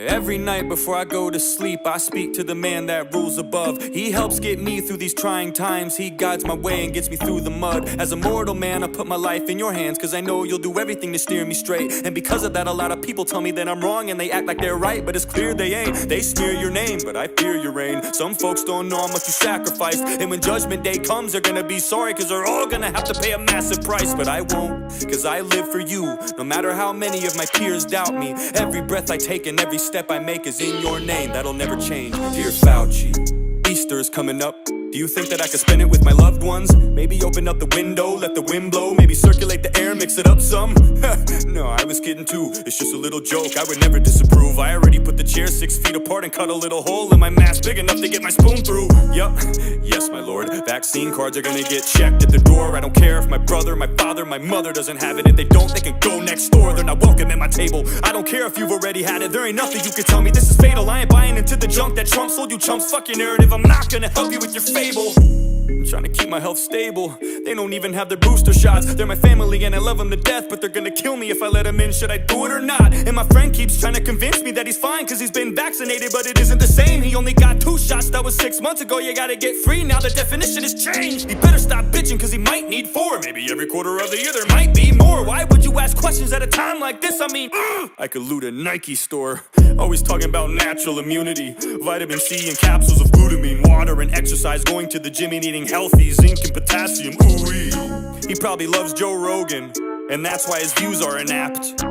Every night before I go to sleep, I speak to the man that rules above. He helps get me through these trying times. He guides my way and gets me through the mud. As a mortal man, I put my life in your hands, cause I know you'll do everything to steer me straight. And because of that, a lot of people tell me that I'm wrong, and they act like they're right, but it's clear they ain't. They smear your name, but I fear your reign. Some folks don't know how much you sacrificed, and when judgment day comes, they're gonna be sorry, cause they're all gonna have to pay a massive price. But I won't, cause I live for you. No matter how many of my peers doubt me, every breath I take and every step I make is in your name. That'll never change. Dear Fauci, Easter's coming up. Do you think that I could spend it with my loved ones? Maybe open up the window, let the wind blow. Maybe circulate the air, mix it up some. No, I was kidding too. It's just a little joke, I would never disapprove. I already put the chair 6 feet apart and cut a little hole in my mask big enough to get my spoon through. Yup, yes my lord. Vaccine cards are gonna get checked at the door. I don't care if my brother, my father, my mother doesn't have it. If they don't, they can go next door. They're not welcome at my table. I don't care if you've already had it. There ain't nothing you can tell me. This is fatal. I ain't buying into the junk that Trump sold you chumps. Fuck your narrative. I'm not gonna help you with your fable. I'm trying to keep my health stable. They don't even have their booster shots. They're my family and I love them to death, but they're gonna kill me if I let them in. Should I do it or not? And my friend keeps trying to convince me that he's fine cause he's been vaccinated, but it isn't the same. He only got 2 shots, that was 6 months ago. You gotta get free, now the definition has changed. He better stop bitching cause he might need 4. Maybe every quarter of the year there might be more. Why would you ask questions at a time like this? I mean, I could loot a Nike store. Always talking about natural immunity, vitamin C and capsules of glutamine, water and exercise, going to the gym and eating healthy, zinc and potassium. Ooh-wee. He probably loves Joe Rogan, and that's why his views are inapt.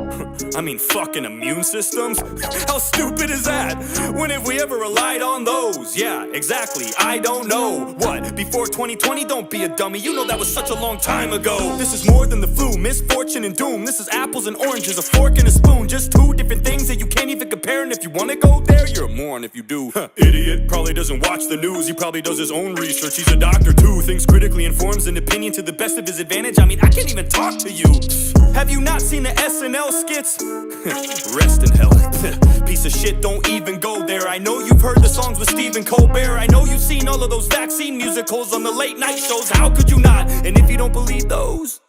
I mean, fucking immune systems? How stupid is that? When have we ever relied on those? Yeah, exactly, I don't know. What, before 2020? Don't be a dummy, you know that was such a long time ago. This is more than the flu, misfortune and doom. This is apples and oranges, a fork and a spoon. Just 2 different things that you can't even compare. And if you wanna go there, you're a moron if you do. Idiot, probably doesn't watch the news. He probably does his own research, he's a doctor too. Thinks critically, informs an opinion to the best of his advantage. I mean, I can't even talk to you. Have you not seen the SNL skits? Rest in hell. Piece of shit, don't even go there. I know you've heard the songs with Stephen Colbert. I know you've seen all of those vaccine musicals on the late night shows. How could you not? And if you don't believe those,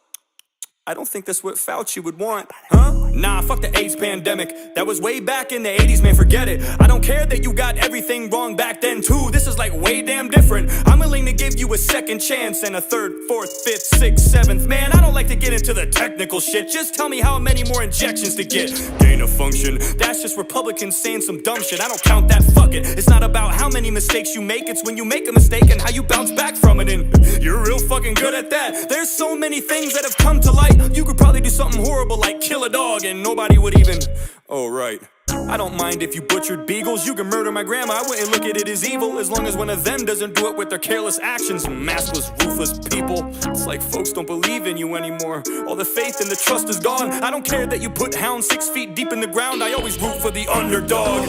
I don't think that's what Fauci would want, huh? Nah, fuck the AIDS pandemic. That was way back in the 80s, man, forget it. I don't care that you got everything wrong back then too. This is like way damn different. I'm willing to give you a second chance and a 3rd, 4th, 5th, 6th, 7th. Man, I don't like to get into the technical shit. Just tell me how many more injections to get. Gain of function, that's just Republicans saying some dumb shit. I don't count that, fuck it. It's not about how many mistakes you make. It's when you make a mistake and how you bounce back from it. And you're real fucking good at that. There's so many things that have come to light. You could probably do something horrible like kill a dog and nobody would even... Oh, right. I don't mind if you butchered beagles. You can murder my grandma, I wouldn't look at it as evil, as long as one of them doesn't do it with their careless actions. Maskless, ruthless people. It's like folks don't believe in you anymore. All the faith and the trust is gone. I don't care that you put hounds 6 feet deep in the ground. I always root for the underdog.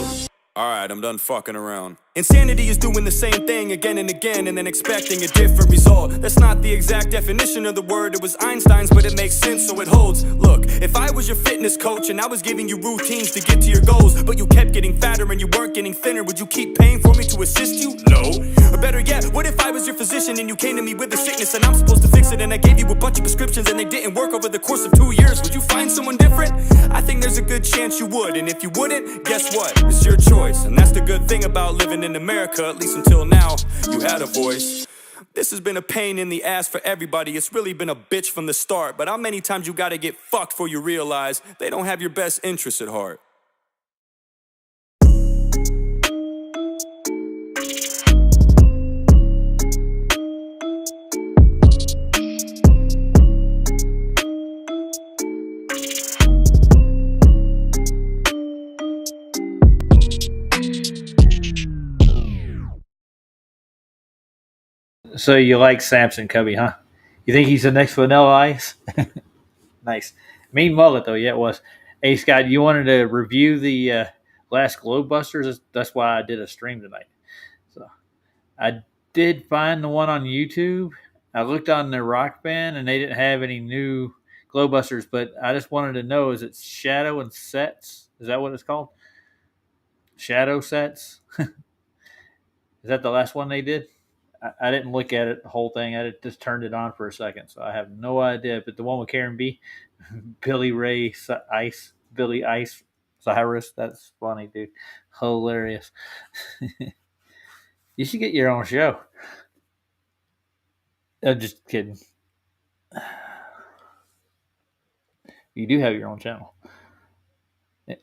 Alright, I'm done fucking around. Insanity is doing the same thing again and again and then expecting a different result. That's not the exact definition of the word, it was Einstein's, but it makes sense so it holds. Look, if I was your fitness coach and I was giving you routines to get to your goals, but you kept getting fatter and you weren't getting thinner, would you keep paying for me to assist you? No. Or better yet, what if I was your physician and you came to me with a sickness and I'm supposed to fix it, and I gave you a bunch of prescriptions and they didn't work over the course of 2 years? Would you find someone different? I think there's a good chance you would, and if you wouldn't, guess what? It's your choice, and that's the good thing about living in America, at least until now, you had a voice. This has been a pain in the ass for everybody. It's really been a bitch from the start, but how many times you gotta get fucked before you realize they don't have your best interests at heart? So you like Samson Covey, huh? You think he's the next Vanilla Ice? Nice. Mean mullet, though. Yeah, it was. Hey, Scott, you wanted to review the last Globebusters? That's why I did a stream tonight. So I did find the one on YouTube. I looked on their Rock Band, and they didn't have any new Globebusters, but I just wanted to know, is it Shadow and Sets? Is that what it's called? Shadow Sets? Is that the last one they did? I didn't look at it the whole thing. I just turned it on for a second, so I have no idea. But the one with Karen B, Billy Ice Cyrus. That's funny, dude. Hilarious. You should get your own show. I'm just kidding. You do have your own channel.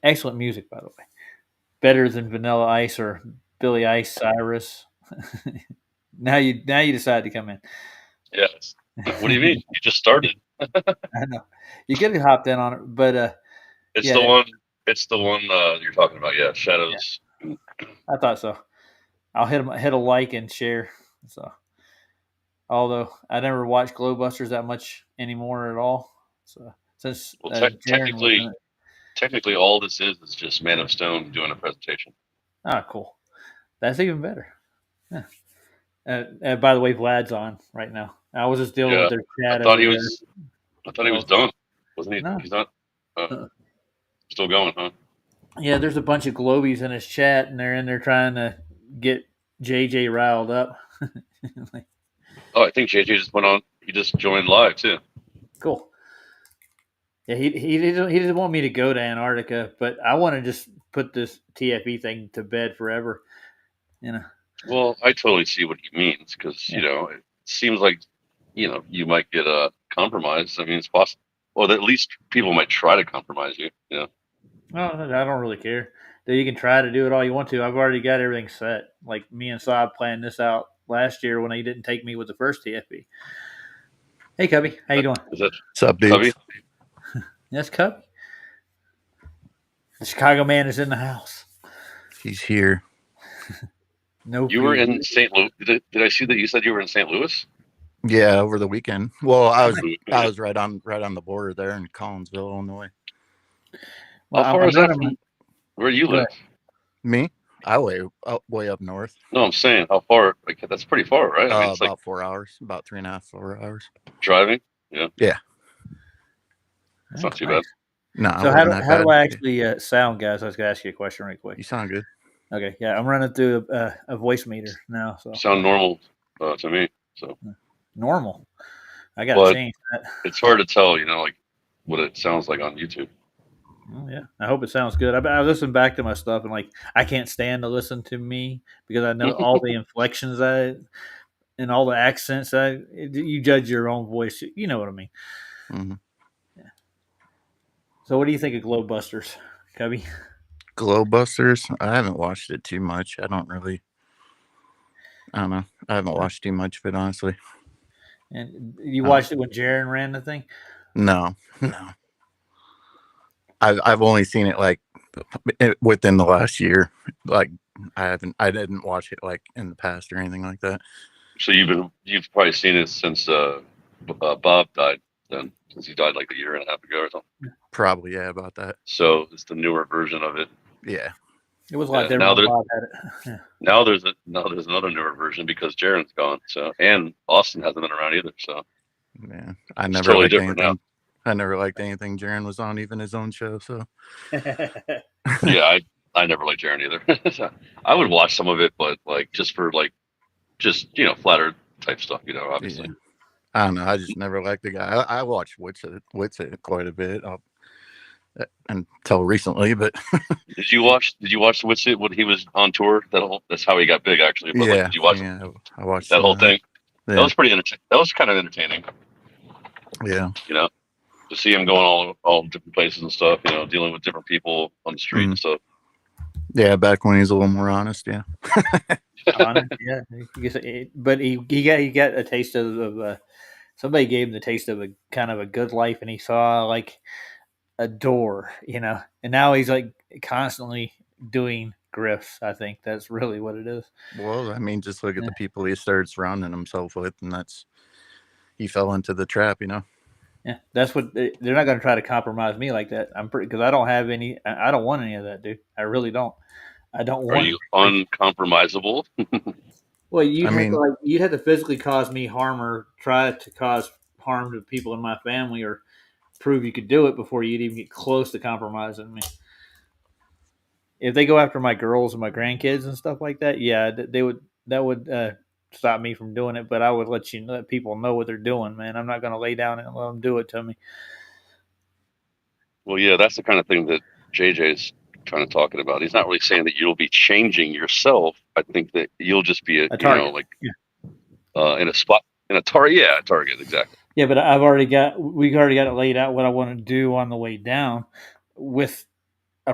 Excellent music, by the way. Better than Vanilla Ice or Billy Ice Cyrus. Now you decide to come in. Yes. What do you mean? You just started. I know you could have hopped in on it, but It's yeah, the one. It's the one you're talking about. Yeah, Shadows. I thought so. I'll hit a like and share. So, although I never watch Glowbusters that much anymore at all. So since Well, Jaren was in it. technically, all this is just Man of Stone doing a presentation. Ah, cool. That's even better. Yeah. By the way, Vlad's on right now. I was just dealing Yeah, with their chat. I thought he over was. I thought he there. was done. Wasn't he? No. He's not. Uh-uh. Still going, huh? Yeah, there's a bunch of Globies in his chat, and they're in there trying to get JJ riled up. Like, Oh, I think JJ just went on. He just joined live too. cool. Yeah, he didn't want me to go to Antarctica, but I want to just put this TFE thing to bed forever. You know. Well, I totally see what he means because Yeah. it seems like you might get compromised. I mean, it's possible. Well, at least people might try to compromise you. You know. Well, I don't really care. Dude, you can try to do it all you want to. I've already got everything set. Like me and Saab planned this out last year when he didn't take me with the first TFB. Hey, Cubby, how you doing? Is that What's up, dude? Cubby? Yes, Cubby. The Chicago man is in the house. He's here. No, You were pee. in St. Louis. Did I see that you said you were in St. Louis? Yeah, over the weekend. Well, I was right on the border there in Collinsville, Illinois. Well, How far I'm is that running from where you live? Me? I way up north. No, I'm saying how far. Like that's pretty far, right? I mean, it's About like 4 hours, about 3.5, 4 hours. driving. Yeah. Yeah. It's not too bad. No, So how do I actually sound, guys? I was gonna ask you a question right quick. You sound good. Okay, yeah, I'm running through a voice meter now. So Sound normal to me. So normal. I gotta But- change that. it's hard to tell, like what it sounds like on YouTube. Oh, yeah, I hope it sounds good. I listen back to my stuff and like I can't stand to listen to me because I know all the inflections and all the accents. You judge your own voice. You know what I mean. Mm-hmm. Yeah. So, what do you think of Glowbusters, Cubby? Glowbusters. I haven't watched it too much. I don't know. I haven't watched too much of it, honestly. And you watched it when Jaren ran the thing? No. I've only seen it like within the last year. Like I didn't watch it like in the past or anything like that. So you've probably seen it since Bob died. Then since he died like a year and a half ago or something. Probably, yeah, about that. So it's the newer version of it. Yeah. It was like Yeah, that now when Bob had it. Yeah. Now there's another newer version because Jaren's gone. So and Austin hasn't been around either. So Yeah. I never totally liked different anything. I never liked anything Jaren was on, even his own show. So yeah, I never liked Jaren either. So I would watch some of it, but like just for flat earth type stuff, obviously. yeah. I don't know. I just never liked the guy. I watched Witsit quite a bit until recently, but Did you watch Witsit when he was on tour? That's how he got big, actually. But yeah, did you watch yeah, I watched that whole thing? Yeah. That was pretty entertaining. That was kind of entertaining, Yeah, to see him going all different places and stuff. Dealing with different people on the street and stuff. yeah. Back when he was a little more honest, yeah. Honest, yeah. But he got a taste of somebody gave him the taste of a kind of a good life, and he saw like a door, and now he's like constantly doing grifts. I think that's really what it is. Well, I mean, just look at the people he started surrounding himself with, and he fell into the trap, Yeah, that's what they're not going to try to compromise me like that. Because I don't have any. I don't want any of that, dude. I really don't. I don't want. Are you uncompromisable? Well, you'd have to physically cause me harm or try to cause harm to people in my family or prove you could do it before you'd even get close to compromising me. If they go after my girls and my grandkids and stuff like that, yeah, that would stop me from doing it. But I would let people know what they're doing, man. I'm not going to lay down and let them do it to me. Well, yeah, that's the kind of thing that JJ's kind of talking about. He's not really saying that you'll be changing yourself. I think that you'll just be A target. In a spot in a target. Yeah, a target exactly. Yeah, but we've already got it laid out what I want to do on the way down with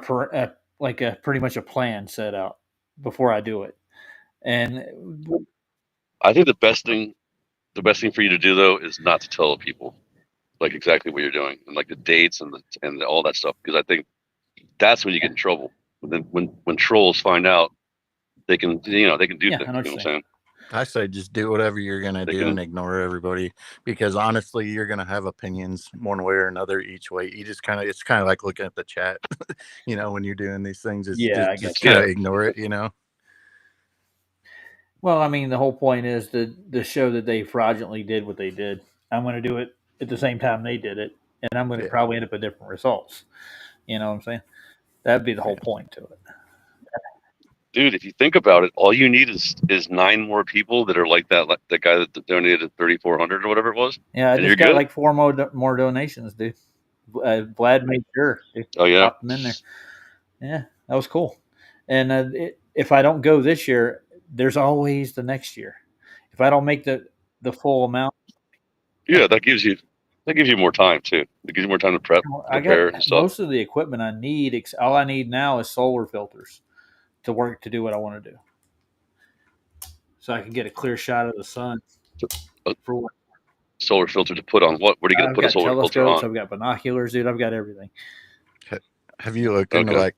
pretty much a plan set out before I do it. And I think the best thing for you to do though is not to tell people like exactly what you're doing and like the dates and all that stuff, because I think that's when you get in trouble. Then when trolls find out, they can do Yeah, things. I know You what know you're what I'm saying? I say just do whatever you're gonna They do can. and ignore everybody, because honestly, you're gonna have opinions one way or another each way. You just it's kind of like looking at the chat, when you're doing these things. It's Yeah, I just get kind of Yeah. ignore it. Well, I mean, the whole point is to show that they fraudulently did what they did. I'm going to do it at the same time they did it, and I'm going to Yeah. probably end up with different results. You know what I'm saying? That'd be the whole Yeah. point to it. Dude, if you think about it, all you need is 9 more people that are like that guy that donated 3,400 or whatever it was. Yeah, I And just you're got good. like 4 more donations, dude. Vlad made sure. Dude. Oh yeah. Popped them in there. Yeah, that was cool. And if I don't go this year, there's always the next year. If I don't make the full amount, Yeah, that gives you more time too. It gives you more time to I got prepare and stuff. most of the equipment I need. All I need now is solar filters to do what I want to do, so I can get a clear shot of the sun. For what? Solar filter to put on what? What are you going to I've put a got solar filter telescopes, on? I've got binoculars, dude. I've got everything. Have you looked into Okay.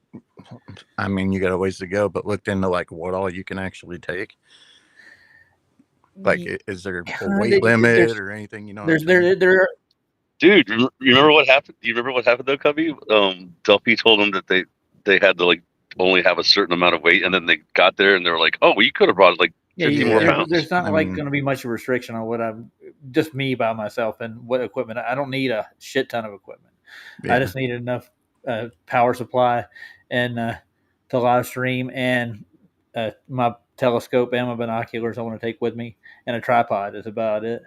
I mean, you got a ways to go, but looked into what all you can actually take? Like, is there a weight limit or anything? There's there. Dude, you remember what happened? Do you remember what happened though, Cubby? Duffy told them that they had to only have a certain amount of weight, and then they got there and they were like, "Oh, well, you could have brought 50 more pounds." There's not I mean, going to be much of a restriction on what I'm just me by myself and what equipment. I don't need a shit ton of equipment. yeah. I just need enough power supply and to live stream and my telescope and my binoculars I want to take with me, and a tripod is about it.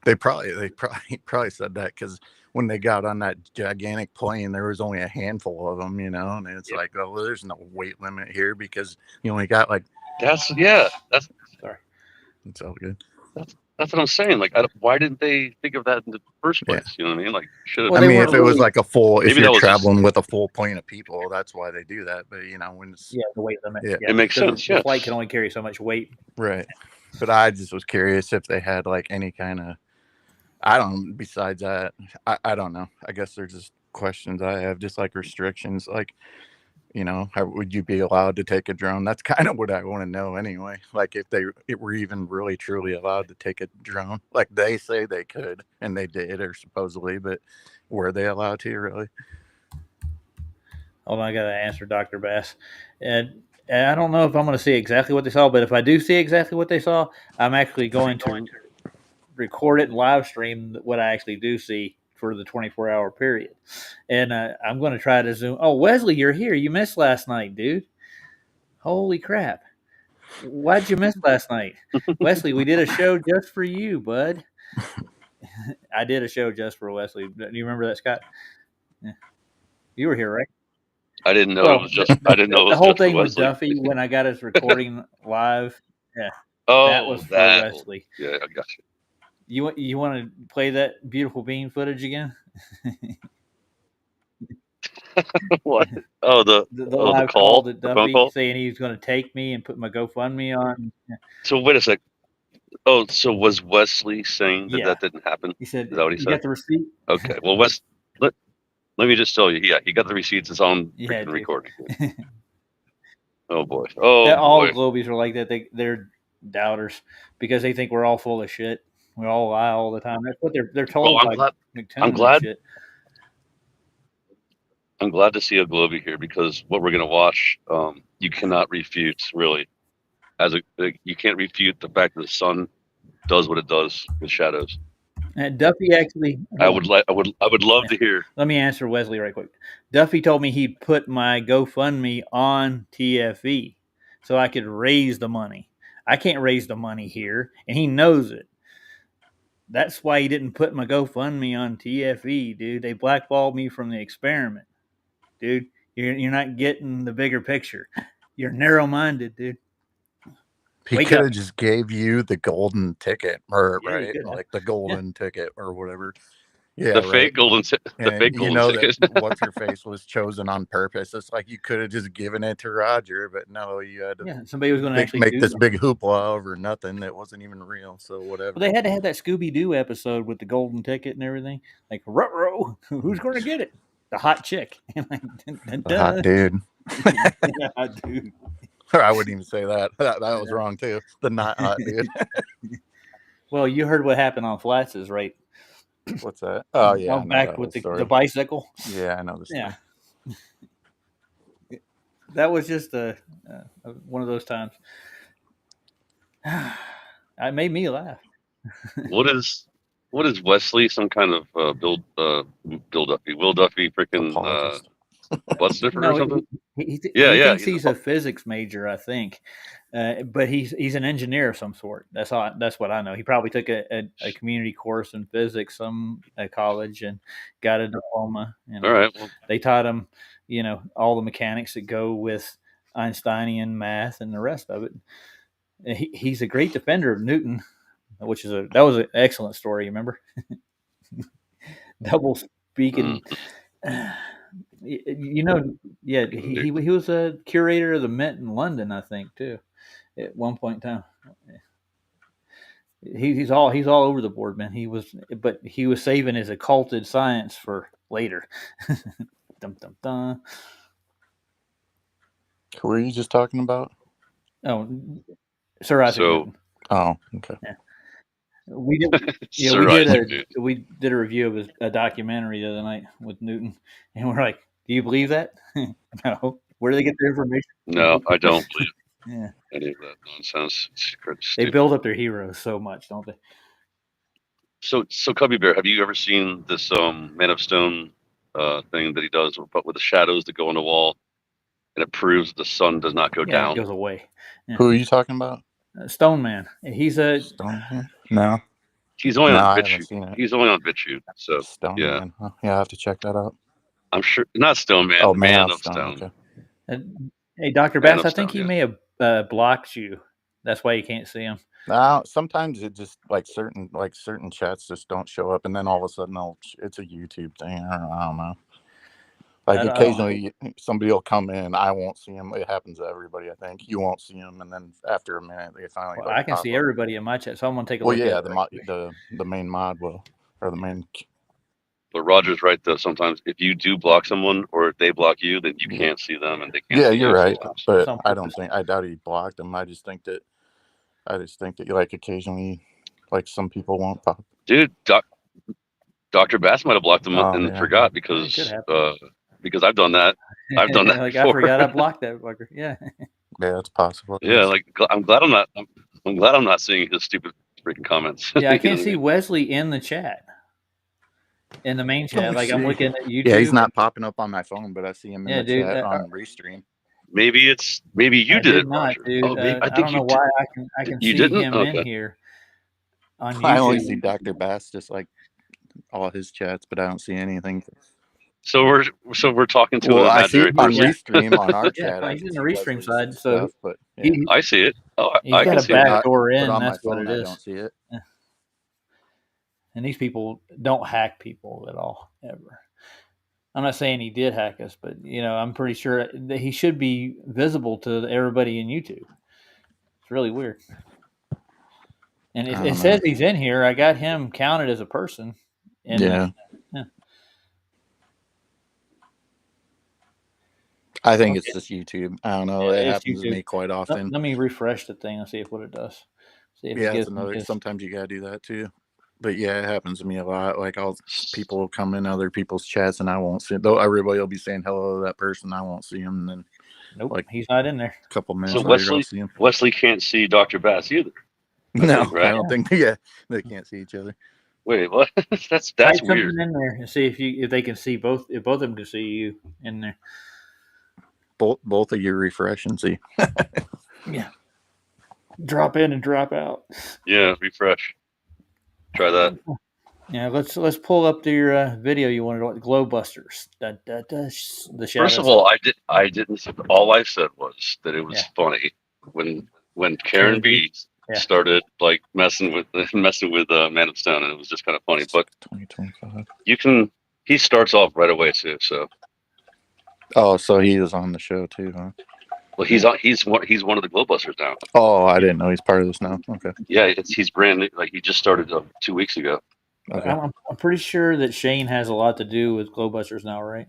They probably said that because when they got on that gigantic plane, there was only a handful of them, and it's like, oh, well, there's no weight limit here because you only got That's Sorry. it's all good. That's what I'm saying. Why didn't they think of that in the first place? Yeah. You know what I mean? Should have. Well, I they mean, if it was weren't like a full, if Maybe that you're was just- traveling with a full plane of people, that's why they do that. But when it's Yeah, the weight limit. Yeah. It makes because sense, The yes. flight can only carry so much weight. right. But I just was curious if they had any kind of, I don't. Besides that, I don't know. I guess there's just questions I have, just restrictions, how would you be allowed to take a drone? That's kind of what I want to know anyway. If they were even really truly allowed to take a drone, they say they could and they did, or supposedly, but were they allowed to really? Hold on, I got to answer Dr. Bass. And I don't know if I'm going to see exactly what they saw, but if I do see exactly what they saw, I'm actually going to record it and live stream what I actually do see for the 24-hour period. And I'm going to try to zoom. Oh, Wesley, you're here. You missed last night, dude. Holy crap. Why'd you miss last night? Wesley, we did a show just for you, bud. I did a show just for Wesley. Do you remember that, Scott? Yeah. You were here, right? I didn't know it was just. I didn't know it was the whole just for thing with Wesley. Duffy when I got his recording live. Yeah, Oh, that was for Wesley. Yeah, I got you. You want to play that beautiful bean footage again? What? Oh, the live call, to the phone Duffy call. saying he was going to take me and put my GoFundMe on. So wait a sec. Oh, so was Wesley saying that Yeah. that didn't happen? He said, Is that what he "You said?" got the receipt?" Okay. Well, let me just tell you. Yeah, he got the receipts. It's on Yeah, freaking dude. recording. Oh boy. Oh all boy. Globies are like that. They're doubters because they think we're all full of shit. We all lie all the time. That's what they're told Well, by McToon I'm glad- and shit. I'm glad to see a Globie here because what we're gonna watch, you cannot refute really. You can't refute the fact that the sun does what it does with shadows. And Duffy actually. I would love to hear. Let me answer Wesley right quick. Duffy told me he'd put my GoFundMe on TFE so I could raise the money. I can't raise the money here, and he knows it. That's why he didn't put my GoFundMe on TFE, dude. They blackballed me from the experiment. dude. You're not getting the bigger picture. You're narrow minded, dude. He Wake could up. have just gave you the golden ticket, or Yeah, he right, could have. like the golden ticket or whatever. Yeah, The right. fake golden, the And fake you golden know ticket. that what's her face was chosen on purpose. It's like you could have just given it to Roger, but no, you had to Yeah, somebody was going to actually make do this something. big hoopla over nothing that wasn't even real. So whatever. Well, they had to have that Scooby Doo episode with the golden ticket and everything. Like, ruh-roh, who's going to get it? The hot chick. Like, The hot dude. Yeah, dude. I wouldn't even say that. That was wrong too. The not hot dude. Well, you heard what happened on Flats, right? What's that? Oh yeah, I know back that with whole story. the bicycle. Yeah, I know the story. Yeah, that was just one of those times. It made me laugh. What is Wesley? Some kind of Bill Duffy, Will Duffy, freaking Apologist. butt sniffer or No, something? he Yeah, thinks he's he's a physics major, I think, but he's an engineer of some sort. That's what I know. He probably took a community course in physics at college and got a diploma. All right. Well, They taught him, all the mechanics that go with Einsteinian math and the rest of it. He's a great defender of Newton, which is that was an excellent story. Remember, double speaking. Yeah, he was a curator of the Met in London, I think, too, at one point in time. He's all over the board, man. But he was saving his occulted science for later. Dum dum dum. Who were you just talking about? Oh, Sir Isaac Newton. Oh, okay. Yeah. We did. Yeah, we did a review of a documentary the other night with Newton, and we're like, "Do you believe that?" No. Where do they get their information? no, I don't believe Yeah, any of that nonsense. they build up their heroes so much, don't they? So Cubby Bear, have you ever seen this Man of Stone thing that he does, but with the shadows that go on the wall, and it proves the sun does not go down? It goes away. Yeah. Who are you talking about? Stone Man. He's a Stone Man? No. He's only No, on I haven't seen BitChute. it. He's only on BitChute. So Stone yeah. Man. Huh? Yeah, I have to check that out. I'm sure not Stone Man. Oh, Man of Stone. Okay. Hey, Dr. Man Bass, of I think Stone, he may have blocked you. That's why you can't see him. Sometimes it just certain chats just don't show up, and then all of a sudden it's a YouTube thing. I don't know. Like occasionally somebody will come in, I won't see them. It happens to everybody, I think. You won't see them, and then after a minute they finally. Well, I can see everybody in my chat, so I'm gonna take a look. Well, yeah, at the main mod will, or the main. But Roger's right though. Sometimes if you do block someone or if they block you, then you can't see them and they can't. Yeah, see you're you right. sometimes. But I doubt he blocked them. I just think that like occasionally, like some people won't pop. Dude, Dr. Bass might have blocked them and forgot because I've done that. I've done that. Like, before. I forgot I blocked that fucker. Yeah. Yeah, it's possible. Yeah, like I'm glad I'm not seeing his stupid freaking comments. Yeah, I can't see Wesley in the chat. In the main chat, like I'm looking at YouTube. Yeah, he's not popping up on my phone, but I see him in the dude, chat on Restream. Maybe you did it, not, Roger. dude. Oh, I don't know why I can see him in here on YouTube. I only see Dr. Bass just like all his chats, but I don't see anything. So we're talking to an I see imaginary it on person. Restream on our chat. He's in the Restream side, so but I see it. Oh, he's I got can a see back it. door in. But on That's my what phone, it is. I don't see it. Yeah. And these people don't hack people at all, ever. I'm not saying he did hack us, but I'm pretty sure that he should be visible to everybody in YouTube. It's really weird. And it says he's in here. I got him counted as a person. Yeah. I think it's just YouTube. I don't know. It happens YouTube. to me quite often. Let me refresh the thing and see what it does. See if it gives sometimes you gotta do that too. But yeah, it happens to me a lot. Like people will come in other people's chats and I won't see it. Though everybody will be saying hello to that person, I won't see him. And then nope, he's not in there. A couple minutes so later, I'll see him. Wesley can't see Dr. Bass either. No, right? I don't think. Yeah, they can't see each other. Wait, what? that's Type weird. In there and see if they can see both. If both of them can see you in there. Both of you refresh and see. Yeah. Drop in and drop out. Yeah, refresh. Try that. Yeah, let's pull up your video you wanted to watch, Glowbusters. The First of shadows. all, I didn't. All I said was that it was Yeah. funny when Karen Karen B. B Yeah. started like messing with Man of Stone, and it was just kind of funny. But 2025. you can. He starts off right away too. So Oh, so he was on the show too, huh? well, he's one of the Glowbusters now. Oh, I didn't know he's part of this now. Okay. Yeah, he's brand new. Like he just started 2 weeks ago. Okay. I'm pretty sure that Shane has a lot to do with Glowbusters now, right?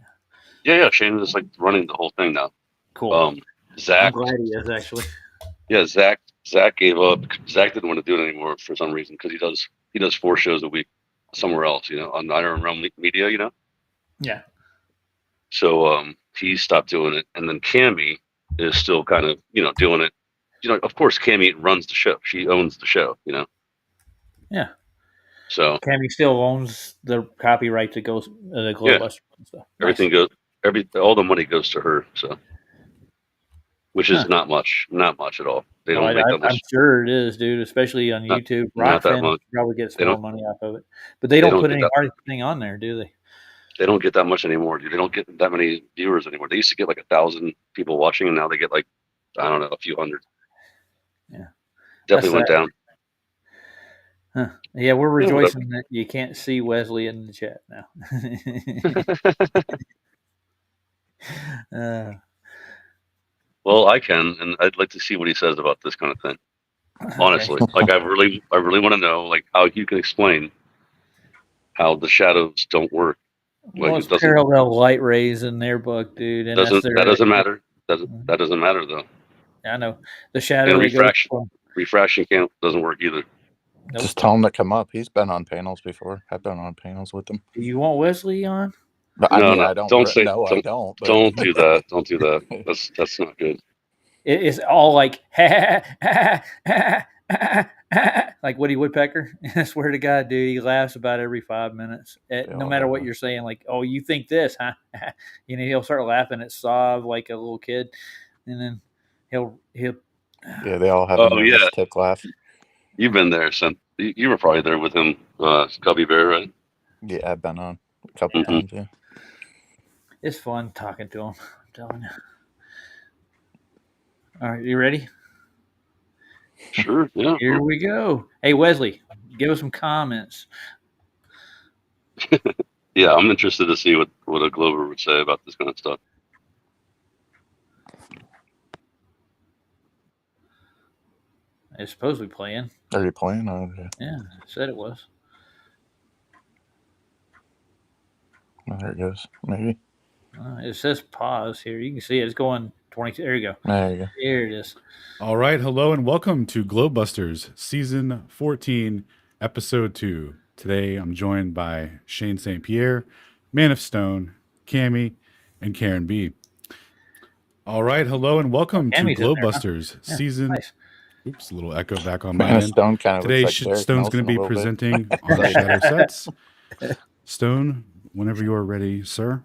Yeah. Shane is like running the whole thing now. Cool. I'm Zach. glad he is actually. Yeah, Zach gave up. Zach didn't want to do it anymore for some reason because he does 4 shows a week somewhere else, on Iron Realm Media, Yeah. So he stopped doing it, and then Cammy is still kind of doing it. Of course, Cammy runs the show. She owns the show. Yeah. So Cammy still owns the copyright to go the Glowbusters and stuff. everything goes. All the money goes to her. So, which is not much at all. They don't make that much. I'm sure it is, dude. Especially on YouTube. Not that Rockfin much. probably gets They more don't- money off of it, but they don't put get any that- marketing on there, do they? They don't get that much anymore, dude. They don't get that many viewers anymore. They used to get like 1,000 people watching, and now they get like, I don't know, a few hundred. Yeah. Definitely went down. Huh. Yeah, we're Yeah, rejoicing that you can't see Wesley in the chat now. Well, I can, and I'd like to see what he says about this kind of thing. Honestly, like I really want to know, like how you can explain how the shadows don't work. Well, it's parallel light rays in their book, dude. And that doesn't matter. That doesn't matter though. I know the shadow and refraction camp doesn't work either. Nope. Just tell him to come up. He's been on panels before. I've been on panels with him. Do you want Wesley on? I don't. Don't say. No, I don't. But. Don't do that. Don't do that. That's not good. It's all like like Woody Woodpecker. I swear to God, dude, he laughs about every 5 minutes. No matter what you're saying, like, oh, you think this, huh? He'll start laughing at Sav like a little kid, and then he'll. Yeah, they all have a tick laugh. You've been there, son. You were probably there with him, Cubby Bear, right? Yeah, I've been on a couple times. Yeah, it's fun talking to him. I'm telling you. All right, you ready? Sure. Yeah. Here we go. Hey, Wesley, give us some comments. Yeah, I'm interested to see what a Glover would say about this kind of stuff. It's supposed to be playing. Are you playing? Oh, yeah, I said it was. Oh, there it goes. Maybe. It says pause here. You can see it. It's going 22. There you go. There you go. Here it is. All right. Hello and welcome to Glowbusters Season 14, Episode 2. Today I'm joined by Shane St. Pierre, Man of Stone, Cammy, and Karen B. All right. Hello and welcome to Glowbusters Season. Nice. Oops, a little echo back on my end. Stone kind of Today, like Stone's going to be presenting on the Shadow Sets. Stone, whenever you are ready, sir.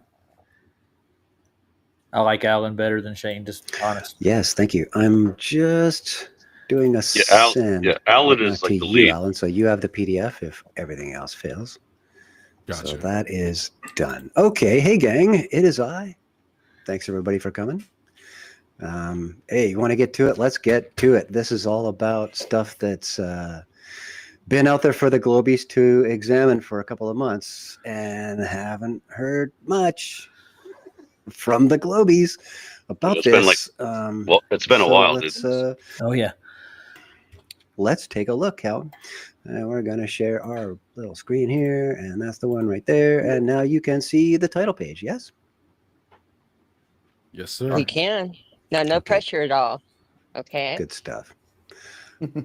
I like Alan better than Shane, just honest. Yes, thank you. I'm just doing a send. Alan is like the lead. Alan, so you have the PDF if everything else fails. Gotcha. So that is done. Okay, hey gang, it is I. Thanks everybody for coming. Hey, you want to get to it? Let's get to it. This is all about stuff that's been out there for the Globies to examine for a couple of months and haven't heard much from the Globies about this. It's been a while. Oh yeah. Let's take a look, Cal. We're going to share our little screen here, and that's the one right there. And now you can see the title page. Yes? Yes, sir. We can. No pressure at all. Okay. Good stuff.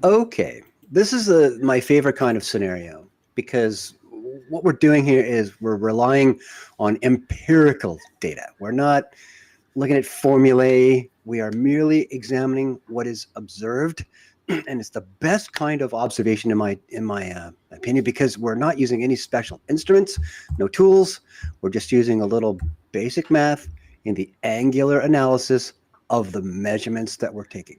Okay. This is my favorite kind of scenario because what we're doing here is we're relying on empirical data. We're not looking at formulae. We are merely examining what is observed, and it's the best kind of observation in my opinion because we're not using any special instruments, no tools. We're just using a little basic math in the angular analysis of the measurements that we're taking.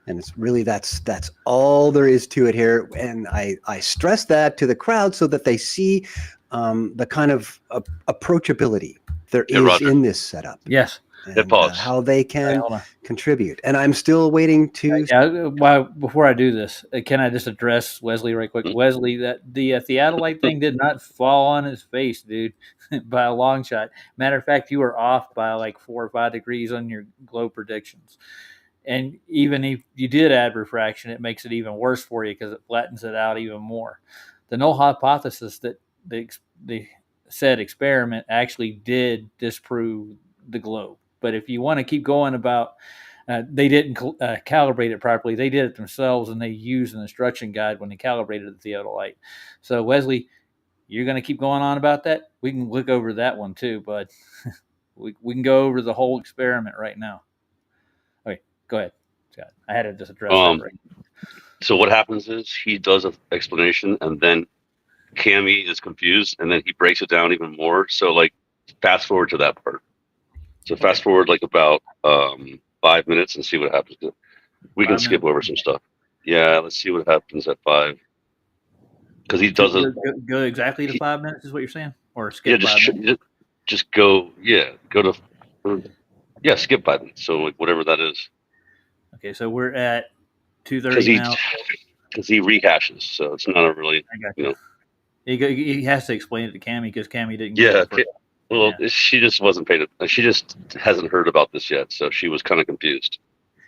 And it's really that's all there is to it here. And I stress that to the crowd so that they see the kind of approachability there Hey, is Roger. in this setup. Yes. And pause. how they Hey, can hold on. contribute. And I'm still waiting to. Yeah. Before I do this, can I just address Wesley right quick? Mhm. Wesley, that the theodolite thing did not fall on his face, dude, by a long shot. Matter of fact, you were off by like 4 or 5 degrees on your glow predictions. And even if you did add refraction, it makes it even worse for you because it flattens it out even more. The null hypothesis that the said experiment actually did disprove the globe. But if you want to keep going about they didn't calibrate it properly, they did it themselves, and they used an instruction guide when they calibrated the theodolite. So Wesley, you're going to keep going on about that? We can look over that one too, but we can go over the whole experiment right now. Okay, go ahead, Scott. I had to just address that right. So what happens is he does an explanation, and then Cammy is confused, and then he breaks it down even more. So like, fast forward to that part. So fast forward like about 5 minutes and see what happens. We can 5 skip minutes. over some stuff. Yeah, let's see what happens at 5. Because he does it. Go exactly to 5 minutes is what you're saying, or Yeah, skip 5 minutes? just go. Yeah, go to. Yeah, skip 5 minutes. So like whatever that is. Okay, so we're at 2:30 Because now. he rehashes, so it's not a really. I got you know. He has to explain it to Cammy because Cammy didn't. Yeah. Get it Well, she just wasn't paid. She just hasn't heard about this yet, so she was kind of confused.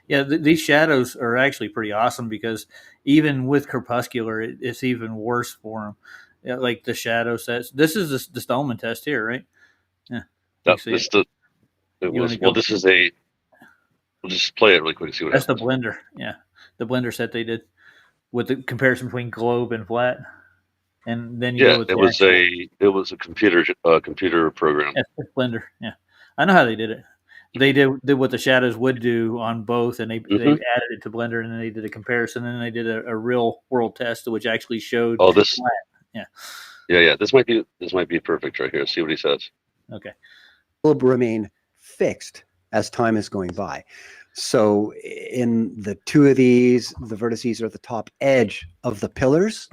Yeah, these shadows are actually pretty awesome because even with Crepuscular, it's even worse for them. Yeah, like the shadow sets. This is the Stoneman test here, right? Yeah. That see this it? the. It You was wanna well. go- This is a. We'll just play it really quick and see what That's happens. the blender. Yeah, the blender set they did with the comparison between globe and flat, and then you Yeah, go with it the was actual, it was a computer program. it's blender. Yeah, I know how they did it. They did what the shadows would do on both, and they Mhm. added it to Blender, and then they did a comparison, and then they did a real world test, which actually showed. Oh, this. Yeah. Yeah. This might be perfect right here. See what he says. Okay. Will remain fixed as time is going by. So in the two of these, the vertices are at the top edge of the pillars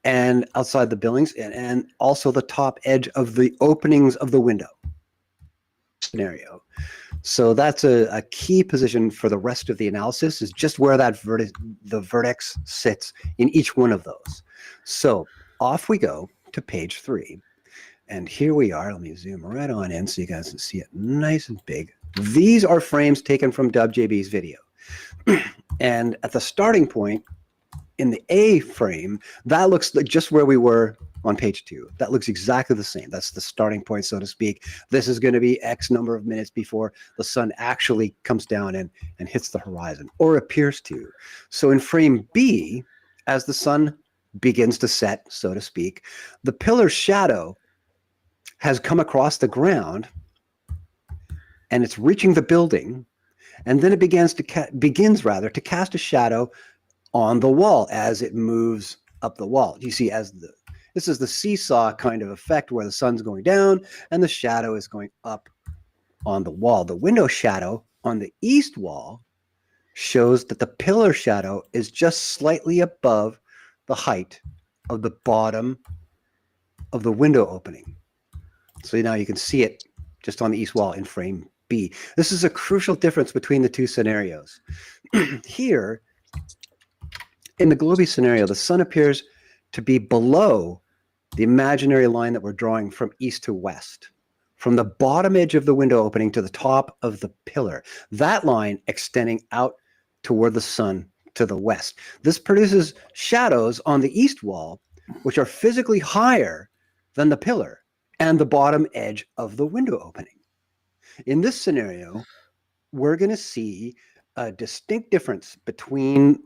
and outside the billings, and also the top edge of the openings of the window scenario. So that's a key position for the rest of the analysis, is just where that the vertex sits in each one of those. So off we go to page 3. And here we are. Let me zoom right on in so you guys can see it nice and big. These are frames taken from WJB's video. And at the starting point in the A frame, that looks like just where we were on page 2. That looks exactly the same. That's the starting point, so to speak. This is going to be X number of minutes before the sun actually comes down and hits the horizon, or appears to. So in frame B, as the sun begins to set, so to speak, the pillar shadow has come across the ground and it's reaching the building, and then it begins to cast a shadow on the wall as it moves up the wall. You see, this is the seesaw kind of effect where the sun's going down and the shadow is going up on the wall. The window shadow on the east wall shows that the pillar shadow is just slightly above the height of the bottom of the window opening. So now you can see it just on the east wall in frame B. This is a crucial difference between the two scenarios. Here, in the Globy scenario, the sun appears to be below the imaginary line that we're drawing from east to west, from the bottom edge of the window opening to the top of the pillar. That line extending out toward the sun to the west. This produces shadows on the east wall, which are physically higher than the pillar and the bottom edge of the window opening. In this scenario, we're going to see a distinct difference between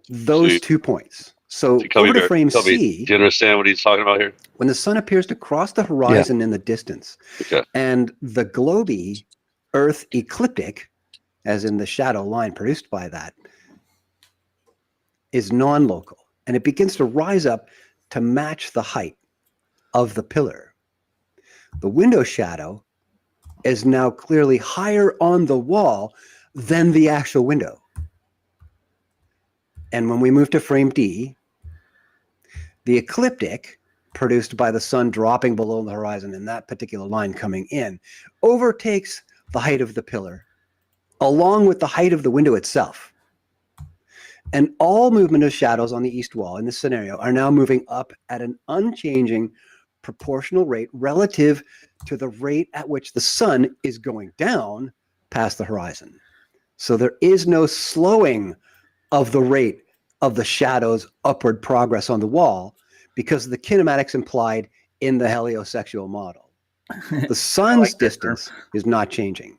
those 2 points. So over to frame C. Do you understand what he's talking about here? When the sun appears to cross the horizon in the distance, Okay. and the Globy Earth ecliptic, as in the shadow line produced by that, is non-local, and it begins to rise up to match the height of the pillar. The window shadow is now clearly higher on the wall than the actual window. And when we move to frame D, the ecliptic produced by the sun dropping below the horizon and that particular line coming in overtakes the height of the pillar along with the height of the window itself. And all movement of shadows on the east wall in this scenario are now moving up at an unchanging proportional rate relative to the rate at which the sun is going down past the horizon. So there is no slowing of the rate of the shadow's upward progress on the wall because of the kinematics implied in the heliosexual model. The sun's distance is not changing.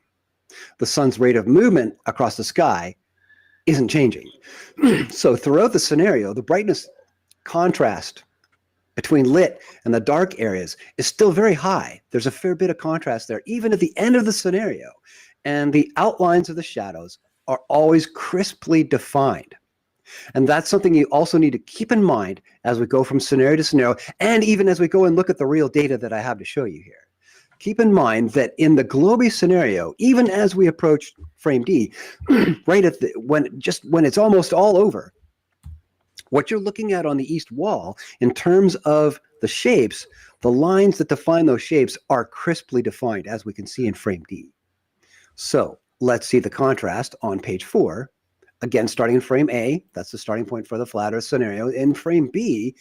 The sun's rate of movement across the sky isn't changing. So throughout the scenario, the brightness contrast between lit and the dark areas is still very high. There's a fair bit of contrast there, even at the end of the scenario. And the outlines of the shadows are always crisply defined. And that's something you also need to keep in mind as we go from scenario to scenario, and even as we go and look at the real data that I have to show you here. Keep in mind that in the Globey scenario, even as we approach frame D, right at the when it's almost all over, what you're looking at on the east wall in terms of the shapes, the lines that define those shapes are crisply defined, as we can see in frame D. So let's see the contrast on page 4. Again, starting in frame A, that's the starting point for the flat Earth scenario. In frame B,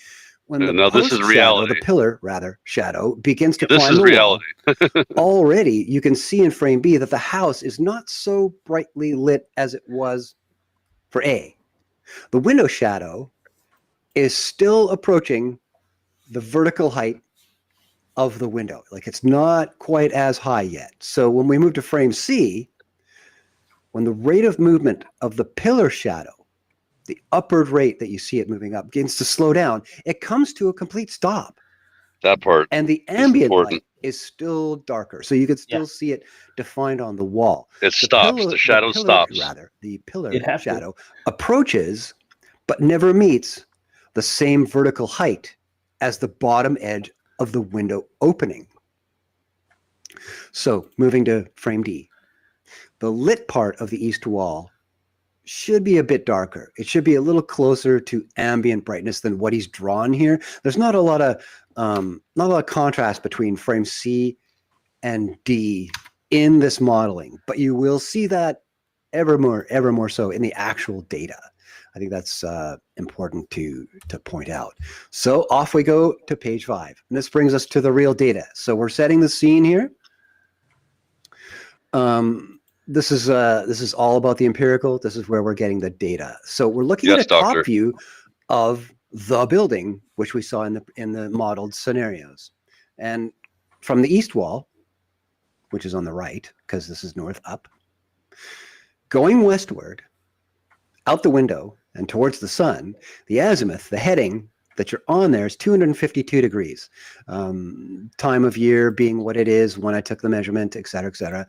when the now this is reality. The pillar shadow begins to This climb is the reality. wall, already you can see in frame B that the house is not so brightly lit as it was for A. The window shadow is still approaching the vertical height of the window. Like it's not quite as high yet. So when we move to frame C, when the rate of movement of the pillar shadow, the upward rate that you see it moving up, begins to slow down, it comes to a complete stop. That part. And the ambient light is still darker. So you can still see it defined on the wall. It stops. The shadow stops. The pillar shadow approaches, but never meets the same vertical height as the bottom edge of the window opening. So moving to frame D. The lit part of the east wall should be a bit darker. It should be a little closer to ambient brightness than what he's drawn here. There's not a lot of contrast between frame C and D in this modeling, but you will see that ever more so in the actual data. I think that's important to point out. So off we go to page 5, and this brings us to the real data. So we're setting the scene here. This is all about the empirical. This is where we're getting the data. So we're looking at a top view of the building, which we saw in the modeled scenarios. And from the east wall, which is on the right, because this is north up, going westward, out the window and towards the sun, the azimuth, the heading that you're on there is 252 degrees. Time of year being what it is when I took the measurement, et cetera, et cetera.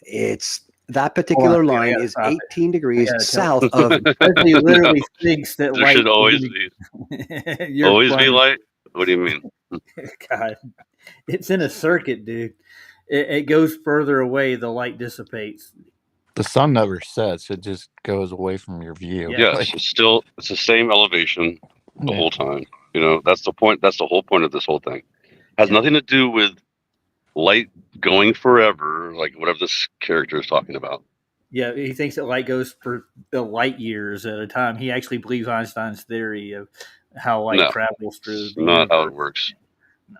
It's that particular line is 18 degrees south of. He literally thinks that there should always be light. What do you mean? God, it's in a circuit, dude. It goes further away, the light dissipates. The sun never sets; it just goes away from your view. Yeah, it's the same elevation the whole time. You know, that's the point. That's the whole point of this whole thing. Has nothing to do with light going forever, like whatever this character is talking about. Yeah, he thinks that light goes for the light years at a time. He actually believes Einstein's theory of how light travels through. Not how it works. No.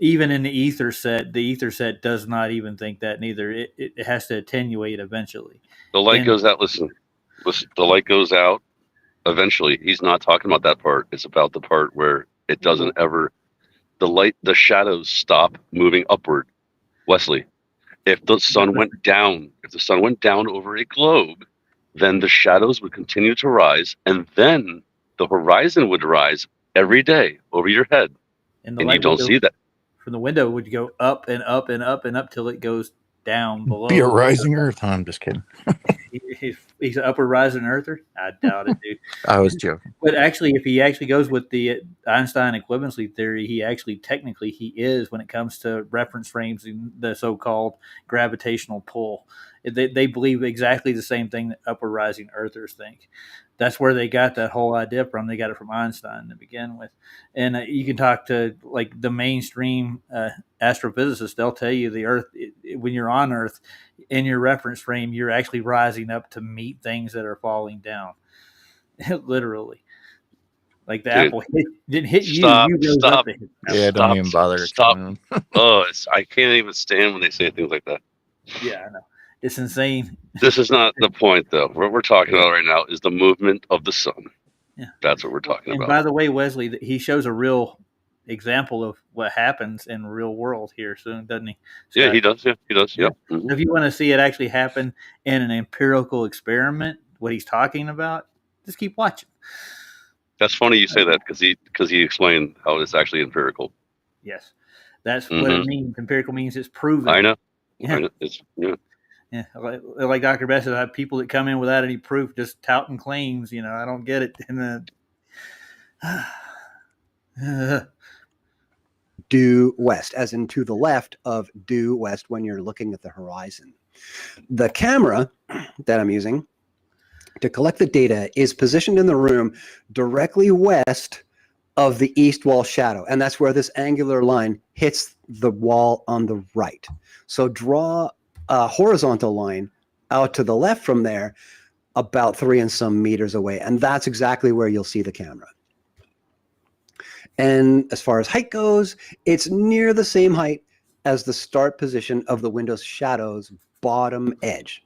Even in the ether set does not even think that neither. It has to attenuate eventually. The light goes out. Listen, the light goes out eventually. He's not talking about that part. It's about the part where it doesn't ever. The shadows stop moving upward. Wesley, if the sun went down, over a globe, then the shadows would continue to rise, and then the horizon would rise every day over your head. And you don't see that. From the window would go up and up and up and up till it goes down below. Be a rising Earth. Huh? I'm just kidding. He's an upward rising earther. I doubt it, dude. I was joking. But actually, if he actually goes with the Einstein equivalency theory, he actually technically he is when it comes to reference frames and the so-called gravitational pull. They believe exactly the same thing that upward rising earthers think. That's where they got that whole idea from. They got it from Einstein to begin with. And you can talk to like the mainstream astrophysicists. They'll tell you the Earth, when you're on Earth, in your reference frame, you're actually rising up to meet things that are falling down. Literally. Like the Dude, apple didn't hit stop, you. You rose stop. up to hit the Yeah, apple. don't Stop, even bother stop. explaining. Oh, I can't even stand when they say things like that. Yeah, I know. It's insane. This is not the point, though. What we're talking about right now is the movement of the sun. Yeah. That's what we're talking And about. by the way, Wesley, he shows a real example of what happens in the real world here soon, doesn't he? Yeah, Scott? he does. Yeah, he does. Yeah. Yep. Mhm. If you want to see it actually happen in an empirical experiment, what he's talking about, just keep watching. That's funny you say that because he explained how it's actually empirical. Yes, that's what it means. Empirical means it's proven. I know. Yeah. I know. It's, yeah. Yeah, like Dr. Best said, I have people that come in without any proof, just touting claims. You know, I don't get it. And Due west, as in to the left of due west when you're looking at the horizon. The camera that I'm using to collect the data is positioned in the room directly west of the east wall shadow. And that's where this angular line hits the wall on the right. So draw a horizontal line out to the left from there, about 3 and some meters away. And that's exactly where you'll see the camera. And as far as height goes, it's near the same height as the start position of the window's shadow's bottom edge.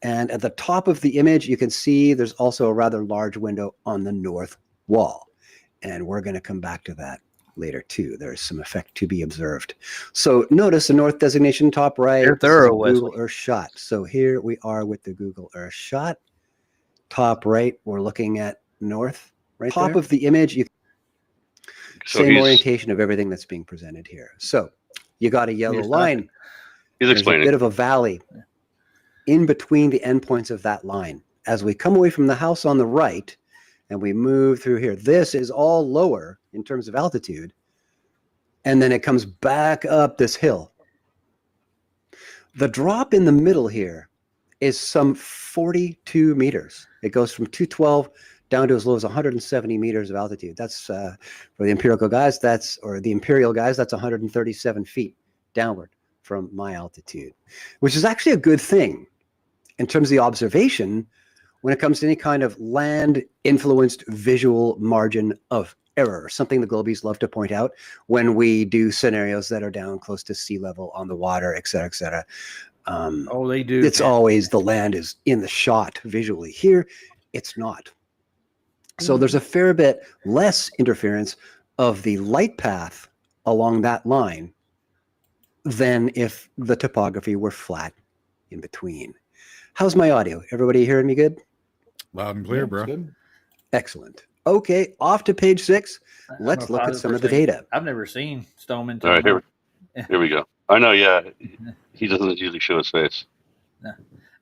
And at the top of the image, you can see there's also a rather large window on the north wall. And we're going to come back to that later too. There's some effect to be observed. So notice the north designation top right. They're thorough, Google Wesley. Earth shot. So here we are with the Google Earth shot. Top right, we're looking at north. Right top there. of the image, you So same he's orientation of everything that's being presented here. So you got a yellow Here's line. he's There's a explaining. bit of a valley in between the endpoints of that line. As we come away from the house on the right and we move through here, this is all lower in terms of altitude. And then it comes back up this hill. The drop in the middle here is some 42 meters. It goes from 212 down to as low as 170 meters of altitude. That's for the empirical guys, the imperial guys, that's 137 feet downward from my altitude, which is actually a good thing in terms of the observation when it comes to any kind of land influenced visual margin of error, something the Globies love to point out when we do scenarios that are down close to sea level on the water, et cetera, et cetera. oh, they do. It's always the land is in the shot visually. Here, it's not. So there's a fair bit less interference of the light path along that line than if the topography were flat in between. How's my audio? Everybody hearing me good? Loud and clear, bro. Good. Excellent. Okay, off to page 6. I'm Let's a look at positive some of the thing. data. I've never seen Stoneman. All right, here we go. I know. Yeah, he doesn't usually show his face. All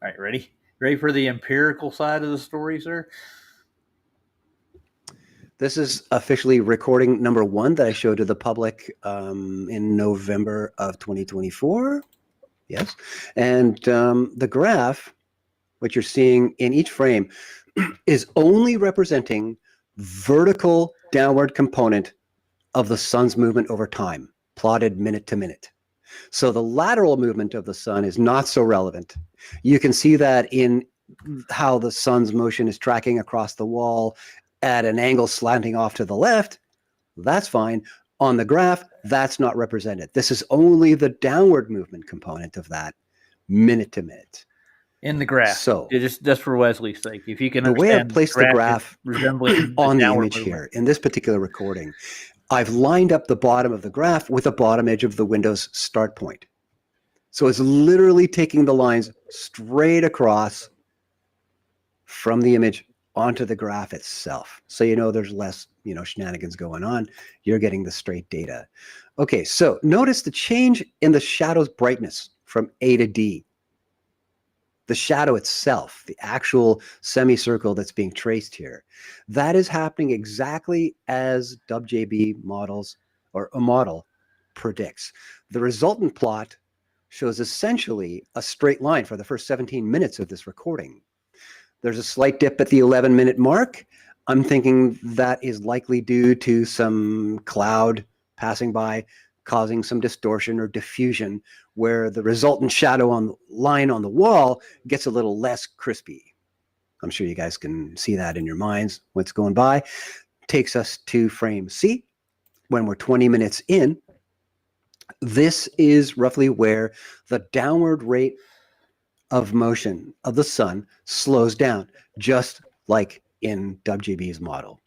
right, ready? Ready for the empirical side of the story, sir? This is officially recording number 1 that I showed to the public in November of 2024. Yes. And the graph, what you're seeing in each frame, is only representing vertical downward component of the sun's movement over time, plotted minute to minute. So the lateral movement of the sun is not so relevant. You can see that in how the sun's motion is tracking across the wall at an angle slanting off to the left. That's fine. On the graph, that's not represented. This is only the downward movement component of that minute to minute. In the graph. So just for Wesley's sake, if you can the way I've understand placed the graph resembling on the downward image movement. here in this particular recording, I've lined up the bottom of the graph with the bottom edge of the window's start point. So it's literally taking the lines straight across from the image onto the graph itself. So you know there's less, shenanigans going on. You're getting the straight data. Okay, so notice the change in the shadow's brightness from A to D. The shadow itself, the actual semicircle that's being traced here, that is happening exactly as WJB models or a model predicts. The resultant plot shows essentially a straight line for the first 17 minutes of this recording. There's a slight dip at the 11-minute mark. I'm thinking that is likely due to some cloud passing by, causing some distortion or diffusion, where the resultant shadow on the line on the wall gets a little less crispy. I'm sure you guys can see that in your minds what's going by. Takes us to frame C when we're 20 minutes in. This is roughly where the downward rate of motion of the sun slows down, just like in WJB's model.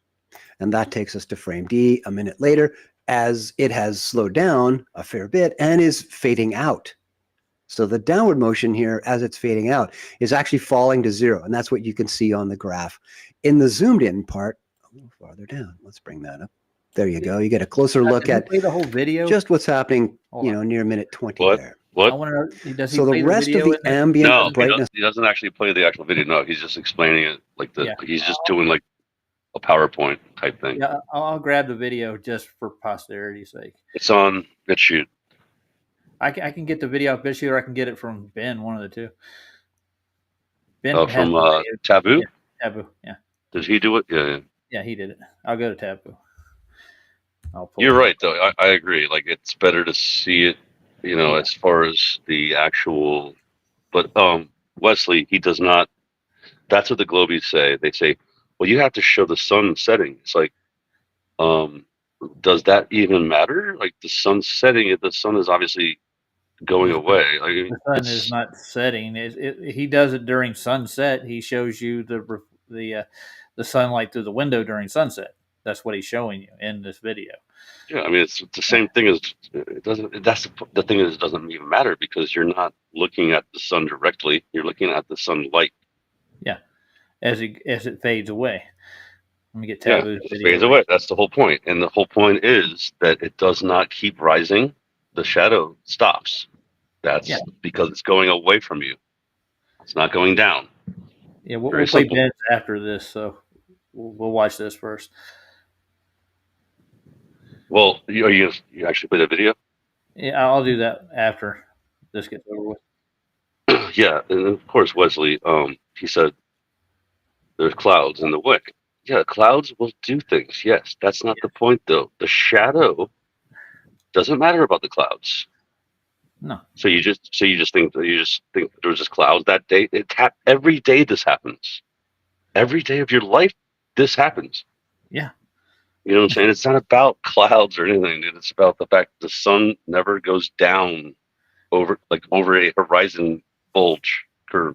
And that takes us to frame D a minute later, as it has slowed down a fair bit and is fading out. So the downward motion here, as it's fading out, is actually falling to 0. And that's what you can see on the graph. In the zoomed in part, a little farther down, let's bring that up. There you go. You get a closer look Can he at play the whole video. just what's happening, Hold on. near minute 20 What? there. I What? want to know. Does he So play the rest video of the in there? ambient No, brightness. he doesn't actually play the actual video. No, he's just explaining it like Yeah. he's just doing like a PowerPoint type thing. Yeah, I'll grab the video just for posterity's sake. It's on BitChute. I can get the video off BitChute, or I can get it from Ben, one of the two. Ben Oh, has from the video. Taboo. Yeah. Taboo. Yeah, Did he do it? Yeah. yeah, he did it. I'll go to Taboo. I'll pull You're it. right, though. I agree. Like, it's better to see it, Yeah. as far as the actual. But Wesley, he does not. That's what the Globies say. They say, well, you have to show the sun setting. It's like, does that even matter? Like, the sun's setting, the sun is obviously going away. Like, The sun is not setting. He does it during sunset. He shows you the sunlight through the window during sunset. That's what he's showing you in this video. Yeah, I mean, it's the same thing as it doesn't. That's the thing is, it doesn't even matter because you're not looking at the sun directly. You're looking at the sunlight. Yeah, as it fades away. Let me get Yeah, Taboo's it video. fades away. That's the whole point. And the whole point is that it does not keep rising. The shadow stops. That's Yeah. because it's going away from you. It's not going down. Yeah, we'll Very play simple. Ben's after this, so we'll watch this first. Well, you actually play the video? Yeah, I'll do that after this gets over with. Yeah, and of course Wesley. He said there's clouds in the wick. Yeah, clouds will do things. Yes, that's not the point though. The shadow doesn't matter about the clouds. No. So you just think there's just clouds that day. Every day this happens. Every day of your life this happens. Yeah. You know what I'm saying? It's not about clouds or anything. It's about the fact the sun never goes down over a horizon bulge curve.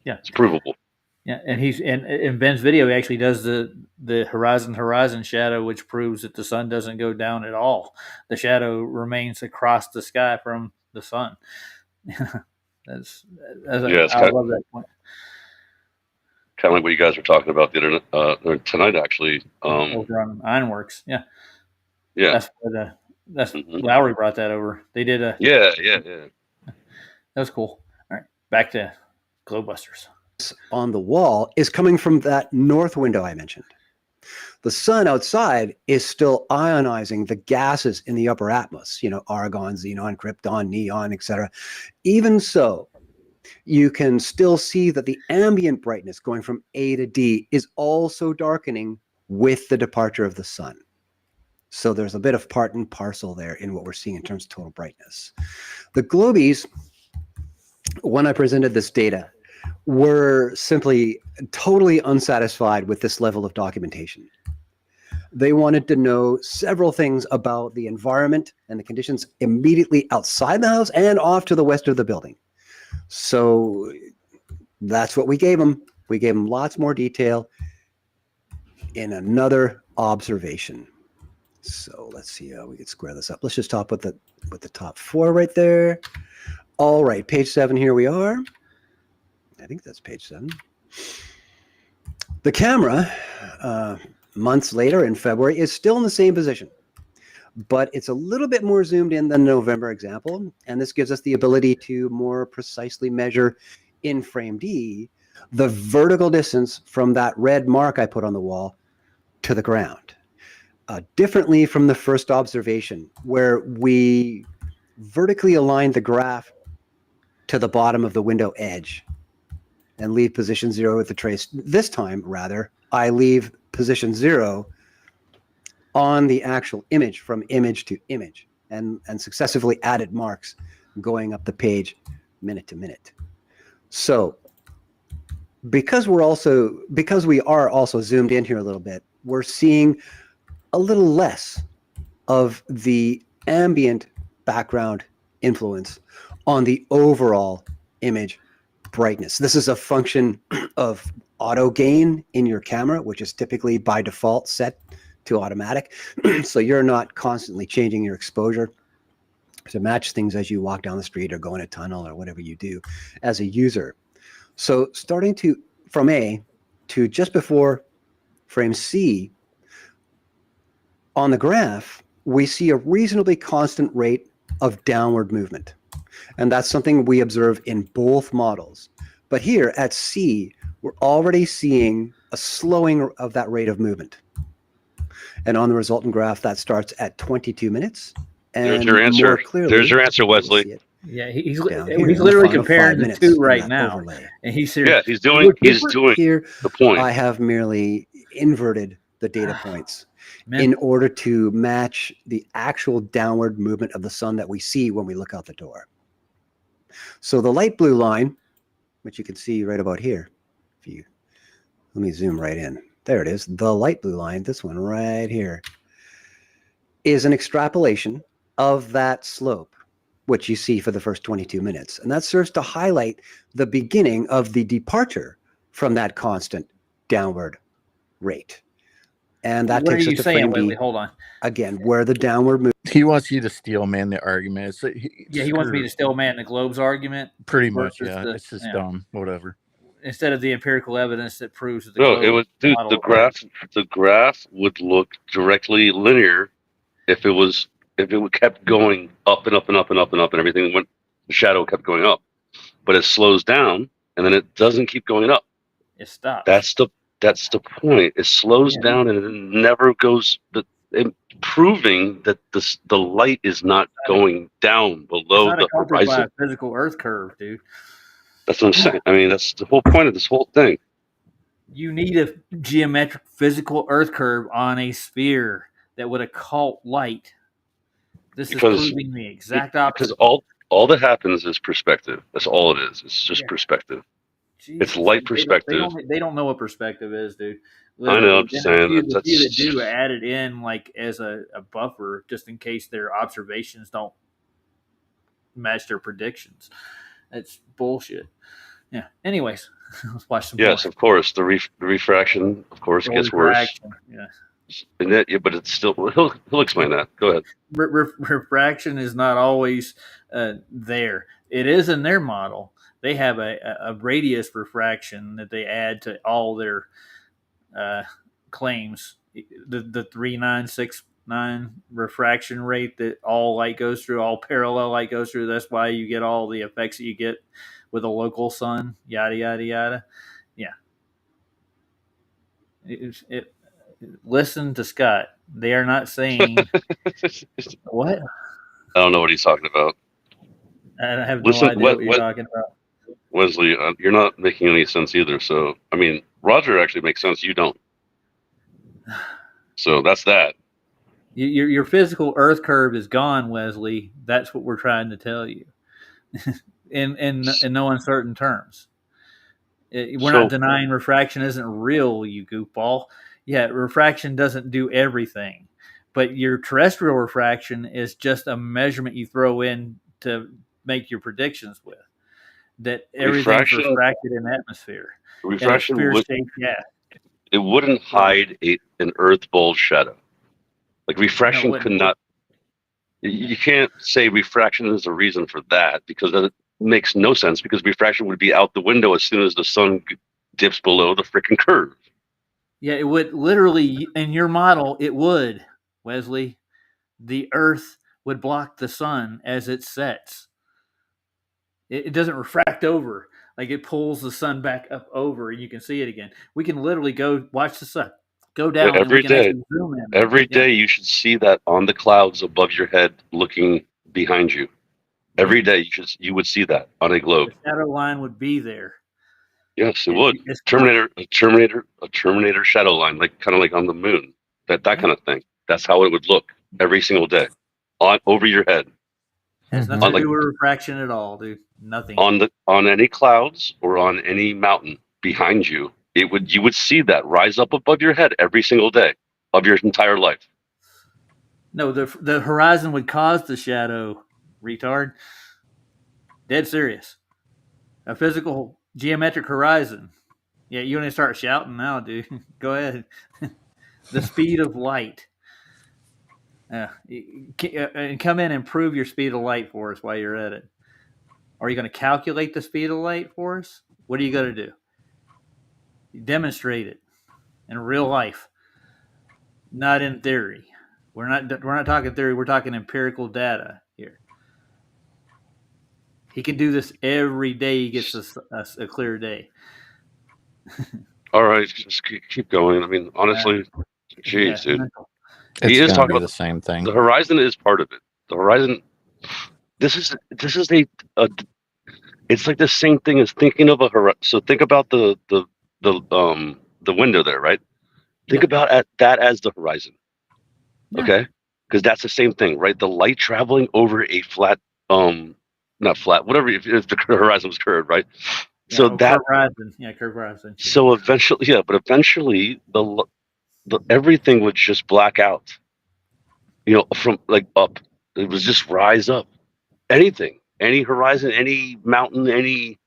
Yeah. It's provable. Yeah, and he's in Ben's video, he actually does the horizon shadow, which proves that the sun doesn't go down at all. The shadow remains across the sky from the sun. I love that point. Kind of like what you guys were talking about the internet tonight, actually. Over on Ironworks, yeah. Yeah. That's Mhm. Lowry brought that over. They did Yeah. that was cool. All right, back to Glowbusters. On the wall is coming from that north window I mentioned. The sun outside is still ionizing the gases in the upper atmosphere, argon, xenon, krypton, neon, etc. Even so, you can still see that the ambient brightness going from A to D is also darkening with the departure of the sun. So there's a bit of part and parcel there in what we're seeing in terms of total brightness. The Globies, when I presented this data, were simply totally unsatisfied with this level of documentation. They wanted to know several things about the environment and the conditions immediately outside the house and off to the west of the building. So that's what we gave them. We gave them lots more detail in another observation. So let's see how we can square this up. Let's just top with the top 4 right there. All right, page 7, here we are. I think that's page 7. The camera, months later in February, is still in the same position. but it's a little bit more zoomed in than the November example. And this gives us the ability to more precisely measure in frame D the vertical distance from that red mark I put on the wall to the ground. Differently from the first observation, where we vertically aligned the graph to the bottom of the window edge and leave position 0 with the trace. This time, rather, I leave position 0 on the actual image from image to image and successively added marks going up the page minute to minute. So because we are also zoomed in here a little bit, we're seeing a little less of the ambient background influence on the overall image brightness. This is a function of auto gain in your camera, which is typically by default set to automatic. So you're not constantly changing your exposure to match things as you walk down the street or go in a tunnel or whatever you do as a user. So starting from A to just before frame C, on the graph, we see a reasonably constant rate of downward movement. And that's something we observe in both models. But here at C, we're already seeing a slowing of that rate of movement. And on the resultant graph, that starts at 22 minutes. And There's your answer. more clearly, There's your answer, we'll see Wesley. it Yeah, he's down here in the literally final comparing 5 the minutes two in right that now, overlay. and he's Yeah, he's doing Here, the point. I have merely inverted the data points Man. in order to match the actual downward movement of the sun that we see when we look out the door. So the light blue line, which you can see right about here, let me zoom right in. There it is. The light blue line, this one right here, is an extrapolation of that slope, which you see for the first 22 minutes. And that serves to highlight the beginning of the departure from that constant downward rate. And that what are takes us you to saying, frame Willie? D, Hold on. again, where the downward movement. He wants you to steel man the argument. He wants me to still man the Globes argument. Pretty much, versus yeah. It's just dumb. Whatever. Instead of the empirical evidence that proves that the No, Globe it was dude, model the graph would look directly linear if it kept going up and up and up and up and up and everything went, the shadow kept going up. But it slows down and then it doesn't keep going up. it stops. That's the point. It slows Yeah. down and it never goes proving that the light is not going down below it's not the accompanied by horizon. a physical Earth curve, dude. That's what I'm saying. I mean, that's the whole point of this whole thing. You need a geometric physical Earth curve on a sphere that would occult light. This Because- is proving the exact opposite. Because all that happens is perspective. That's all it is. It's just Yeah. perspective. Jesus, light they perspective. They don't know what perspective is, dude. I know, I'm just saying The that few that that's- do add it in like as a buffer, just in case their observations don't match their predictions. That's bullshit. Yeah. Anyways, let's watch some. Yes, more. of course. The refraction, of course, gets worse. Refraction, yeah. And that, yeah, but it's still. He'll explain that. Go ahead. Refraction is not always there. It is in their model. They have a radius refraction that they add to all their claims. The 3969 refraction rate that all light goes through, all parallel light goes through. That's why you get all the effects that you get with a local sun. Yada yada yada. Yeah. Listen to Scott. They are not saying what. I don't know what he's talking about. I have Listen, no idea what you're talking about. Wesley, you're not making any sense either. So, I mean, Roger actually makes sense. You don't. So that's that. Your physical Earth curve is gone, Wesley. That's what we're trying to tell you, in no uncertain terms. We're not denying refraction isn't real, you goofball. Yeah, refraction doesn't do everything, but your terrestrial refraction is just a measurement you throw in to make your predictions with. That everything's refracted in atmosphere. Refraction It wouldn't hide an Earth bulge shadow. Like refraction could not. You can't say refraction is a reason for that because that makes no sense. Because refraction would be out the window as soon as the sun dips below the freaking curve. Yeah, it would literally in your model. It would, Wesley. the Earth would block the sun as it sets. It doesn't refract over. Like it pulls the sun back up over and you can see it again. We can literally go watch the sun go Yeah, down and we every can day. actually zoom in. Every Yeah. day you should see that on the clouds above your head, looking behind you. Every day you would see that on a globe. The shadow line would be there. Yes, it would. It's A Terminator shadow line, like kind of like on the moon. That kind of thing. That's how it would look every single day, over your head, has Mhm. nothing to Like- do with refraction at all, dude. Nothing. on any clouds or on any mountain behind you. You would see that rise up above your head every single day of your entire life. No, the horizon would cause the shadow, retard. Dead serious. A physical geometric horizon. Yeah, you want to start shouting now, dude. Go ahead. The speed of light. And come in and prove your speed of light for us while you're at it. Are you going to calculate the speed of light for us? What are you going to do? Demonstrate it in real life, not in theory. We're not talking theory. We're talking empirical data here. He can do this every day. He gets a clear day. All right, just keep going. I mean, honestly, jeez, dude. It's He is gonna talking be about the same thing. the horizon is part of it. The horizon. This is a it's like the same thing as thinking of a horizon. So think about the window there, right? Think about that as the horizon. Yeah. Okay, because that's the same thing, right? The light traveling over a flat, not flat, whatever. If the horizon was curved, right? So that curved horizon. so eventually the everything would just black out. From like up, it was just rise up. Anything, any horizon, any mountain, any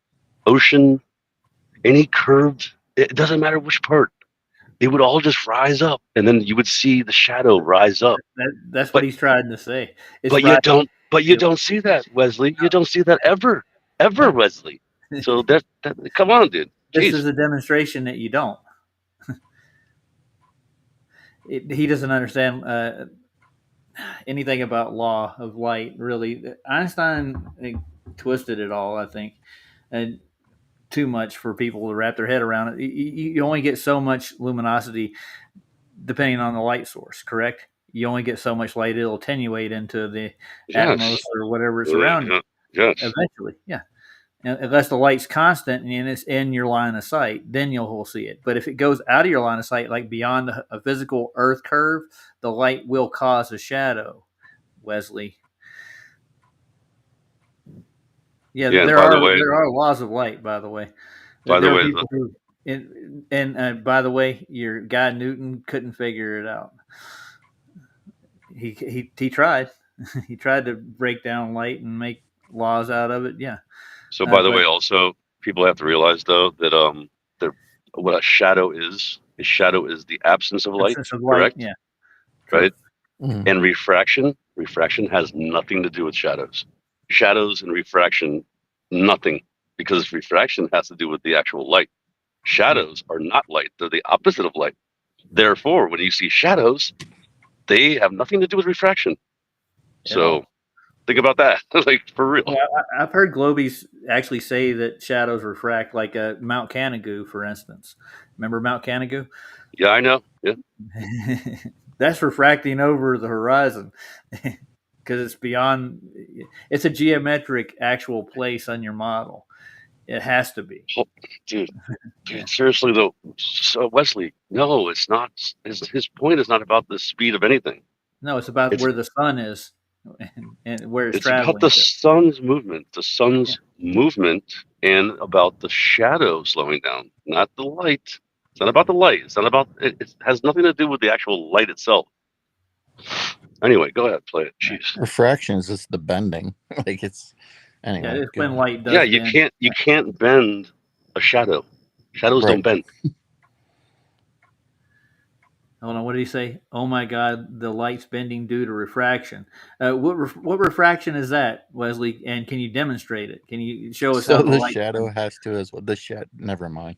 ocean, any curved. It doesn't matter which part. It would all just rise up, and then you would see the shadow rise up. That's what he's trying to say. But you don't see that, Wesley. You don't see that ever, Wesley. So that come on, dude. This Jeez. is a demonstration that you don't. He doesn't understand anything about law of light, really. Einstein twisted it all, I think, and too much for people to wrap their head around it. You only get so much luminosity depending on the light source, correct? You only get so much light; it'll attenuate into the atmos or whatever it's around you. Yes. Eventually, yeah. Unless the light's constant and it's in your line of sight, then you'll see it. But if it goes out of your line of sight, like beyond a physical Earth curve, the light will cause a shadow, Wesley. Yeah, Yeah, there by the way- there are laws of light, by the way. By the There are way, people who- and by the way, your guy Newton couldn't figure it out. He tried. He tried to break down light and make laws out of it. Yeah. So by the but- way, also people have to realize though that what a shadow is the absence of light, Absence of light, correct? yeah. Right? Mhm. And refraction has nothing to do with shadows. Shadows and refraction, nothing, because refraction has to do with the actual light. Shadows are not light; they're the opposite of light. Therefore, when you see shadows, they have nothing to do with refraction. So think about that, like for real. Well, I've heard globies actually say that shadows refract, like Mount Canigou, for instance. Remember Mount Canigou? Yeah, I know. Yeah. That's refracting over the horizon because it's beyond. It's a geometric actual place on your model. It has to be. Dude, seriously though, so Wesley, no, it's not. His point is not about the speed of anything. No, it's about It's- where the sun is and where it's It's traveling. about the to. sun's movement, and about the shadow slowing down, not the light. It's not about the light. It's not about. It has nothing to do with the actual light itself. Anyway, go ahead, play it. Jeez. Refraction is just the bending. Like it's anyway. Yeah, it's go when ahead. light does. Yeah, you bend. can't bend a shadow. Shadows Right. don't bend. Hold on, what did he say? Oh my God, the light's bending due to refraction. What refraction is that, Wesley? And can you demonstrate it? Can you show us how So the the light? shadow has to as well. The shed. Never mind.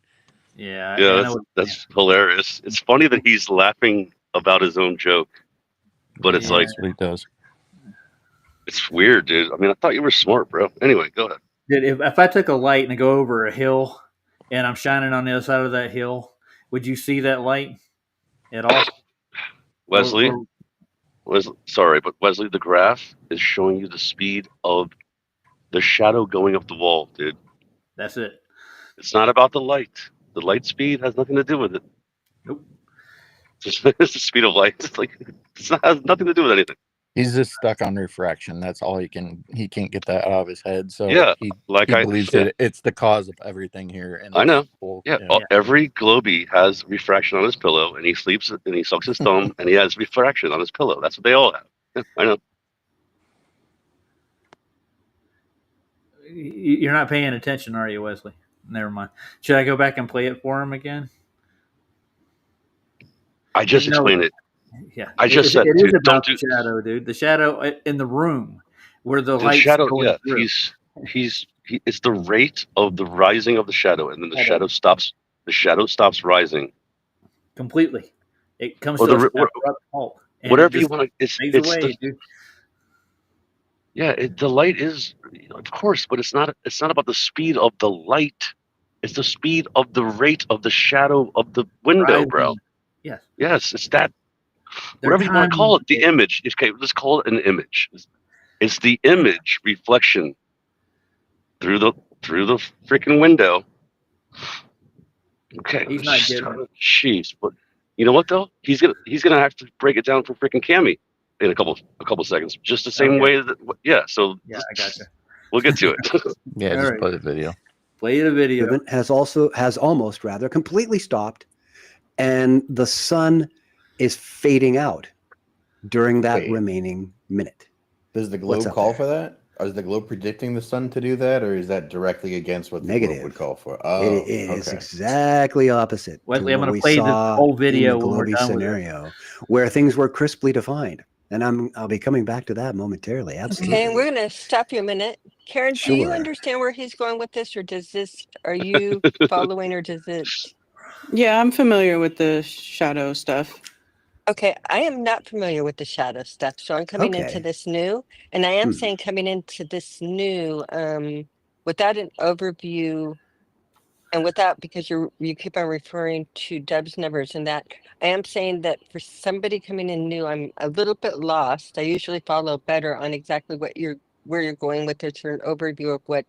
Yeah, Yeah, I know what- that's hilarious. It's funny that he's laughing about his own joke. but it's like That's what he does. it's weird, dude. I mean, I thought you were smart, bro. Anyway, go ahead. Dude, if I took a light and I go over a hill and I'm shining on the other side of that hill, would you see that light at all? Wesley, Or- sorry, but Wesley, the graph is showing you the speed of the shadow going up the wall, dude. that's it. It's not about the light. The light speed has nothing to do with it. Nope. It's the speed of light. It's like has nothing to do with anything. He's just stuck on refraction. That's all he can't get that out of his head. So Yeah, he like believes that it's the cause of everything here. And I know. whole- Yeah, every Globie has refraction on his pillow, and he sleeps and he sucks his thumb, and he has refraction on his pillow. That's what they all have. Yeah, I know. You're not paying attention, are you, Wesley? Never mind. Should I go back and play it for him again? I just No. explained it. Yeah, I just said, it is dude, about don't the shadow, dude. The shadow in the room where the The light's shadow, going yeah, through. it's the rate of the rising of the shadow, and then the Shadow. shadow stops. The shadow stops rising. Completely. It comes Or to the- a abrupt halt. And Whatever it you just want to. fades It's away, the dude. yeah. The light is, of course, but it's not. It's not about the speed of the light. It's the speed of the rate of the shadow of the window, Rising. bro. Yes. Yes, it's that. They're Whatever you want to call it, the timing- image. Okay, let's call it an image. It's the image reflection through the freaking window. Okay, He's not getting it. jeez, but you know what though? He's gonna have to break it down for freaking Cammy in a couple seconds, just the same Okay. way that yeah. So Yeah, I gotcha. we'll get to it. Yeah, All just right. play the video. Play the video. Movement has almost completely stopped, and the sun is fading out during that Wait. remaining minute. Does the What's globe up call there? for that? Or is the globe predicting the sun to do that, or is that directly against what the Negative. globe would call for? Oh, It is okay. exactly opposite. Wesley, I'm what gonna we play this saw whole in video the when we're Globey done with it. scenario, where things were crisply defined, and I'll be coming back to that momentarily. Absolutely. Okay, we're gonna stop you a minute. Karen, do you Sure. understand where he's going with this, or are you following, or does it? Yeah, I'm familiar with the shadow stuff. Okay, I am not familiar with the shadow stuff, so I'm coming into Okay. this new, and I am Hmm. saying coming into this new, without an overview, and without, because you keep on referring to Deb's numbers and that, I am saying that for somebody coming in new, I'm a little bit lost. I usually follow better on exactly where you're going with this, or an overview of what.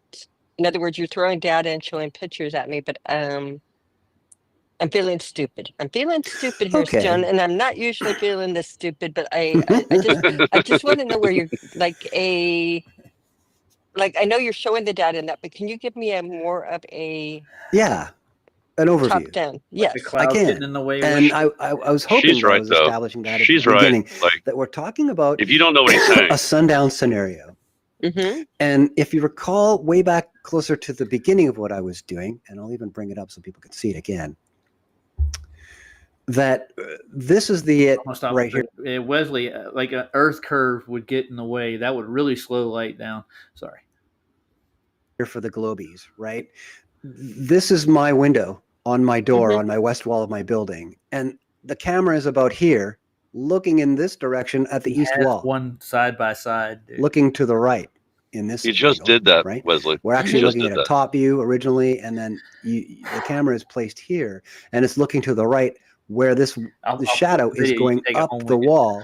In other words, you're throwing data and showing pictures at me, but I'm feeling stupid. I'm feeling stupid here, Okay. Stone, and I'm not usually feeling this stupid, but I just want to know where you're I know you're showing the data in that, but can you give me more of a Yeah, an overview. top down? Yes. The cloud can. getting in the way. And I was hoping She's that I right, was though. establishing that at She's the right. beginning, Like, that we're talking about if you don't know what he's saying, a sundown scenario. Mm-hmm. And if you recall way back closer to the beginning of what I was doing, and I'll even bring it up so people can see it again, that this is the Almost right here. Wesley, like an Earth curve would get in the way. That would really slow light down. Sorry. Here for the Globies, right? This is my window on my door Mhm. on my west wall of my building, and the camera is about here, looking in this direction at the He east has wall, one side by side. Dude. looking to the right in this. you just angle, did that, right? Wesley. We're actually You just looking did at a that. top view originally, and then the camera is placed here, and it's looking to the right where the I'll shadow put the is video, you going can take it up home the with you. wall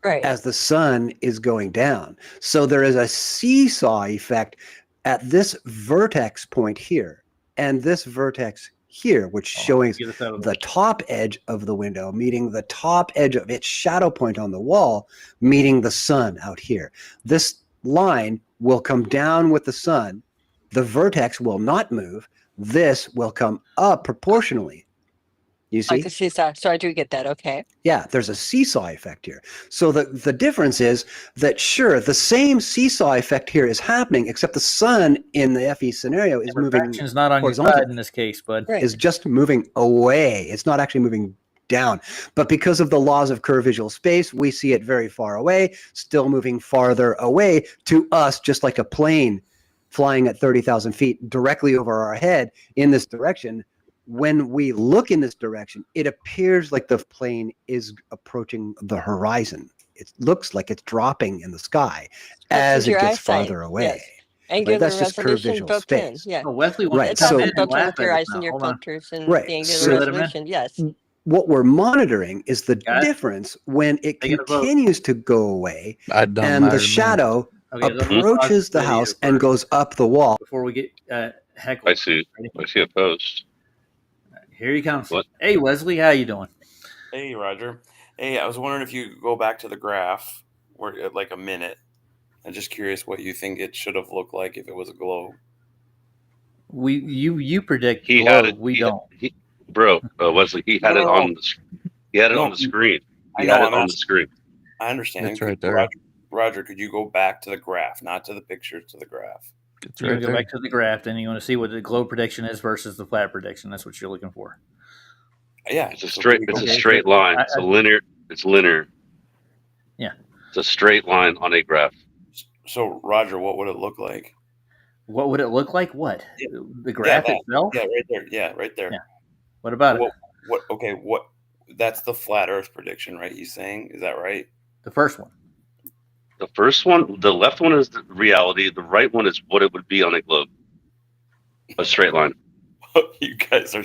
Right. as the sun is going down. So there is a seesaw effect at this vertex point here and this vertex here, which showing Get us out of the top edge of the window meeting the top edge of its shadow point on the wall, meeting the sun out here. This line will come down with the sun. The vertex will not move. This will come up proportionally. You I see? can see that. So I do get that. Okay. Yeah, there's a seesaw effect here. So the difference is that, sure, the same seesaw effect here is happening, except the sun in the FE scenario is moving, Refraction's not on your horizontally. side in this case, bud. Right. is just moving away. It's not actually moving down. But because of the laws of curved visual space, we see it very far away, still moving farther away to us, just like a plane flying at 30,000 feet directly over our head in this direction. When we look in this direction, it appears like the plane is approaching the horizon. it looks like it's dropping in the sky That's as it your gets eyesight, farther away. yes. Right? Angular That's just curved resolution visual built in. space. Yeah. Oh, Wesley wants Right. to It's come So also in and built in laugh with at your us eyes now. and your Hold on. filters and Right. the angular So- Give it a minute. resolution. Yes. what we're monitoring is the Guys? difference when it Taking a vote. continues to go away I'd done and my the remains. shadow Okay, let's approaches pause the video house and first goes up the wall. before we get heckled. I see a post. Here he comes. What? Hey, Wesley, how you doing? Hey, Roger. Hey, I was wondering if you could go back to the graph where at like a minute. I'm just curious what you think it should have looked like if it was a globe. You predict He globe. had it. We don't. Wesley, he had it No. on the. He had it No. on the screen. I He know, had it I'm on the asking- screen. I understand. It's right Could- there. Roger, could you go back to the graph, not to the picture, to the graph? It's You're right gonna go there. back to the graph, and you want to see what the globe prediction is versus the flat prediction. That's what you're looking for. Yeah. It's a so straight. can we It's go a Okay, straight so line. It's a linear. It's linear. Yeah. It's a straight line on a graph. So, Roger, what would it look like? What would it look like? What Yeah. the graph that. itself? Yeah, right there. Yeah, right there. Yeah. What about What, it? what? Okay, what? That's the flat Earth prediction, right? He's saying, is that right? The first one. The first one, the left one is the reality. The right one is what it would be on a globe. A straight line. You guys are.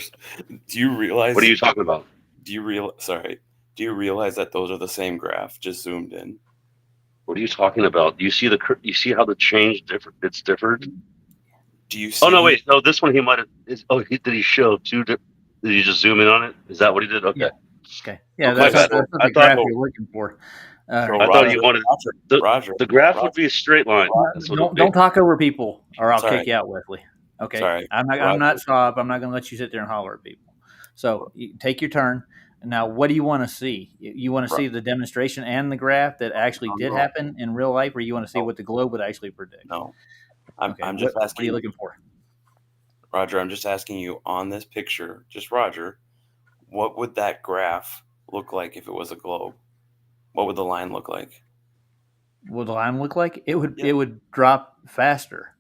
Do you realize? What are you talking about? Do you realize that those are the same graph, just zoomed in? What are you talking about? You see you see how the change different? It's different. Do you see? Oh no, wait. No, this one he might have. Did he show two? Did he just zoom in on it? Is that what he did? Okay. Yeah. Okay. Yeah, Okay, that's so not I the graph thought- you're looking for. So I Right. thought you wanted Roger. the graph Roger. would be a straight line. That's what it Don't would be. don't talk over people, or I'll Sorry. kick you out, Wesley. Okay. Sorry. I'm not Saab. I'm not going to let you sit there and holler at people. So you take your turn. Now, what do you want to see? You want to see the demonstration and the graph that actually did happen in real life, or you want to see what the globe would actually predict? No, I'm Okay. just what are asking you looking for? Roger. I'm just asking you on this picture, just Roger. What would that graph look like if it was a globe? What would the line look like? What would the line look like? It would Yeah. it would drop faster.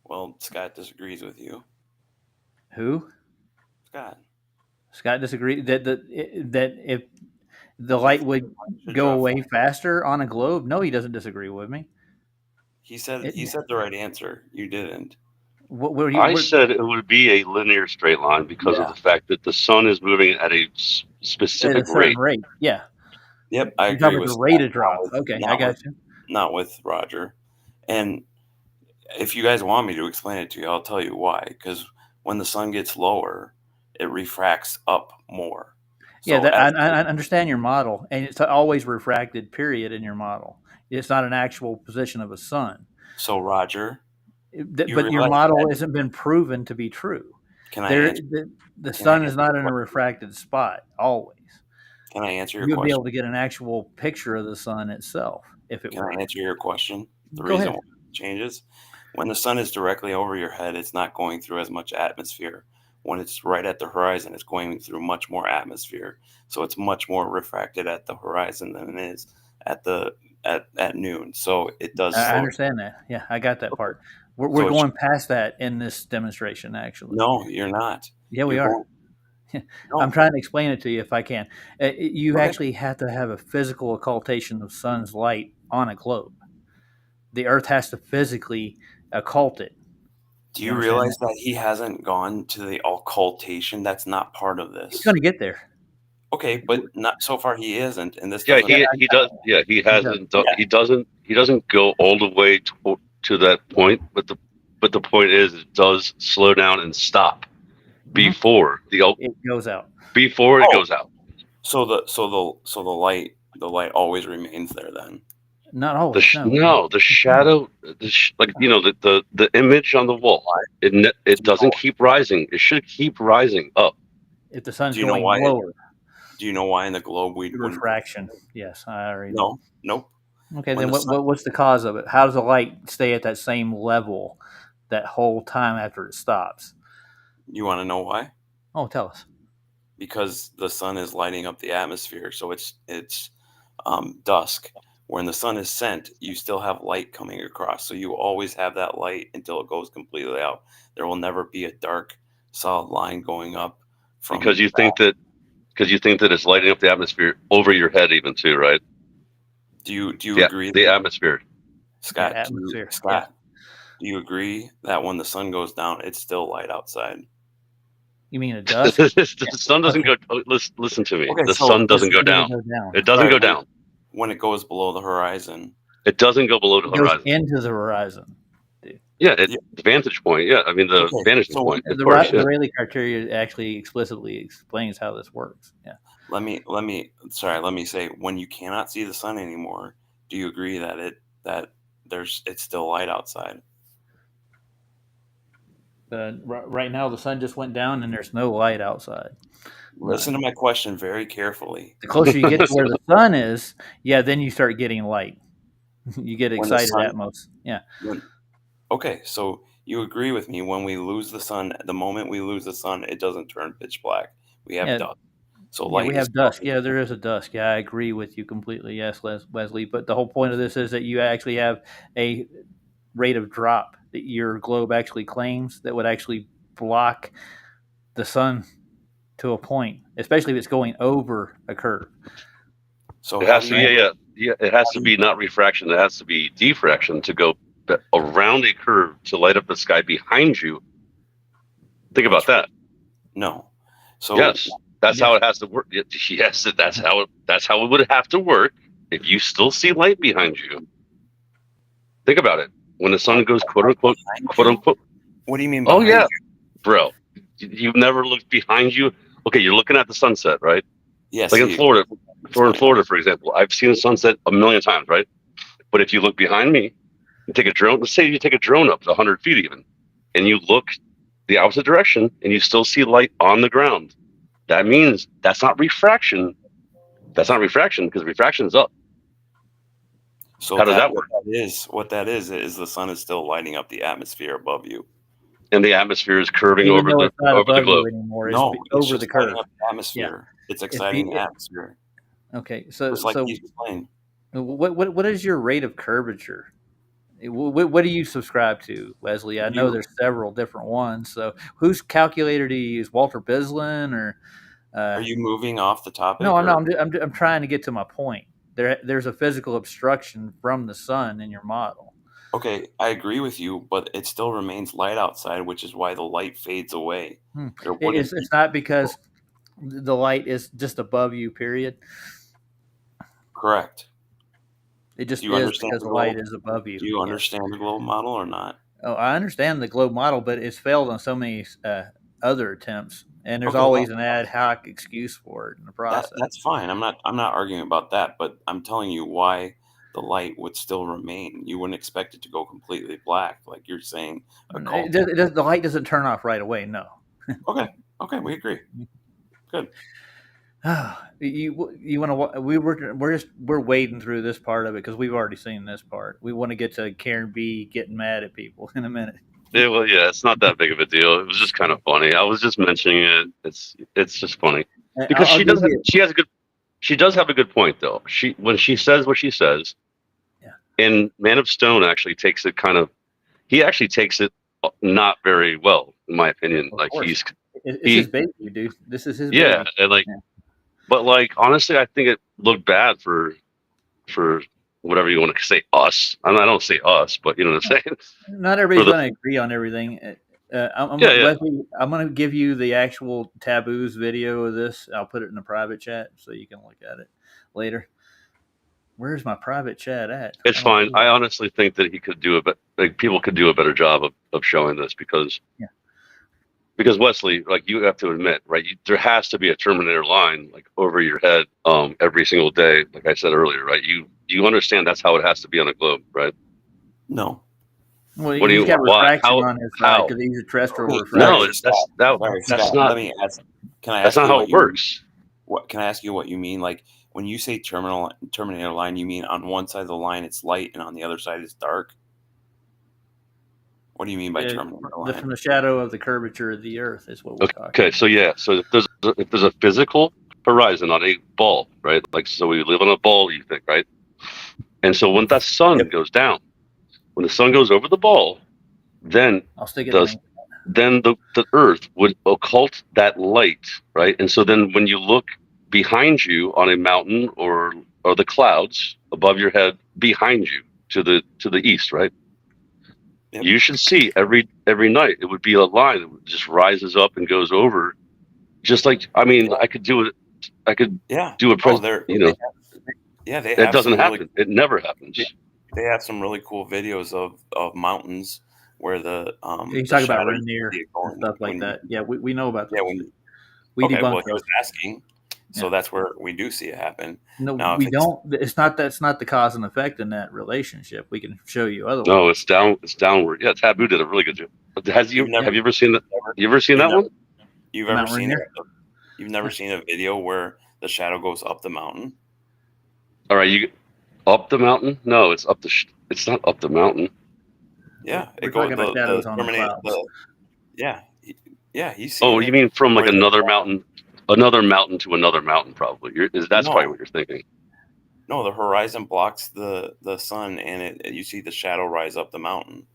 Well, Scott disagrees with you. Who? Scott. Scott disagreed that if the light would Should go drop away fast. faster on a globe. No, he doesn't disagree with me. He said the right answer. You didn't. What do you? I said it would be a linear straight line because Yeah. of the fact that the sun is moving at a at specific a certain rate. rate. Yeah. Yep, I You're agree talking with the rate Scott, of drop. not with- Okay, not I got with- you. Not with Roger. And if you guys want me to explain it to you, I'll tell you why. Because when the sun gets lower, it refracts up more. Yeah, So that, as- I understand your model, and it's always refracted. Period in your model. It's not an actual position of a sun. so Roger, You But your realize model that- hasn't been proven to be true. can I There, answer, the can I sun is answer not your in a question? refracted spot always. can I answer your You would be question? able to get an actual picture of the sun itself if it Can were. I answer your question? The Go reason ahead. why it changes when the sun is directly over your head, it's not going through as much atmosphere. When it's right at the horizon, it's going through much more atmosphere. So it's much more refracted at the horizon than it is at at noon. So it does. I slow- understand that. Yeah, I got that part. We're So it's- going past that in this demonstration, actually. No, you're not. Yeah, we You're are. going- No. I'm trying to explain it to you if I can. You Okay. actually have to have a physical occultation of sun's light on a globe. The Earth has to physically occult it. Do you understand realize that he hasn't gone to the occultation? That's not part of this. It's going to get there. Okay, but not so far. He isn't, and this. Yeah, doesn't- he does. Yeah, he hasn't. Yeah. He doesn't go all the way to that point. But the point is, it does slow down and stop before It goes out. it Oh. goes out. So the light always remains there. Then Not always. The shadow, the image on the wall. It doesn't keep rising. It should keep rising up. If the sun's Do you know going why? lower, Do you know why in the globe we wouldn't- refraction. Yes, I already know. No, nope. Okay, When then the sun- what's the cause of it? How does the light stay at that same level that whole time after it stops? You want to know why? Oh, tell us. Because the sun is lighting up the atmosphere, so it's dusk. When the sun is sent, you still have light coming across, so you always have that light until it goes completely out. There will never be a dark, solid line going up from Because you think that Because you think that it's lighting up the atmosphere over your head, even too, right? Do you Yeah, agree, the atmosphere. Scott? Yeah, do you- atmosphere, Scott, do you agree that when the sun goes down, it's still light outside? You mean a dusk? The sun doesn't go. Listen to me. Okay, The so sun doesn't go It doesn't down. go down. It doesn't Right, go down. when it goes below the horizon. It doesn't go below the It goes horizon. into the horizon. Yeah, Yeah. the vantage point. Yeah, I mean the Okay, vantage so point. Of The, course. the Yeah. Rayleigh criteria actually explicitly explains how this works. Yeah. Let me say, when you cannot see the sun anymore, do you agree that it's still light outside? Right now, the sun just went down and there's no light outside. Listen to my question very carefully. The closer you get to where the sun is, then you start getting light. You get When the excited sun- at most. Yeah. Okay, so you agree with me, when we lose the sun, the moment we lose the sun, it doesn't turn pitch black. We have Yeah. dusk. So Yeah, light we is have dusk. coming. Yeah, there is a dusk. Yeah, I agree with you completely. Yes, Wesley. But the whole point of this is that you actually have a rate of drop that your globe actually claims that would actually block the sun to a point, especially if it's going over a curve. So It how has do to. you- Yeah. It has to be not refraction. It has to be diffraction to go around a curve to light up the sky behind you. Think about that. No. So Yes, that's how it has to work. Yes, that's how it would have to work if you still see light behind you. Think about it. When the sun goes quote unquote. What do you mean? Oh behind yeah, you? bro. You've never looked behind you. Okay, you're looking at the sunset, right? Yes. Like in Florida, for example, I've seen the sunset a million times, right? But if you look behind me, you take a drone. Let's say you take a drone up to 100 feet even, and you look the opposite direction, and you still see light on the ground. That means that's not refraction. That's not refraction because refraction is up. So How does that work? What that is the sun is still lighting up the atmosphere above you. And the atmosphere is curving Even over though the it's not over the above you globe. anymore, No, it's it's over the just lighting curve. up the atmosphere. It's exciting the atmosphere. Okay, so Just like you explained. what is your rate of curvature? What do you subscribe to, Wesley? I know there's several different ones. So whose calculator do you use? Walter Bislin or? Are you moving off the topic? No, I'm or- not. I'm trying to get to my point. There's a physical obstruction from the sun in your model. Okay, I agree with you, but it still remains light outside, which is why the light fades away. There wouldn't be- It's not because the light is just above you. Period. Correct. It just Do you is understand because the the light globe? is above you. Do you understand the globe model or not? Oh, I understand the globe model, but it's failed on so many other attempts, and there's Okay, always well, an ad hoc excuse for it in the process. That's fine. I'm not arguing about that, but I'm telling you why the light would still remain. You wouldn't expect it to go completely black, like you're saying. The light doesn't turn off right away. No. Okay, we agree. Good. You want to? We're wading through this part of it because we've already seen this part. We want to get to Karen B getting mad at people in a minute. Yeah, well, yeah, it's not that big of a deal. It was just kind of funny. I was just mentioning it. It's just funny because I'll she give does. you- She does have a good point though. When she says what she says, and Man of Stone actually takes it he actually takes it not very well, in my opinion. Of Like course. It's his baby, dude. This is his baby. yeah, and but honestly, I think it looked bad for whatever you want to say, us. I don't say us, but you know what I'm saying. Not everybody's going to agree on everything. Wesley, I'm going to give you the actual taboos video of this. I'll put it in the private chat so you can look at it later. Where's my private chat at? It's fine. I honestly think that he could do it, but people could do a better job of showing this because Wesley, you have to admit, right? There has to be a Terminator line over your head every single day, like I said earlier, right? You understand that's how it has to be on a globe, right? No. Well, What do he's you- got why? refraction How- on his side how? because he's a terrestrial refraction. No, Sorry, that's Scott, not. Let me ask. Can I That's ask not you how what it you- works. What can I ask you? What you mean? Like when you say Terminator line, you mean on one side of the line it's light and on the other side it's dark? What do you mean by Terminator line? From the shadow of the curvature of the Earth is what we're talking. Okay, so so if there's a physical horizon on a ball, right? So we live on a ball, you think, right? And so when that sun goes down, when the sun goes over the ball, then I'll stick it. the Earth would occult that light, right? And so then when you look behind you on a mountain or the clouds above your head behind you to the east, right? Yep. You should see every night it would be a line that just rises up and goes over, just like, I mean, I could do it. I could Yeah. do a Oh, they're you know, yeah, they it have doesn't some really happen. It never happens. they have some really cool videos of mountains where the You the talk about shadow, you Rainier see it and going stuff like when that. Yeah, we know about yeah, those. when We okay, well, debunk he was those. asking, so Yeah. that's where we do see it happen. No, Now, if we it's don't. It's not. That's not the cause and effect in that relationship. We can show you otherwise. No, it's downward. Yeah, Taboo did a really good job. Have you never- ever seen that? You ever seen you've that never- one? you've ever Mount seen Rainier? you've never seen a video where the shadow goes up the mountain? All right, you up the mountain? No, it's up the. It's not up the mountain. Yeah, We're it goes talking about shadows on the Terminator. clouds. Yeah, he's seen Oh, it. you mean from like Where the- another mountain to another mountain? Probably. That's probably No. what you're thinking. No, the horizon blocks the sun, and you see the shadow rise up the mountain.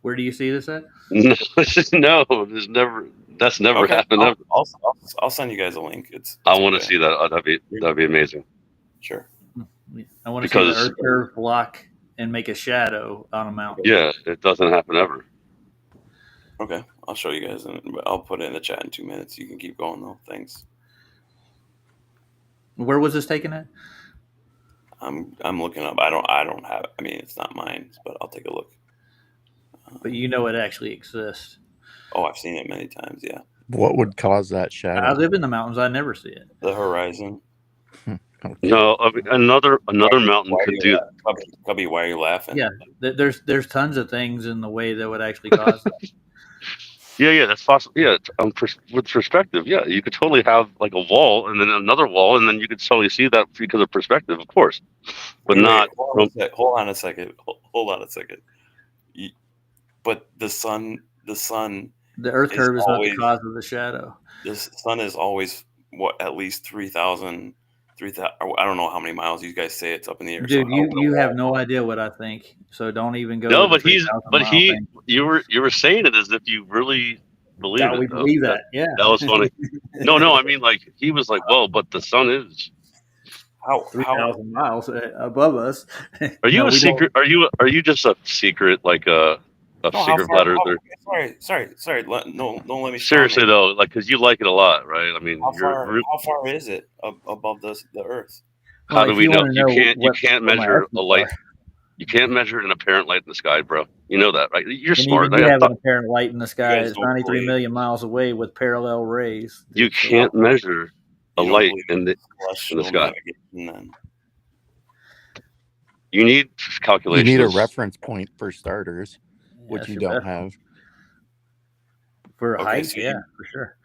Where do you see this at? No, there's never. That's never Okay, happened. ever. I'll send you guys a link. It's I want to okay. see that. That'd be amazing. Sure. I want to see the Because- Earth curve block and make a shadow on a mountain. Yeah, it doesn't happen ever. Okay, I'll show you guys, and I'll put it in the chat in 2 minutes. You can keep going though. Thanks. Where was this taken at? I'm looking up. I don't have. I mean, it's not mine, but I'll take a look. But you know it actually exists. Oh, I've seen it many times. Yeah, What would cause that I shadow? live in the mountains. I never see it. the horizon. No, I mean, another mountain Why are could you do. laughing? Cubby, why are you laughing? Yeah, there's tons of things in the way that would actually cause that. Yeah, that's possible. Yeah, with perspective, yeah, you could totally have like a wall and then another wall, and then you could totally see that because of perspective, of course, but Wait, not. hold on a second. Hold on a second. But the sun, The Earth It's curve is not always- the cause of the shadow. the sun is always at least 3,000. I don't know how many miles you guys say it's up in the air. so Dude, I'll put a you have wall. no idea what I think, so don't even go. No, to the but 3,000 mile thing. you were saying it as if you really believe Yeah, it. we though. believe that. Yeah, That was funny. No, I mean, like he was like, "Well, but the sun is." How 3,000 miles above us. Are you No, a we don't- secret? Are you just a secret like a no, how secret far- letter? Sorry. No, don't let me. Seriously stop though, like because you like it a lot, right? I mean, me. you're How far is it above the Earth? how Well, do if we you know? wanna You know can't what my measure a estimates light. are. You can't measure an apparent light in the sky, bro. You know that, right? You're And smart. even you I have thought- an apparent light in the sky. guys It's don't 93 believe- million miles away with parallel rays. you So- can't measure a You don't light believe in the. celestial sky. navigation, then. You need You calculations. need a reference point for starters, which Yes, you you don't bet. have. For Okay, height, so yeah, you- for sure.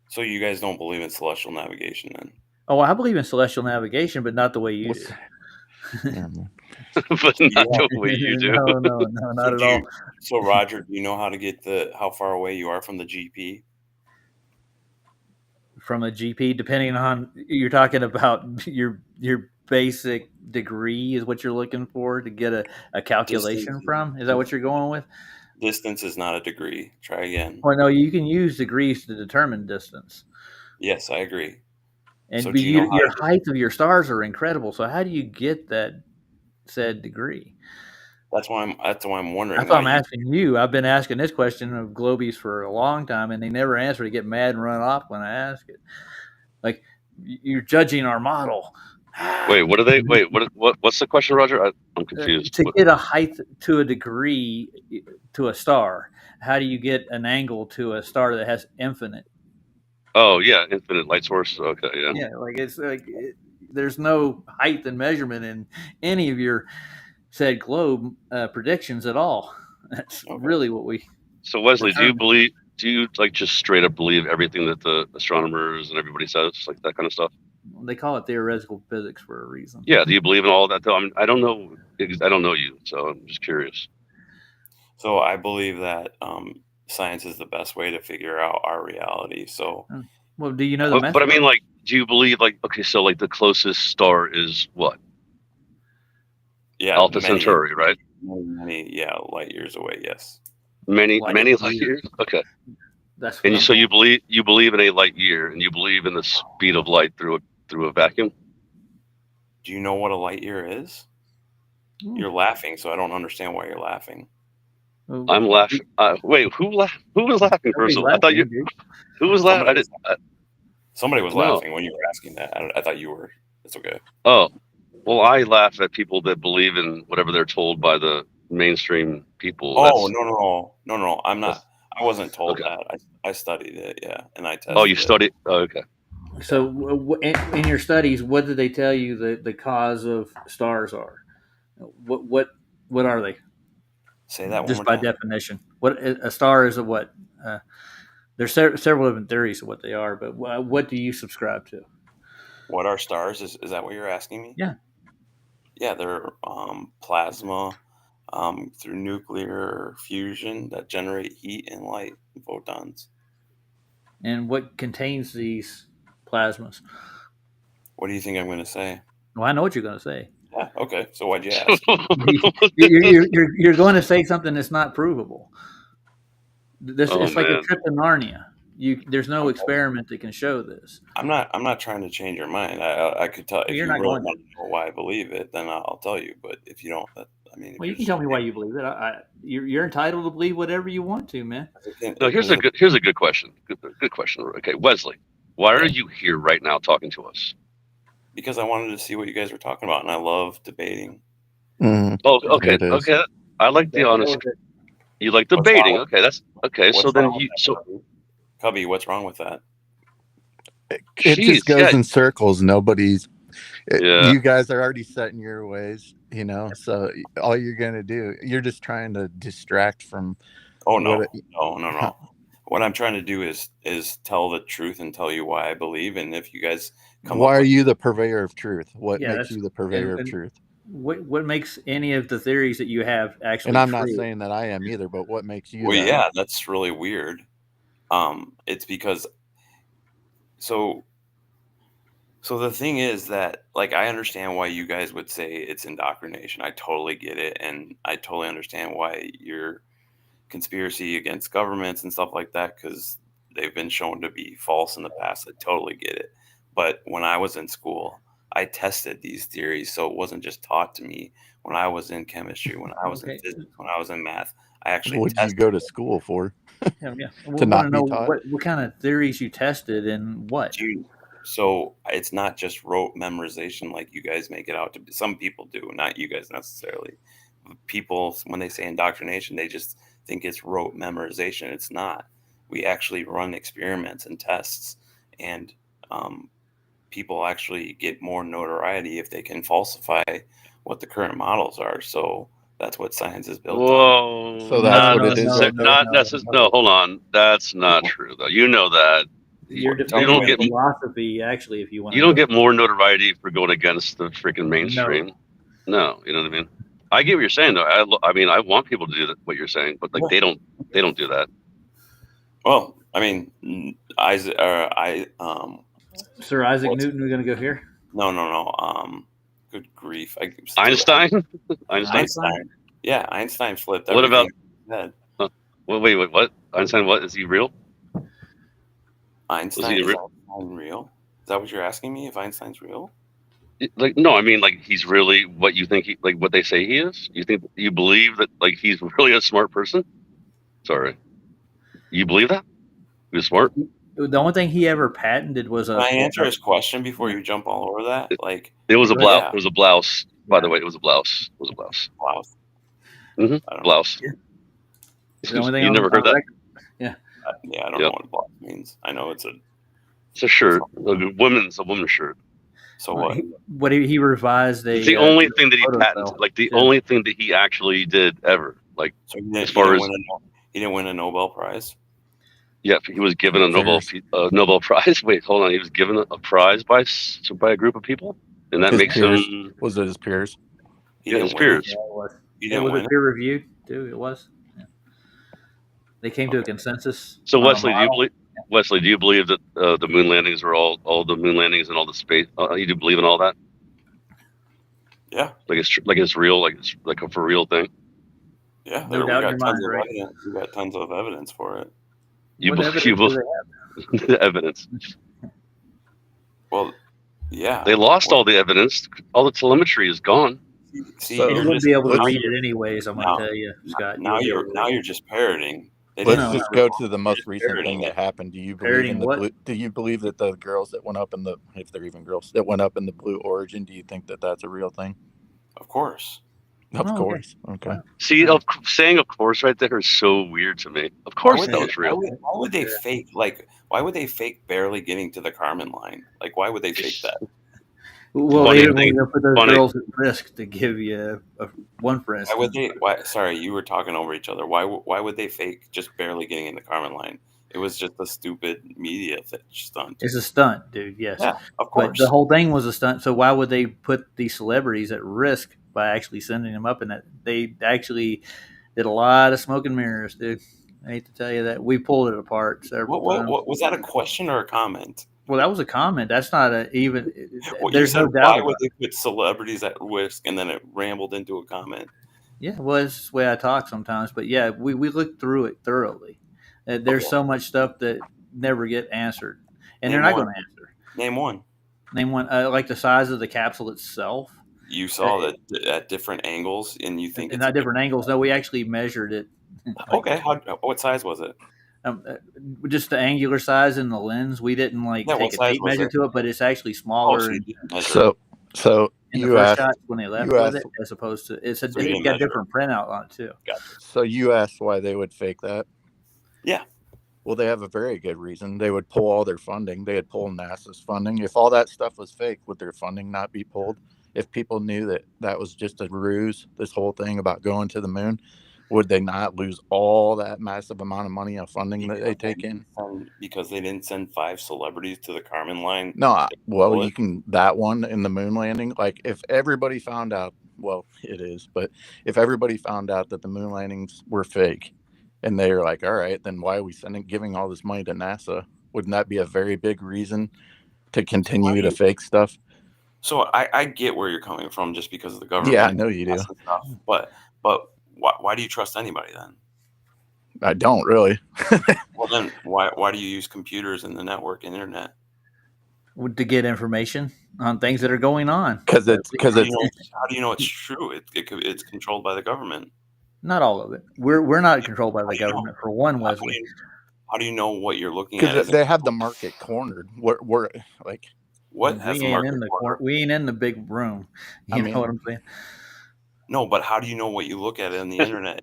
So you guys don't believe in celestial navigation, then? Oh, I believe in celestial navigation, but not the way you What's- do. Never mind. but not the way you do. No, not So at do all. you- So Roger, do you know how to get how far away you are from the GP? From a GP, depending on you're talking about your basic degree is what you're looking for to get a calculation Distance. from. Is that what you're going with? Distance is not a degree. Try again. Well, no, you can use degrees to determine distance. Yes, I agree. And So but do you know how your to- height of your stars are incredible. So how do you get that said degree? That's why I'm wondering. That's why I'm why you- asking you. I've been asking this question of Globies for a long time, and they never answer. They get mad and run off when I ask it. Like you're judging our model. Wait, what are they? Wait, what's the question, Roger? I'm confused. To What- get a height to a degree to a star, how do you get an angle to a star that has infinite? Oh yeah, infinite light source. Okay, yeah. Yeah, like there's no height and measurement in any of your said globe predictions at all. That's Okay. really what we. So Wesley, Determined. do you like just straight up believe everything that the astronomers and everybody says, like that kind of stuff? They call it theoretical physics for a reason. Yeah. Do you believe in all of that though? I mean, I don't know you, so I'm just curious. So I believe that science is the best way to figure out our reality. So Well, do you know the But I method? mean, like, do you believe like okay, so like the closest star is what? yeah, Alpha many- Centauri, right? many light years away. Yes. Many Light light years. years. Okay. That's what And I'm so you saying. believe in a light year, and you believe in the speed of light through a vacuum. Do you know what a light year is? You're laughing, so I don't understand why you're laughing. Well, I'm laughing. Wait, who was laughing? First nobody's of all, I thought laughing, dude. who was laughing? Somebody was No. laughing when you were asking that. I thought you were. It's okay. Oh, well, I laugh at people that believe in whatever they're told by the mainstream people. Oh, no. I'm not. I wasn't told Okay. that. I studied it, yeah, and I tested Oh, you it. studied? Oh, okay. So, in your studies, what did they tell you the cause of stars are? What are they? Say that one Just more by time. definition, what a star is? A what? There's several different theories of what they are, but what do you subscribe to? What are stars? Is that what you're asking me? Yeah. Yeah, they're plasma through nuclear fusion that generate heat and light, photons. And what contains these plasmas? What do you think I'm going to say? Well, I know what you're going to say. Yeah, okay. So why'd you ask? You're going to say something that's not provable. It's like a man. trip to Narnia. There's no experiment that can show this. I'm not trying to change your mind. I could tell if You're you not really going to. want to know why I believe it, then I'll tell you. But if you don't, I mean, if Well, you you're can just tell me why you believe it. You're entitled to believe whatever you want to, man. No, here's a good question. Good question. Okay, Wesley, why are you here right now talking to us? Because I wanted to see what you guys were talking about, and I love debating. Mhm. Oh, There okay, it is. okay. I like the honest. You like What's wrong debating? with Okay, that's okay. What's So then wrong with that, Cubby, what's wrong with that? It Jeez, just goes yeah. in circles. Yeah. You guys are already set in your ways, so all you're going to do, you're just trying to distract from. Oh, no. What I'm trying to do is tell the truth and tell you why I believe. And if you guys come Why up are with, you the purveyor of truth? What Yeah, makes you the purveyor of and truth? what makes any of the theories that you have actually And I'm true? not saying that I am either, but what makes you well, that? yeah, that's really weird. It's because so the thing is that, like, I understand why you guys would say it's indoctrination. I totally get it, and I totally understand why you're conspiracy against governments and stuff like that, because they've been shown to be false in the past. I totally get it. But when I was in school, I tested these theories, so it wasn't just taught to me. When I was in chemistry, when I was in physics, when I was in math, I actually What did you tested go to it. school for? Yeah. We To want to not be know taught? what kind of theories you tested and what. So it's not just rote memorization like you guys make it out to be. Some people do, not you guys necessarily. People, when they say indoctrination, they just think it's rote memorization. It's not. We actually run experiments and tests, and people actually get more notoriety if they can falsify what the current models are. So that's what science is built on. Whoa. So that's what it is. Not necessarily. No, hold on. That's not true, though. You know that. You're You defending don't a get philosophy, actually, if you want you to don't know. get more notoriety for going against the freaking mainstream. No, you know what I mean. I get what you're saying, though. I mean, I want people to do what you're saying, but like they don't do that. Well, I mean, Sir Isaac Newton, we're going to go here. No. Good grief! Einstein? Einstein. Yeah, Einstein flipped What about? everything. Well, wait, what? Einstein? What is he real? Einstein is Einstein real? Is that what you're asking me? If Einstein's real? Like, no, I mean, like he's really what you think like what they say he is. You believe that like he's really a smart person? Sorry, you believe that he's smart? The only thing he ever patented was Can I answer his question before you jump all over that? Like, it was a blouse. Yeah. It was a blouse. By the way, it was a blouse. It was a blouse. Blouse. Mm-hmm. Blouse. The only thing you never heard that? Yeah. Yeah, I don't know what blouse means. I know it's a shirt. A woman's shirt. So what? What he revised It's the only thing that he patented. Like the only thing that he actually did ever. Like so as far as he didn't win a Nobel Prize. Yeah, he was given a Nobel Prize. Wait, hold on. He was given a prize by a group of people, and that makes him. Was it his peers? His peers. Yeah, it was. He didn't was win it peer reviewed too? It was. Yeah. They came to a consensus. So Wesley, do you believe that the moon landings were all the moon landings and all the space? You do believe in all that? Yeah. Like it's real. Like it's like a for real thing. Yeah, No doubt in your mind, right? We got tons of evidence for it. You What believe evidence do they have? the evidence. Well, yeah. They lost Well, all the evidence. All the telemetry is gone. see, So You you're wouldn't just be able to now read you're it anyways. I'm now gonna tell you, Scott. You now wouldn't be able to read you're just parroting. They let's didn't No, just not go wrong. to the You're most just recent thing parroting that it. happened. Do you believe parroting in the what? blue? Do you believe that the girls that went up in the, if they're even girls, that went up in the Blue Origin? Do you think that that's a real thing? Of course. Of Oh, okay. course. Okay. Wow. See, Nice. saying "of course" right there is so weird to me. Of Why course would that they? was real. Why would they fake why would they fake barely getting to the Carmen line? Like, why would they fake that? Well, Funny they didn't thing. want to put those Funny. girls at risk to give you one, for Why would instance. they? Why? Sorry, you were talking over each other. Why would they fake just barely getting in the Carmen line? It was just a stupid media stunt. It's a stunt, dude. Yes, Yeah, of but course. the whole thing was a stunt. So why would they put these celebrities at risk by actually sending them up in that? They actually did a lot of smoke and mirrors, dude. I hate to tell you that. We pulled it apart several times. What was that a question or a comment? Well, that was a comment. That's not a even. What you There's said? no doubt Why about would it. they put celebrities at risk? And then it rambled into a comment. Yeah, well, it's the way I talk sometimes. But yeah, we looked through it thoroughly. There's Okay. so much stuff that never get answered, and Name they're not one. going to answer. Name one. Name one, like the size of the capsule itself, You saw that at different angles, and you think and it's a not different angles. No, we actually measured it. Okay, what size was it? Just the angular size in the lens. We didn't like Yeah, what take a size tape was measure it? to it, but it's actually Oh, smaller so you in, didn't measure it. So in the you first asked, shot when they left you with asked, it, as opposed to it's So you didn't got measure different printout on it too. Gotcha. so you asked why they would fake that. Yeah. Well, they have a very good reason. They would pull all their funding. They'd pull NASA's funding. If all that stuff was fake, would their funding not be pulled? If people knew that that was just a ruse, this whole thing about going to the moon, would they not lose all that massive amount of money of funding that they take in? Because they didn't send 5 celebrities to the Carmen line. No, well, pull you it? can, that one in the moon landing, like if everybody found out, well, it is, but if everybody found out that the moon landings were fake and they're like, all right, then why are we giving all this money to NASA? Wouldn't that be a very big reason to continue to fake stuff? So I get where you're coming from, just because of the government. Yeah, I know you do. and stuff, but why do you trust anybody then? I don't really. Well, then why do you use computers and the network and internet? To get information on things that are going on. Because How do you know it's true? It's controlled by the government. Not all of it. We're not controlled by How the do you know? government for one, Wesley. How do you know what you're looking at? because they have the market cornered. We're like, What has We the ain't market in the cornered? we ain't in the big room. You I know mean- what I'm saying? No, but how do you know what you look at on the internet?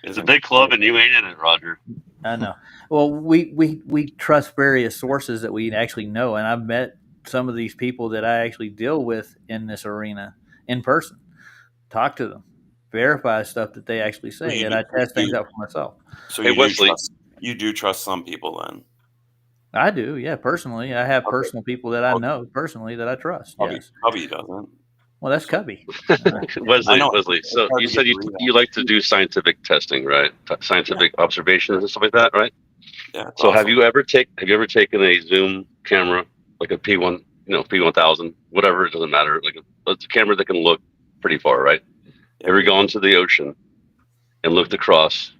It's a big club and you ain't in it, Roger. I know. Well, we trust various sources that we actually know, and I've met some of these people that I actually deal with in this arena in person. Talk to them, verify stuff that they actually say, and I test things out for myself. So Hey, Wesley. you do trust some people then? I do, yeah. Personally, I have Okay. personal people that I Okay. know personally that I trust. Cubby, Yes. Cubby doesn't. Well, that's Cubby. Wesley, I know. So It's hard you to said get you, to read you like to do scientific testing, right? Scientific observations and stuff like that, right? Yeah. it's So have awesome. you ever taken a zoom camera, like a P1, P1000, whatever, it doesn't matter, like it's a camera that can look pretty far, right? Ever gone to the ocean and looked across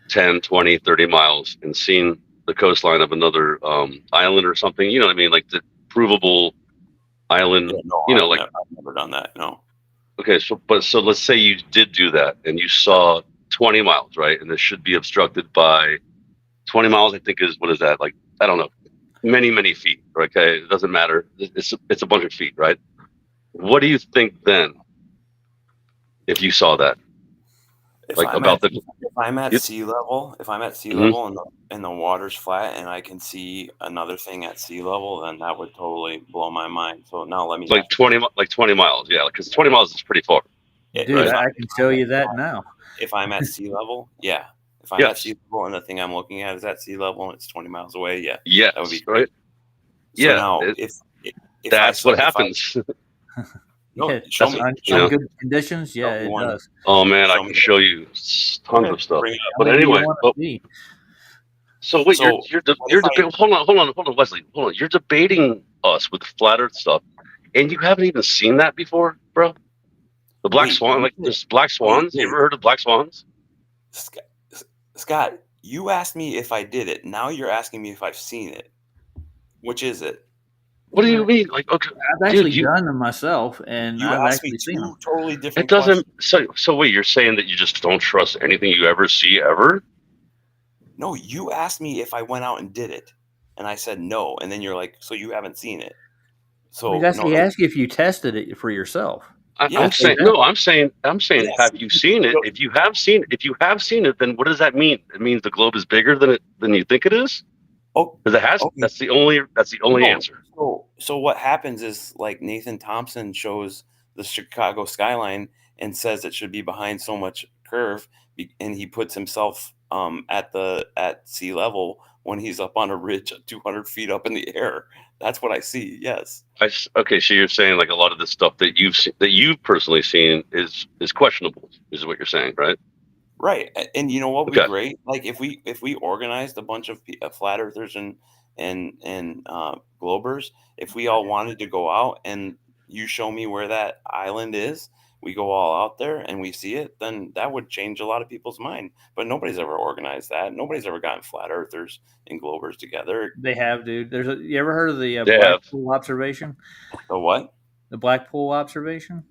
10, 20, 30 miles and seen the coastline of another island or something? You know what I mean? Like the provable island, Yeah, no, I've never done that. No. Okay, so let's say you did do that and you saw 20 miles, right? And this should be obstructed by 20 miles, I think what is that? Like, I don't know, many feet, okay? It doesn't matter. It's a bunch of feet, right? What do you think then if you saw that? If Like I'm about at, the, if I'm at It's- sea level, Mhm. and the water's flat and I can see another thing at sea level, then that would totally blow my mind. So now let me like 20 miles, yeah, because 20 miles is pretty far. Dude, Right. I can show you that now. If I'm at sea level, yeah. If I'm Yes. at sea level and the thing I'm looking at is at sea level and it's 20 miles away, yeah. Yes, That would be right? So Yeah, now it- if That's what happens. No, Yeah, show me. on good conditions, yeah, me it one. does. Oh man, I Show can me. show you tons of stuff. Bring it up. But Maybe you anyway, wanna but- see. So wait, So, you're what if hold on, Wesley, hold on. You're debating us with flat Earth stuff, and you haven't even seen that before, bro. The black Wait, swan, like there's black swans. You wait. ever heard of black swans? Scott, You asked me if I did it. Now you're asking me if I've seen it. Which is it? What do you mean? Like, okay, I've actually dude, done them myself, and You I've asked me actually seen them. two totally different it doesn't. questions. So wait, you're saying that you just don't trust anything you ever see ever? No, you asked me if I went out and did it, and I said no, and then you're like, so you haven't seen it. So He's asking, no, he asked you if you tested it for yourself. I'm Yes. saying no. I'm saying. Yes. Have you seen it? If you have seen it, then what does that mean? It means the globe is bigger than you think it is. Oh, Because it has. okay. That's the only No. answer. So what happens is like Nathan Thompson shows the Chicago skyline and says it should be behind so much curve, and he puts himself at sea level when he's up on a ridge 200 feet up in the air. That's what I see. Yes. Okay, so you're saying like a lot of the stuff that you've personally seen is questionable. Is what you're saying, right? Right. And you know what would be Okay. great? Like if we organized a bunch of flat earthers and globers, if we all wanted to go out and you show me where that island is, we go all out there and we see it, then that would change a lot of people's mind. But nobody's ever organized that. Nobody's ever gotten flat earthers and globers together. They have, dude. You ever heard of the They have. Blackpool observation? The what? The Blackpool observation?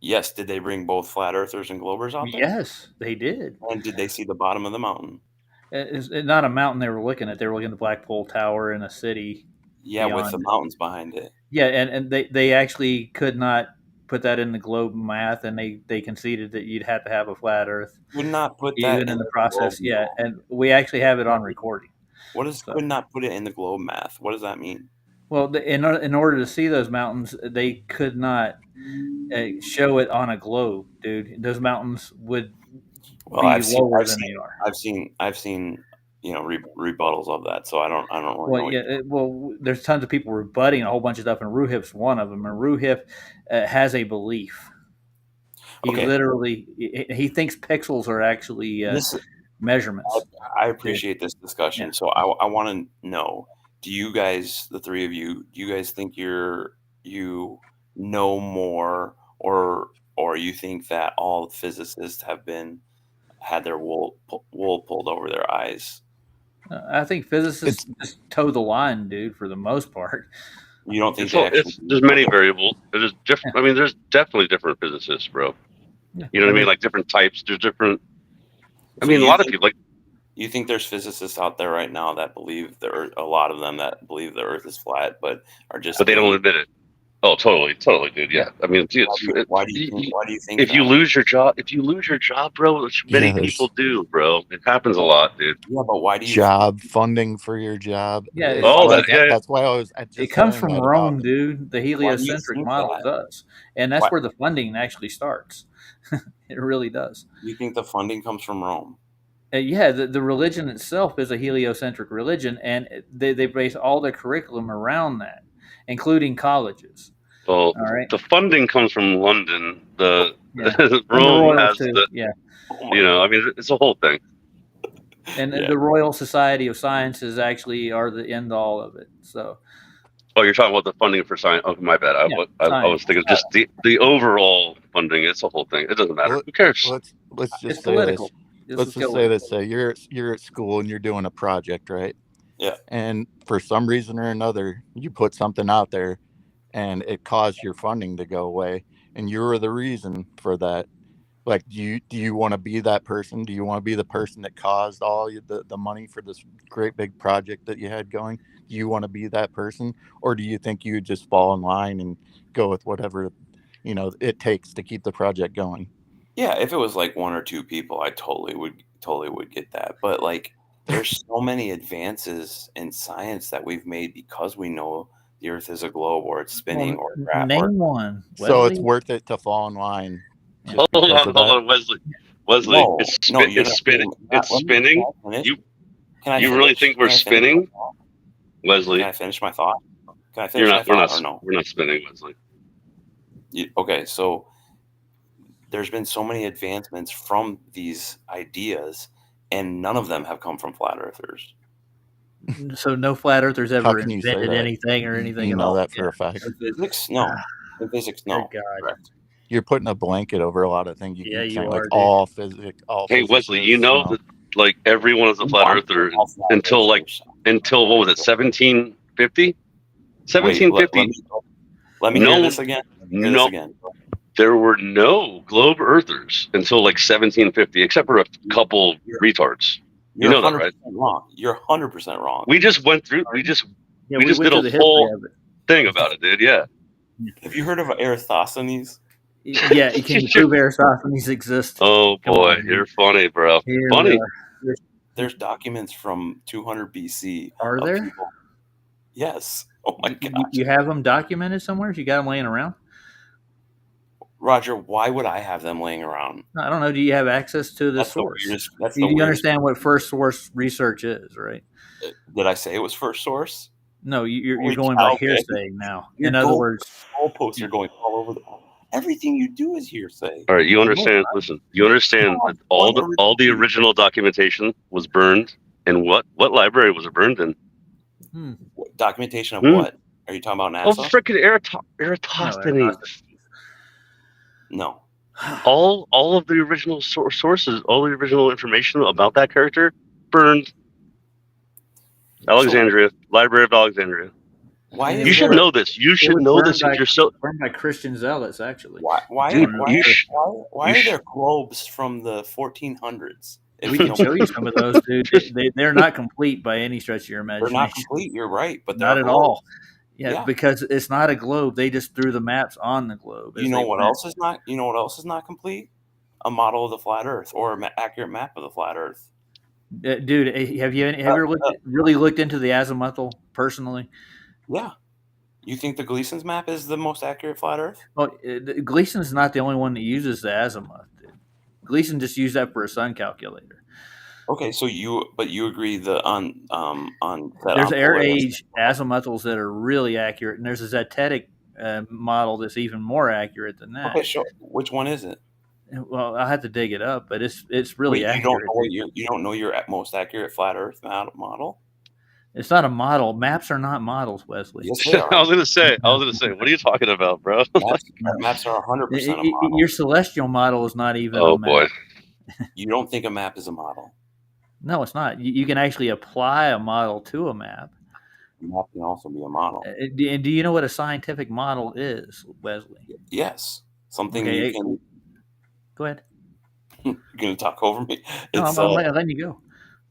Yes. Did they bring both flat earthers and globers out there? Yes, they did. And did they see the bottom of the mountain? It's not a mountain they were looking at. They were looking at the Blackpool Tower in a city. Yeah, with beyond the it. mountains behind it. Yeah, and they actually could not put that in the globe math, and they conceded that you'd have to have a flat Earth. Would not put that Even in the globe process, yeah. math. And we actually have it on recording. What does could not put it in the globe math? What does that mean? Well, in order to see those mountains, they could not show it on a globe, dude. Those mountains would be lower than they are. I've seen rebuttals of that, so I don't really Well, know. yeah. There's tons of people rebutting a whole bunch of stuff, and Ruhif's one of them. And Ruhif has a belief. He literally he thinks pixels are actually measurements. I appreciate this discussion. Yeah. So I want to know: do you guys, the three of you, do you guys think you know more, or you think that all physicists have had their wool pulled over their eyes? I think physicists just toe the line, dude, for the most part. You don't think there's many variables. There's different. I mean, there's definitely different physicists, bro. Yeah. You know what I mean? Like different types. There's different. I mean, a lot of people like. You think there's physicists out there right now that believe a lot of them that believe the Earth is flat, but are just. But they don't admit it. Oh, totally, dude. Yeah, I mean, why do you think? If you lose your job, bro, which many people do, bro, it happens a lot, dude. Yeah, but why do you funding for your job? Yeah. That's why I was. It comes from Rome, dude. The heliocentric model does, and that's where the funding actually starts. It really does. You think the funding comes from Rome? Yeah, the religion itself is a heliocentric religion, and they base all their curriculum around that, including colleges. Well, the funding comes from London. Rome has you know, I mean, it's a whole thing. And the Royal Society of Sciences actually are the end all of it. So. Oh, you're talking about the funding for science. Oh, my bad. I was thinking just the overall funding. It's a whole thing. It doesn't matter. Who cares? Let's just say this. Let's just say this. You're at school and you're doing a project, right? Yeah. And for some reason or another, you put something out there, and it caused your funding to go away, and you were the reason for that. Like, do you want to be that person? Do you want to be the person that caused all the money for this great big project that you had going? Do you want to be that person, or do you think you would just fall in line and go with whatever it takes to keep the project going? Yeah, if it was like one or two people, I totally would get that. But like, there's so many advances in science that we've made because we know the Earth is a globe, or it's spinning, or name one. So it's worth it to fall in line. Hold on, Wesley. No, it's spinning. It's spinning. You really think we're spinning, Wesley? Can I finish my thought? Can I finish my thought or no? We're not spinning, Wesley. Okay, so there's been so many advancements from these ideas, and none of them have come from flat earthers. So no flat earthers ever invented anything or anything. You know that for a fact. Physics, no. In physics, no. Correct. You're putting a blanket over a lot of things. You are, like all physics. Hey, Wesley, you know like everyone was a flat earther until what was it, 1750? 1750. Let me hear this again. There were no globe earthers until like 1750, except for a couple retards. You know that, right? Wrong. You're 100% wrong. We just went through. We just Yeah, did went a through the whole history of it. thing about it, dude. Yeah. Have you heard of Eratosthenes? Yeah, can you prove Aristophanes exists? Oh Come boy, on, you're funny, bro. Here we Funny. are. There's documents from 200 BC. Are of there? people- Yes. Oh my You- god. You have them documented somewhere? You got them laying around? Roger, why would I have them laying around? I don't know. Do you have access to the That's the source? weirdest. That's the You weirdest. understand what first source research is, right? Did I say it was first source? No, you're Holy going cow, by man. hearsay now. You're In other going- words, Goalposts are going all over the. Everything you do is hearsay. All right, you understand? Listen, you understand that all the original documentation was burned, and what library was it burned in? Documentation of Hmm. what? Are you talking about Oh, NASA? freaking Eratosthenes. No. All of the original sources, all the original information about that character burned. Alexandria, Library of Alexandria. Why? Yeah, You should know this. You should was know burned this by- if you're so. burned by Christian zealots, actually. Why? Dude, why you are sh- there globes from the 1400s? If We you can don't- show you some of those, dude. They're not complete by any stretch of your They're imagination. not complete. You're right, but they're Not at globes. all. Yeah, Yeah. because it's not a globe. They just threw the maps on the globe. as You know they what went. else is not? You know what else is not complete? A model of the flat Earth or an accurate map of the flat Earth. Dude, have you ever really looked into the azimuthal personally? Yeah. You think the Gleason's map is the most accurate flat Earth? Well, Gleason's not the only one that uses the azimuth. Dude. Gleason just used that for a sun calculator. Okay, so you agree the on that There's on air Polaris- age azimuthals that are really accurate, and there's a zetetic model that's even more accurate than that. Okay, sure. Which one is it? Well, I have to dig it up, but it's really Wait, accurate. you don't know your most accurate flat Earth model? It's not a model. Maps are not models, Wesley. Yes, they are. I was gonna say. What are you talking about, bro? Maps are 100% a model. Your celestial model is not even Oh a map. boy. You don't think a map is a model? No, it's not. You can actually apply a model to a map. A map can also be a model. And do you know what a scientific model is, Wesley? Yes, something Okay, you can. Go ahead. You're gonna talk over me. No, It's, I'm letting you go.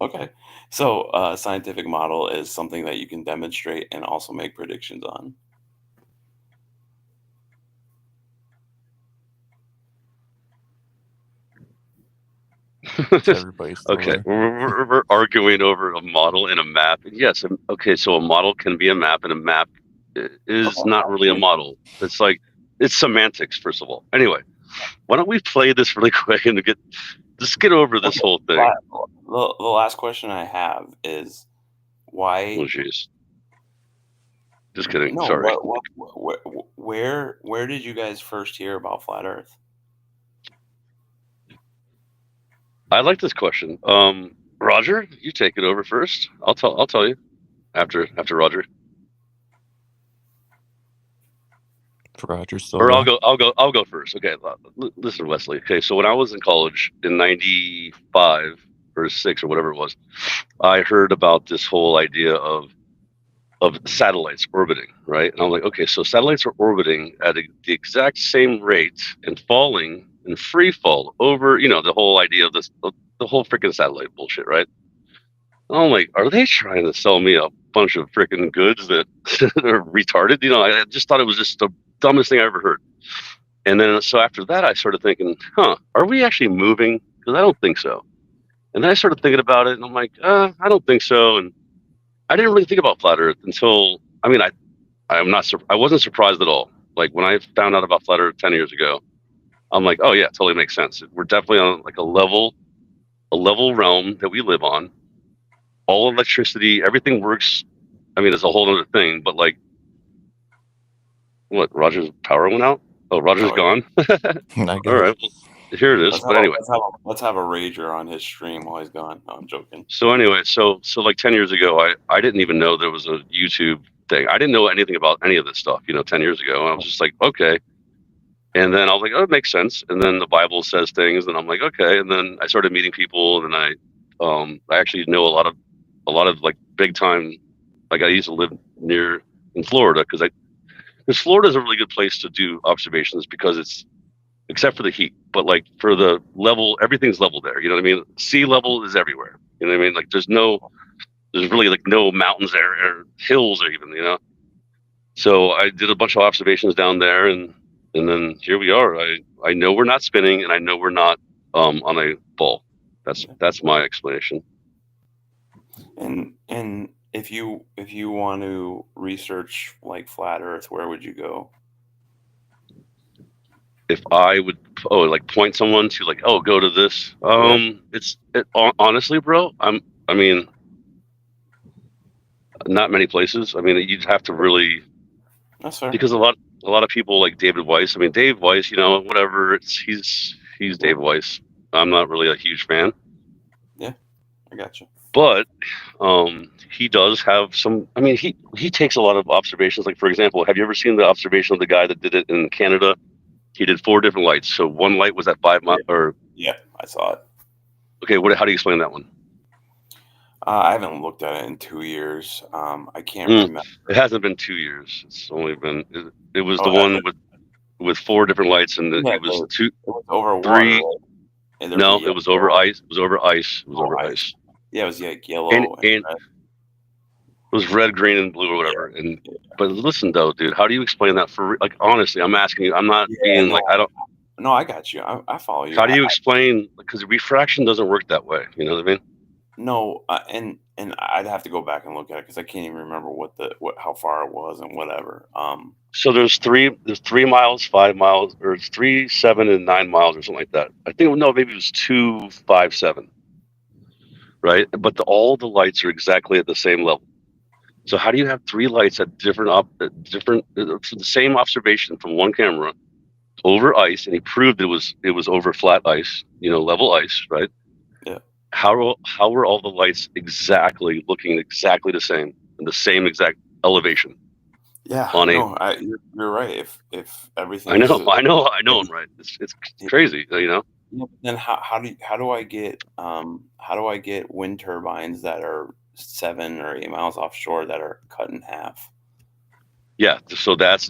Okay, so a scientific model is something that you can demonstrate and also make predictions on. Everybody's still Okay, there. we're arguing over a model and a map. Yes, okay, so a model can be a map, and a map is not really a model. It's like it's semantics, first of all. Anyway, why don't we play this really quick and just get over this whole thing? The last question I have is why? Oh, jeez. Just kidding. No, Sorry. where did you guys first hear about flat Earth? I like this question. Roger, you take it over first. I'll tell you after Roger. Roger's still Or there. I'll go first. Okay, listen, Wesley. Okay, so when I was in college in '95 or '6 or whatever it was, I heard about this whole idea of satellites orbiting, right? And I'm like, okay, so satellites are orbiting at the exact same rate and falling in free fall over, the whole idea of this, the whole freaking satellite bullshit, right? And I'm like, are they trying to sell me a bunch of freaking goods that are retarded? I just thought it was just the dumbest thing I ever heard. And then, so after that, I started thinking, are we actually moving? Because I don't think so. And then I started thinking about it, and I'm like, I don't think so. And I didn't really think about flat Earth until, I wasn't surprised at all. Like when I found out about flat Earth 10 years ago, I'm like, oh yeah, it totally makes sense. We're definitely on like a level realm that we live on. All electricity, everything works. I mean, it's a whole other thing, but like, what? Roger's power went out? Oh, Roger's gone. I guess. All right, well, here it is. But anyway, let's have a rager on his stream while he's gone. No, I'm joking. so anyway, so like 10 years ago, I didn't even know there was a YouTube thing. I didn't know anything about any of this stuff, 10 years ago. And I was just like, okay. And then I was like, oh, it makes sense. And then the Bible says things, and I'm like, okay. And then I started meeting people, and then I I actually know a lot of like big time. Like I used to live in Florida because Florida is a really good place to do observations because it's, except for the heat, but like for the level, everything's level there. You know what I mean? Sea level is everywhere. You know what I mean? Like there's really like no mountains there or hills or even, you know? So I did a bunch of observations down there and then here we are. I know we're not spinning and I know we're not on a ball. That's my explanation. And if you want to research like flat Earth, where would you go? If I would like point someone to like, oh, go to this. Honestly, bro, I mean, not many places. I mean, you'd have to really. That's fair. Because a lot of people like David Weiss. I mean, Dave Weiss, you know, whatever. He's Dave Weiss. I'm not really a huge fan. Yeah, I got you. But he does have some. I mean, he takes a lot of observations. Like for example, have you ever seen the observation of the guy that did it in Canada? He did 4 different lights. So one light was at 5 miles. Or yeah, I saw it. Okay, how do you explain that one? I haven't looked at it in 2 years. I can't remember. It hasn't been 2 years. It's only been. It was the one with 4 different lights, and it was 2. It was over 3. Water, right? No, it was over ice. It was over ice. It was over ice. Yeah, it was like yellow and red. It was red, green, and blue or whatever. Yeah. But listen though, dude, how do you explain that for like honestly? I'm asking you. I'm not being like I don't. No, I got you. I follow you. How do you explain? Because refraction doesn't work that way. You know what I mean? No, and I'd have to go back and look at it because I can't even remember how far it was and whatever. So there's 3 miles, 5 miles, or it's 3, 7, and 9 miles or something like that. I think maybe it was 2, 5, 7. Right, but all the lights are exactly at the same level. So how do you have 3 lights at different the same observation from one camera over ice, and he proved it was over flat ice, you know, level ice, right? Yeah. How were all the lights exactly looking exactly the same and the same exact elevation? Yeah, you're right. If everything, I know, I'm right. It's crazy, you know. Yeah, but then how do I get wind turbines that are 7 or 8 miles offshore that are cut in half? Yeah, so that's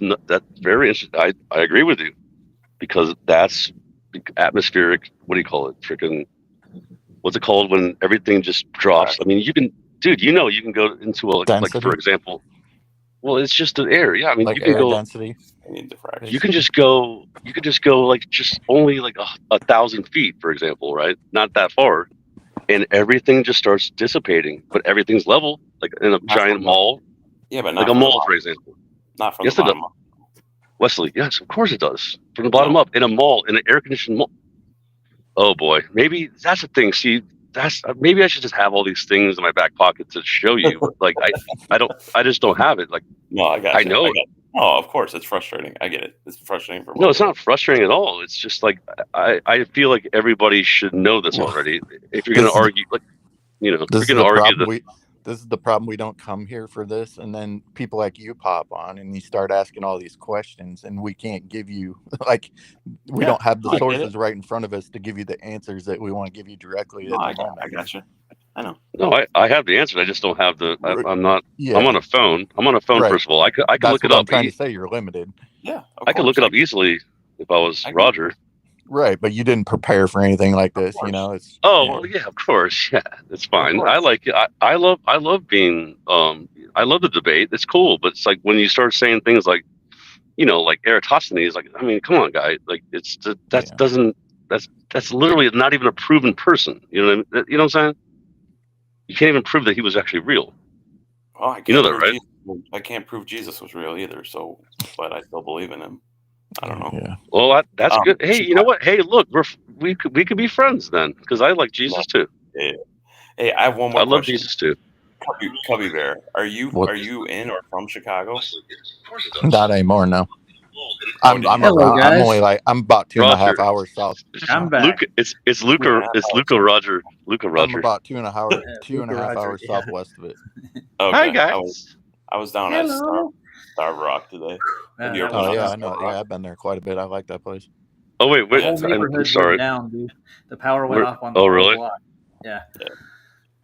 very interesting. I agree with you because that's atmospheric. What do you call it? Freaking, what's it called when everything just drops? I mean, you can go into like for example. Well, it's just the air. Yeah, I mean, like you can air go density. You can just go like just only like 1,000 feet, for example, right? Not that far, and everything just starts dissipating. But everything's level, like in a giant mall. Yeah, but not like a mall, for example. Not from the bottom up. Wesley, yes, of course it does. From the bottom up in a mall, in an air-conditioned mall. Oh boy, maybe that's the thing. See, maybe I should just have all these things in my back pocket to show you. Like I just don't have it. Like no, I know it. Oh, of course, it's frustrating. I get it. It's frustrating for. No, it's not frustrating at all. It's just like I feel like everybody should know this already. If you're going to argue, like you know, if you're going to argue this is the problem. We don't come here for this, and then people like you pop on and you start asking all these questions, and we can't give you we don't have the sources right in front of us to give you the answers that we want to give you directly. No, I got you. I know. No, I have the answers. I just don't have the. I'm not. Yeah. I'm on a phone. Right. First of all, I can look it up. I'm trying to say you're limited. Yeah, I could look it up easily if I was Roger. Right, but you didn't prepare for anything like this, you know. It's well, yeah, of course, yeah, it's fine. I like it. I love being. I love the debate. It's cool, but it's like when you start saying things like, you know, like Eratosthenes. Like, I mean, come on, guy. Like, that's literally not even a proven person. You know what I'm saying? You can't even prove that he was actually real. Oh, you know that, right? I can't prove Jesus was real either. So, but I still believe in him. I don't know. Yeah. Well, that's good. Hey, you know what? Hey, look, we could be friends then, because I like Jesus too. Yeah. Hey, I have one more. I love Jesus too. Cubby Bear, are you in or from Chicago? Not anymore. No. I'm only like I'm about 2.5 hours south. I'm back. It's Luca. It's Luca Roger. Luca Roger. I'm about 2.5 hours southwest of it. Okay. Hi guys. I was down at Starved Rock today. Oh yeah, I know. Yeah, I've been there quite a bit. I like that place. Oh wait. I'm sorry. Down, dude. The power went off on the really? block. Yeah.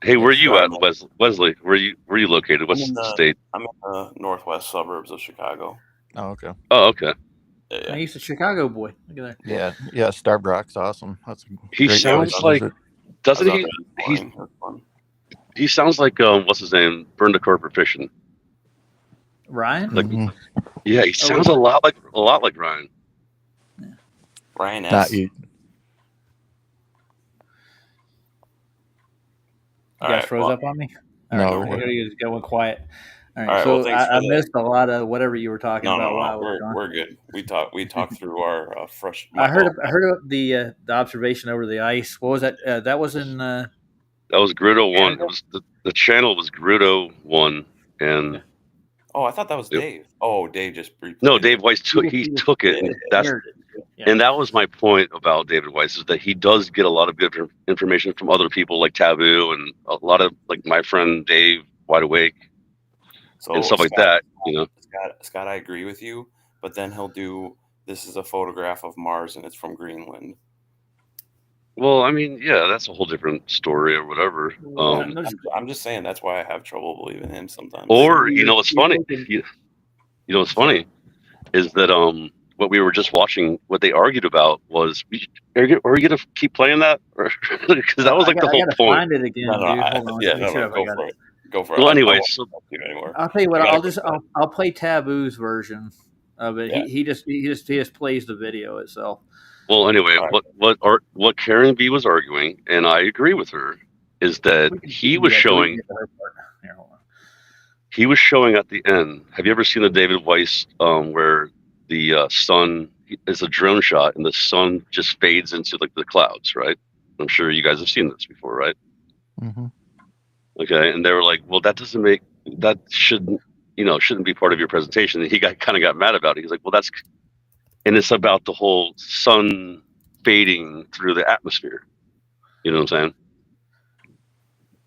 Hey, where are you at, I'm Wesley? Where you located? What's in the the state? I'm in the northwest suburbs of Chicago. Oh, okay. Oh, okay. Yeah. He's a Chicago boy. Look at that. Yeah. Starbuck's awesome. That's a He great sounds place to like, visit. doesn't I was he? out there this morning. It was fun. He sounds like what's his name? Burn the Corporate Fiction. Ryan? Like, Mhm. yeah, he sounds a lot like Ryan. Ryan Not S. you. You All guys right, froze well, up on me? All No, right, we're- here you going quiet. All right, All right, so well, thanks for I the- missed a lot of whatever you were talking No, about while I was gone. we're good. We talked through our fresh. I heard of the observation over the ice. What was that? That was in That was Grudo 1. Canada? It was the channel was Grudo 1, and Oh, I thought that was Yep. Dave. Oh, Dave just replayed no, it. Dave Weiss took it, and that's aired it. Yeah. and that was my point about David Weiss, is that he does get a lot of good information from other people like Taboo and a lot of like my friend Dave Wide Awake So and stuff like that. You know, Scott, I agree with you, but then he'll do. This is a photograph of Mars, and it's from Greenland. well, I mean, yeah, that's a whole different story or whatever. I'm just saying that's why I have trouble believing him sometimes. Or you know, what's funny? You know, what's funny is that what we were just watching, what they argued about was, are you gonna keep playing that, because that was like the whole point. Find it again, dude. Hold on. Let me see if I go got for it. it. Go for it. Well, I anyway, won't so talk to you anymore. I'll tell you what. I gotta I'll play Taboo's version of it. Yeah. He just plays the video itself. well, anyway, All what Karen B was arguing, and I agree with her, is that he was showing Here, hold on. he was showing at the end. Have you ever seen the David Weiss where the sun is a drone shot and the sun just fades into like the clouds, right? I'm sure you guys have seen this before, right? Mhm. Okay, and they were like, "Well, that shouldn't be part of your presentation." And he kind of got mad about it. He's like, "Well, and it's about the whole sun fading through the atmosphere. You know what I'm saying?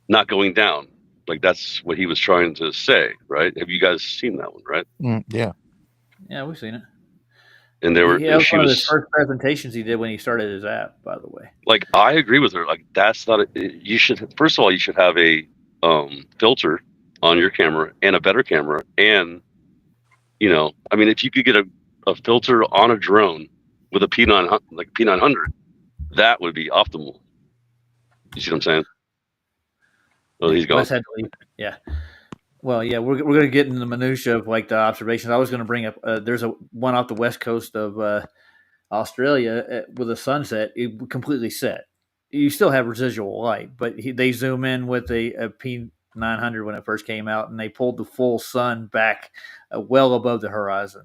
Not going down. Like that's what he was trying to say, right? Have you guys seen that one, right?" Yeah. Yeah, we've seen it. And they were, That was one of his first presentations he did when he started his app, by the way. like, I agree with her. Like, that's not. You should, first of all, you should have a filter on your camera and a better camera, and I mean, if you could get a filter on a drone with a P900, like P900, that would be optimal. You see what I'm saying? Oh, he's gone. Wes had to leave. Yeah. Well, yeah, we're going to get into the minutia of like the observations. I was going to bring up. There's a one off the west coast of Australia with a sunset. It completely set. You still have residual light, but they zoom in with a P900 when it first came out, and they pulled the full sun back well above the horizon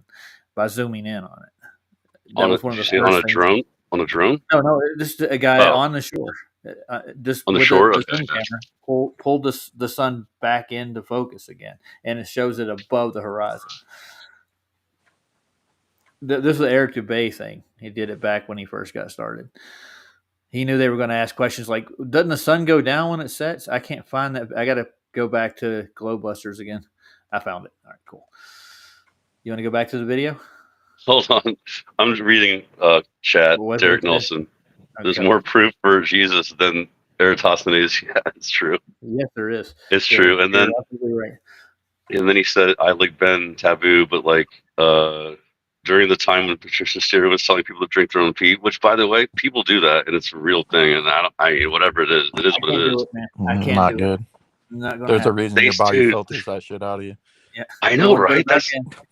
by zooming in on it. That was one of the first on a things. drone. On a drone. No, just a guy on the shore. Just On the with shore, the okay. sun camera, pulled the sun back into focus again, and it shows it above the horizon. This is the Eric Dubay thing. He did it back when he first got started. He knew they were going to ask questions like, "Doesn't the sun go down when it sets?" I can't find that. I got to go back to Glowbusters again. I found it. All right, cool. You want to go back to the video? Hold on, I'm just reading chat. What was Derek it? Nelson. There's Okay. more proof for Jesus than Eratosthenes. Yeah, it's true. Yes, there is. It's true. And You're then absolutely right. he said, I like Ben Taboo, but like during the time when Patricia Steer was telling people to drink their own pee, which by the way, people do that and it's a real thing. And whatever it is what it Can't is. do it, man. I can't Not do good. it. Not gonna There's a happen. reason your They body do. filters that shit out of you. Yeah. I know, Well, it goes right? back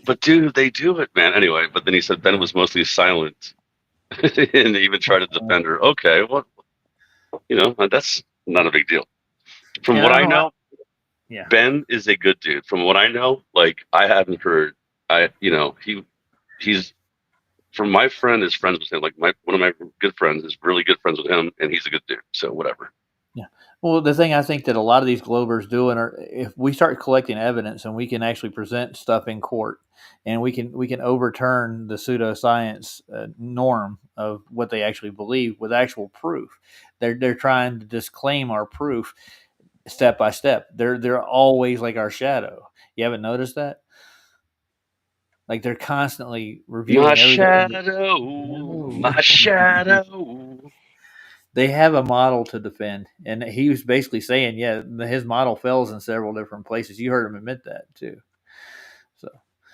But dude, they do it, man. Anyway, but then he said Ben was mostly silent and even tried to defend her. Okay, well, that's not a big deal. From Yeah, what I I know. know, Yeah. Ben is a good dude. From what I know, like I haven't heard. He's from my friend is friends with him. Like one of my good friends is really good friends with him, and he's a good dude. So whatever. Well, the thing I think that a lot of these Globers doing are if we start collecting evidence and we can actually present stuff in court and we can overturn the pseudoscience norm of what they actually believe with actual proof. They're trying to disclaim our proof step by step. They're always like our shadow. You haven't noticed that? Like they're constantly reviewing My everything. shadow, my shadow. they have a model to defend, and he was basically saying, yeah, his model fails in several different places. You heard him admit that too. So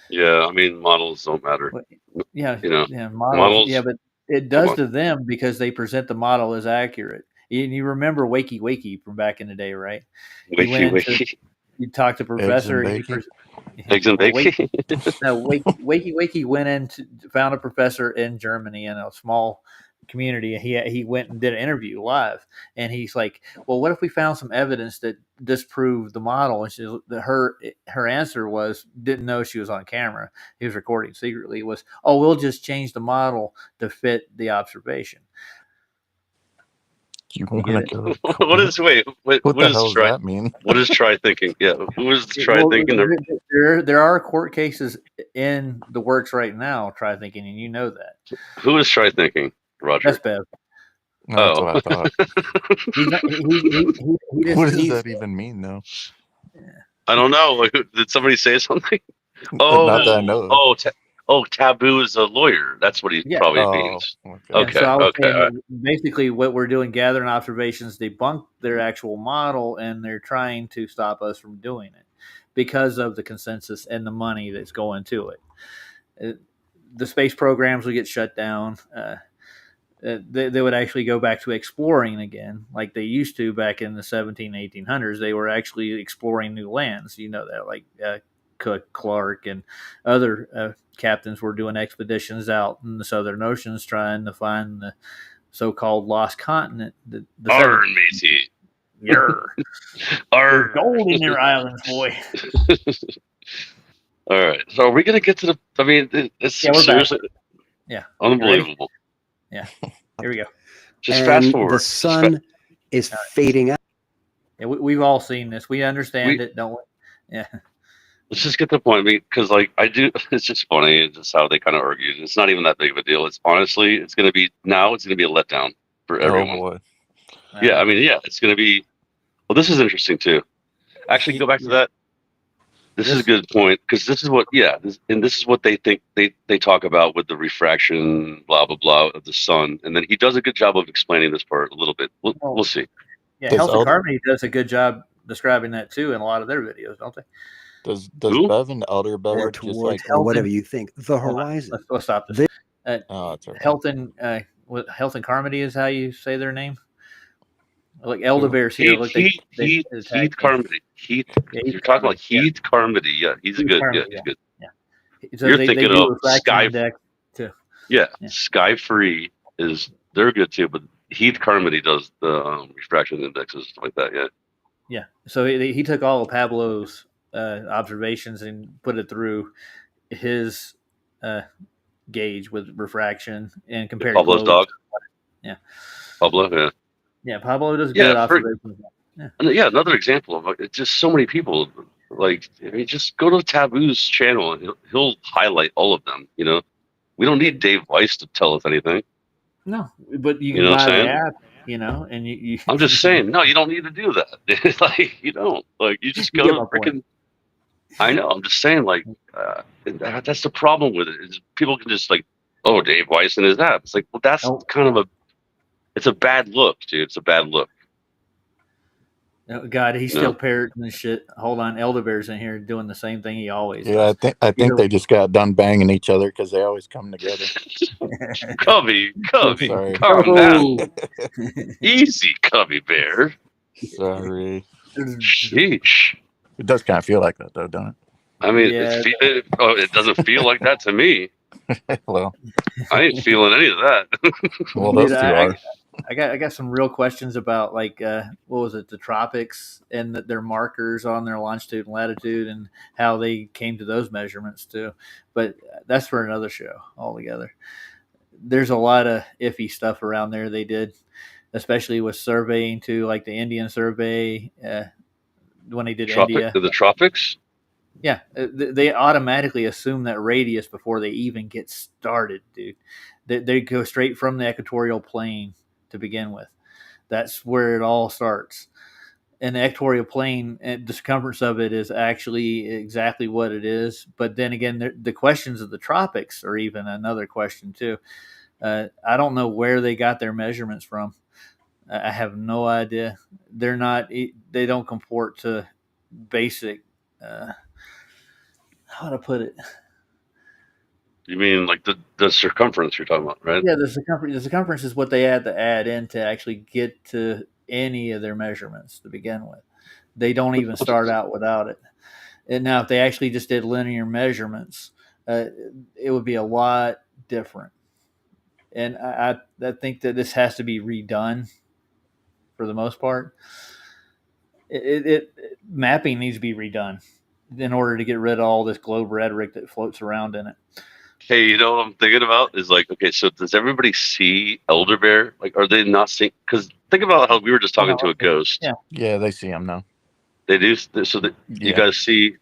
Yeah, I mean, models don't matter. but, yeah, You know, yeah, models, yeah, models. but it Come does on. to them because they present the model as accurate. You remember Wakey Wakey from back in the day, right? He Wakey, went into wakey. you talked to Eggs professor and and bacon. Eggs and well, bacon. no, Wakey Wakey went into found a professor in Germany in a small community. He went and did an interview live, and he's like, "Well, what if we found some evidence that disproved the model?" And her answer was didn't know she was on camera. He was recording secretly. It was, "Oh, we'll just change the model to fit the observation." You You want get to it? go to What court? is wait? What What the is hell does try? that mean? What is try thinking? Yeah, who is try Well, thinking? there are court cases in the works right now. Try thinking, and you know that. Who is try thinking? That's Roger. Bev. No, that's Oh, what I thought. He's not, he What just does he's that even mean, though? I don't know. Like, did somebody say something? Not that I know of. Taboo is a lawyer. That's what he yeah. probably Oh, means. okay. Yeah, so Okay, I was okay. saying All right. that basically what we're doing, gathering observations, debunk their actual model, and they're trying to stop us from doing it because of the consensus and the money that's going to it. The space programs will get shut down. They would actually go back to exploring again, like they used to back in the 1800s. They were actually exploring new lands. You know that, like Cook, Clark, and other captains were doing expeditions out in the southern oceans trying to find the so-called lost continent. The Arr, seven. matey. Yerr. Arr. There's gold in their islands, boy. All right. So are we gonna get to the? I mean, it's Yeah, we're back. seriously Yeah, you ready? unbelievable. Yeah, here we go. Just fast And forward. the sun is fading out. Yeah, we've all seen this. We understand We- it, don't we? Yeah. Let's just get to the point, because like I do, it's just funny. It's just how they kind of argue. It's not even that big of a deal. It's honestly, it's gonna be a letdown for everyone. Oh boy. Yeah, I mean, yeah, it's gonna be. Well, this is interesting too. Actually, go back to that. This is a good point, because this is what, this is what they think they talk about with the refraction, blah blah blah, of the sun, and then he does a good job of explaining this part a little bit. We'll see. Yeah, Does Health and Elder- Harmony does a good job describing that too in a lot of their videos, don't they? Does Who? Bev and Elder Or Beller just towards, like? or whatever you think. The Hold on. horizon. Let's stop this. They- Oh, that's okay. Health and Carmody is how you say their name. Like Elderbear's here. Look, Heath attacked me. Carmody. Heath. Yeah, You're talking about Heath Carmody. Yeah, he's Heath good. Carmody, Yeah, he's good. So You're they thinking do of refraction Sky. index too. Yeah, Yeah. Sky Free they're good too, but Heath Carmody does the refraction indexes, stuff like that. Yeah. Yeah. So he took all of Pablo's observations and put it through his gauge with refraction and compared Pablo's to dog. Yeah. Pablo. Yeah. Yeah, Pablo does Yeah, good observations. And yeah, another example of it's just so many people. Like, I mean, just go to Taboo's channel and he'll highlight all of them. You know, we don't need Dave Weiss to tell us anything. No, but you You can know what buy I'm the saying? app, you know, and you I'm just saying, no, you don't need to do that. Like, you don't. Like, you just You go get to my point. freaking. I know. I'm just saying, like, that's the problem with it. Is people can just like, oh, Dave Weiss and his app. It's like, well, that's Oh. kind of it's a bad look, dude. It's a bad look. Oh, God, he's No. still parroting this shit. Hold on, Elderbear's in here doing the same thing he always Yeah, I think know- they just got done banging each other because they always come together. Cubby, Sorry. calm down. Oh. Easy, Cubby Bear. Sorry. Sheesh. It does kind of feel like that, though, don't I mean, Yeah. it doesn't feel like that to me. it? Well, I ain't feeling any of that. well, those Dude, two are. I got some real questions about like what was it, the tropics and their markers on their longitude and latitude and how they came to those measurements too. But that's for another show altogether. There's a lot of iffy stuff around there they did, especially with surveying too, like the Indian survey when they did India. The tropics? Yeah, they automatically assume that radius before they even get started, dude. They go straight from the equatorial plane to begin with. That's where it all starts. And the equatorial plane, and the circumference of it is actually exactly what it is. But then again, the questions of the tropics are even another question too. I don't know where they got their measurements from. I have no idea. They're not. They don't comport to basic. How to put it? You mean like the circumference you're talking about, right? Yeah, the circumference. The circumference is what they had to add in to actually get to any of their measurements to begin with. They don't even start out without it. And now, if they actually just did linear measurements, it would be a lot different. And I think that this has to be redone for the most part. Mapping needs to be redone in order to get rid of all this globe rhetoric that floats around in it. Hey, you know what I'm thinking about is like, okay, so does everybody see Elder Bear? Like, are they not seeing? Because think about how we were just talking to a ghost. Yeah. Yeah, they see him now. They do. So that you Yeah. guys see.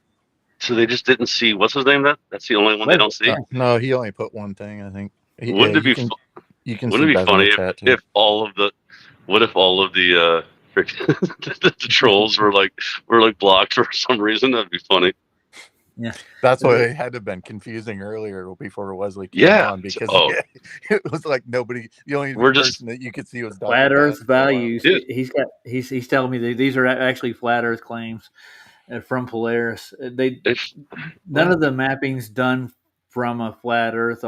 So they just didn't see. What's his name? That's the only one they don't see. No, he only put one thing. I think. Wouldn't it be? You can Wouldn't see it be Bev in funny the chat too. if all of the? What if all of the the trolls were like blocked for some reason? That'd be funny. Yeah, That's why it had to have been confusing earlier before Wesley came Yeah. on because Oh. it was like nobody. The only We're person just- that you could see was Dr. flat Earth Bass for a while. values. Yeah. He's telling me that these are actually flat Earth claims from Polaris. None of the mappings done from a flat Earth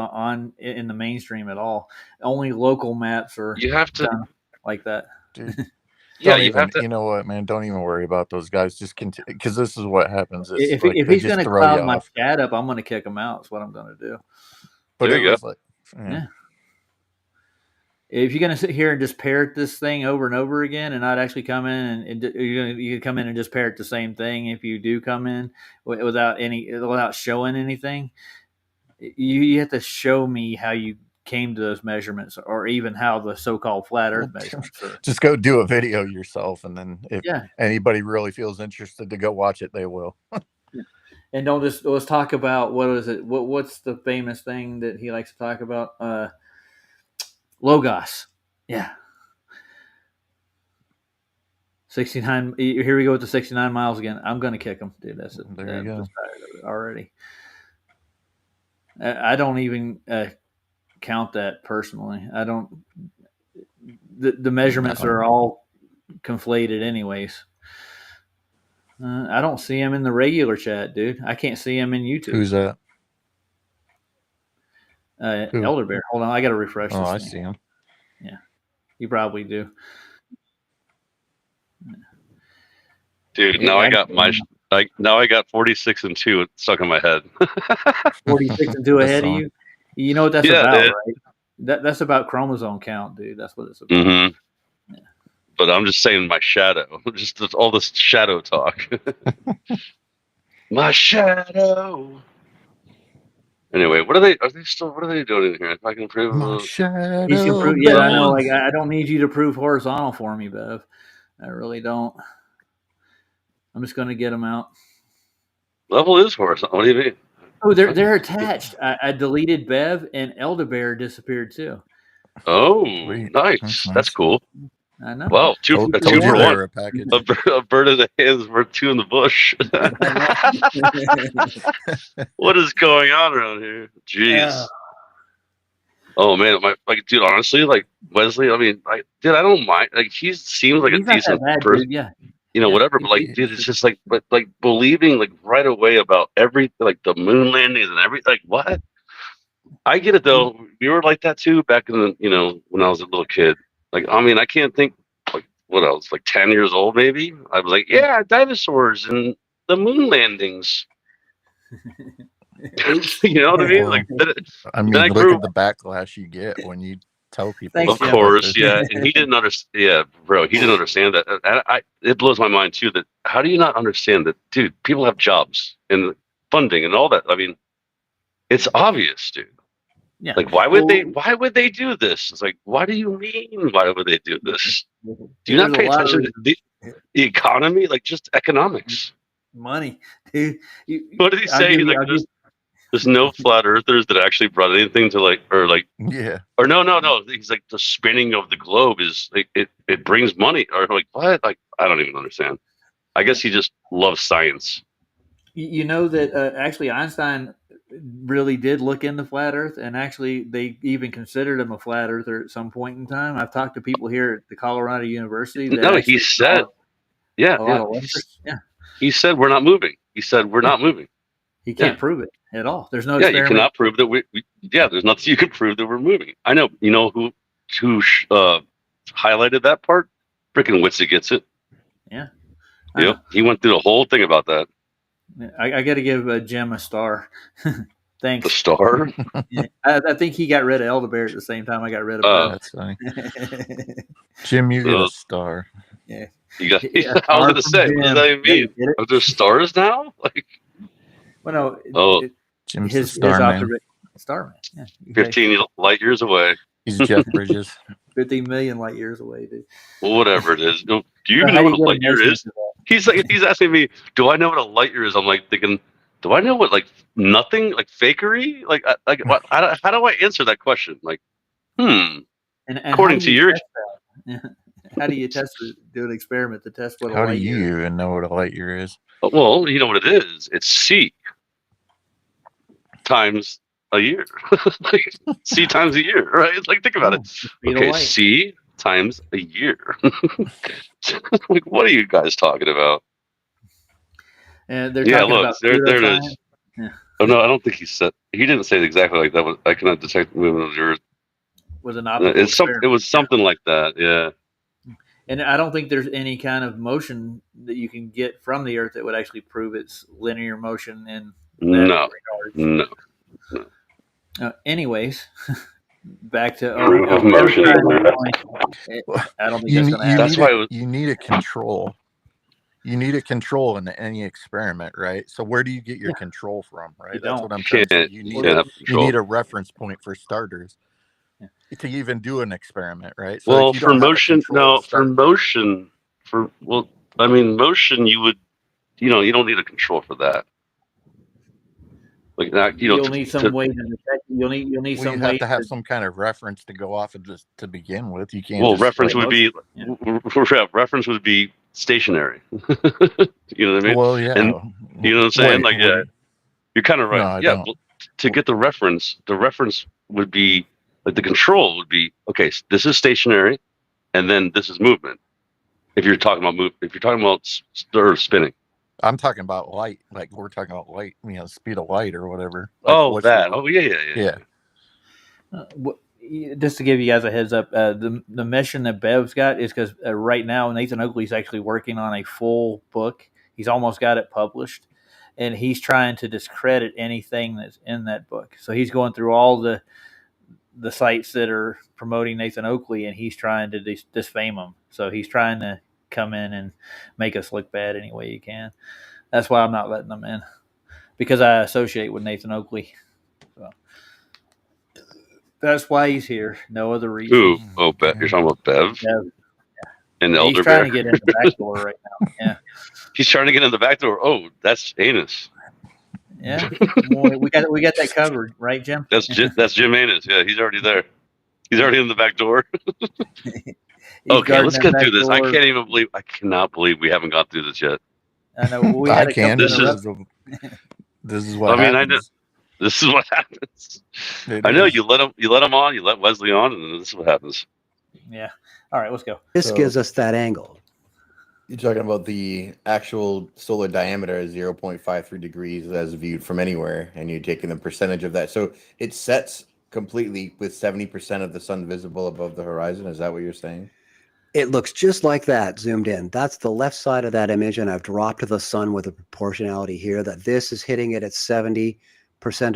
in the mainstream at all. Only local maps are You have to. done like that. Dude. Yeah, Don't you even, have to. you know what, man? Don't even worry about those guys. Just continue, because this is what happens. If Like, they he's just going to throw cloud you my off. stat up, I'm going to kick him out. That's what I'm going to do. But There it you was go. like, Yeah. If you're going to sit here and just parrot this thing over and over again and not actually come in and you can come in and just parrot the same thing if you do come in without showing anything, you have to show me how you came to those measurements or even how the so-called flat Earth measurements are. just go do a video yourself, and then if Yeah. anybody really feels interested to go watch it, they will. And don't just let's talk about what is it? What's the famous thing that he likes to talk about? Logos. Yeah. 69. Here we go with the 69 miles again. I'm going to kick him, dude. That's it. There you go. I'm tired of it already. I don't even count that personally. I don't. The measurements No. are all conflated, anyways. I don't see him in the regular chat, dude. I can't see him in YouTube. Who's that? Who? Elder Bear. Hold on, I got to refresh this Oh, I thing. see him. Yeah, you probably do. Dude, now I got now I got 46 and 2 stuck in my head. 46 and 2 That's ahead of on. you. You know what that's Yeah, about, dude. right? That's about chromosome count, dude. That's what it's about. Mm-hmm. But I'm just saying my shadow. Just all this shadow talk. My shadow. Anyway, what are they doing in here? If I can prove My shadow. He's gonna prove, yeah, I know. bones. Like I don't need you to prove horizontal for me, Bev. I really don't. I'm just gonna get them out. level is horizontal. What do you mean? Oh, they're attached. I deleted Bev and Elder Bear disappeared too. Oh, Sweet. nice. That's That's nice. cool. I know. Wow, two Told for you they one. were a package. A bird in the hand is worth two in the bush. What is going on around here? Jeez. Oh man, dude, honestly, like Wesley, I mean, dude, I don't mind. Like, he seems like He's a not decent that bad, person, dude. Yeah. whatever. But like, dude, it's just like, but like believing like right away about everything, like the moon landings and everything. Like, what? I get it though. We were like that too back in the, when I was a little kid. Like, I mean, I can't think like what else, like 10 years old maybe. I was like, yeah, dinosaurs and the moon landings. You know what I mean? Like, I mean, then I look grew- at the backlash you get when you tell people. Thanks, Of Jeff. course, yeah, and he didn't understand. Yeah, bro, he didn't understand that. And it blows my mind too. That how do you not understand that, dude? People have jobs and funding and all that. I mean, it's obvious, dude. Yeah. Like, why would they do this? It's like, what do you mean? Why would they do this? Do you not There's a pay lot of attention to the economy? Like, just economics. money, dude. What did he I'll say? give you- Like, I'll give- there's no flat earthers that actually brought anything to Yeah. or no. He's like, the spinning of the globe is like it brings money, or like what? Like, I don't even understand. I guess he just loves science. You know that actually Einstein really did look into flat Earth, and actually they even considered him a flat earther at some point in time. I've talked to people here at the Colorado University that No, he actually said, saw yeah, a lot yeah. of leftists. Yeah, He said we're not moving. He said we're not moving. he can't Yeah. prove it at all. There's no Yeah, you experiment. cannot prove that yeah, there's nothing you can prove that we're moving. I know. You know who highlighted that part? Freaking Witsi gets it. Yeah. Yep. He went through the whole thing about that. I got to give Jim a star. The Thanks. star. Yeah. I think he got rid of Elderberry at the same time I got rid of That's funny. Bev. Jim, you get a star. Yeah. You got. Yeah, I was star gonna say, from what does Jim. that even Yeah, you mean? get it? Are there stars now? Like, Well, no. Oh. Jim's his the star man. observation. Starman. Yeah. 15 light years away. He's Jeff Bridges. 15 million light years away, dude. Well, whatever it is. Do you So even how know do what a you light get year emotion is? to that? He's like, he's asking me, do I know what a light year is? I'm like thinking, do I know what like nothing, like fakery? Like, what, how do I answer that question? Like, And according how do to you your, test that? How do you do an experiment to test what a How do light you year is? even know what a light year is? well, you know what it is. It's C times a year. Like, C times a year, right? It's like, think about Oh, it. the speed of Okay, light. C times a year. Like, what are you guys talking about? And they're Yeah, talking look, about there it pseudoscience. is. Yeah. Oh no, I don't think he didn't say it exactly like that. But I cannot detect the movement of the Earth. Was an optical It experiment. was something like that. Yeah. And I don't think there's any kind of motion that you can get from the Earth that would actually prove its linear motion in that No. regard. No. Anyways, back to Motion. I don't think You, that's need, going to you, happen. That's need why a, it was- you need a control. You need a control in any experiment, right? So where do you get your control from, right? You That's don't. what I'm trying to say. Can't, You you need can't have you control. need a reference point for starters Yeah. to even do an experiment, right? So Well, if you for don't have a motion, control no, to for start- motion, I mean, motion, you would, you don't need a control for that. Like that, You'll need some way to detect. You'll need well, some you way have to have some kind of reference to go off of just to begin with. You can't. Well, just, reference like, would be reference would be stationary. You know what I mean? Well, yeah. And you know what I'm saying? Wait, Like, yeah, wait. you're kind of right. No, I Yeah, don't. well, to get the reference would be like the control would be okay. This is stationary, and then this is movement. If you're talking about if you're talking about Earth spinning. I'm talking about light. Like we're talking about light. Speed of light or whatever. Like, Oh, what's that. the- Oh, yeah. Just to give you guys a heads up, the mission that Bev's got is because right now Nathan Oakley's actually working on a full book. He's almost got it published, and he's trying to discredit anything that's in that book. So he's going through all the sites that are promoting Nathan Oakley, and he's trying to disfame them. So he's trying to come in and make us look bad any way he can. That's why I'm not letting them in, because I associate with Nathan Oakley. So that's why he's here. No other reason. Ooh, oh, Bev. You're talking about Bev Bev. and He's Elderberry. trying to get in the back door right now. Yeah. He's trying to get in the back door. Oh, that's anus. Yeah. Well, we got that covered, right, Jim? That's Jim Anus. Yeah, he's already there. He's already in the back door. He's Okay, guarding let's that get back through this. door. I cannot believe we haven't got through this yet. I know. We I had a can. couple This interruptions. This is what I mean, I happens. This is what happens. It I know is. you let him on, you let Wesley on, and then this is what happens. Yeah. All right, let's go. This So- gives us that angle. You're talking about the actual solar diameter is 0.53 degrees as viewed from anywhere, and you're taking the percentage of that. So it sets completely with 70% of the sun visible above the horizon. Is that what you're saying? It looks just like that zoomed in. That's the left side of that image, and I've dropped the sun with a proportionality here that this is hitting it at 70%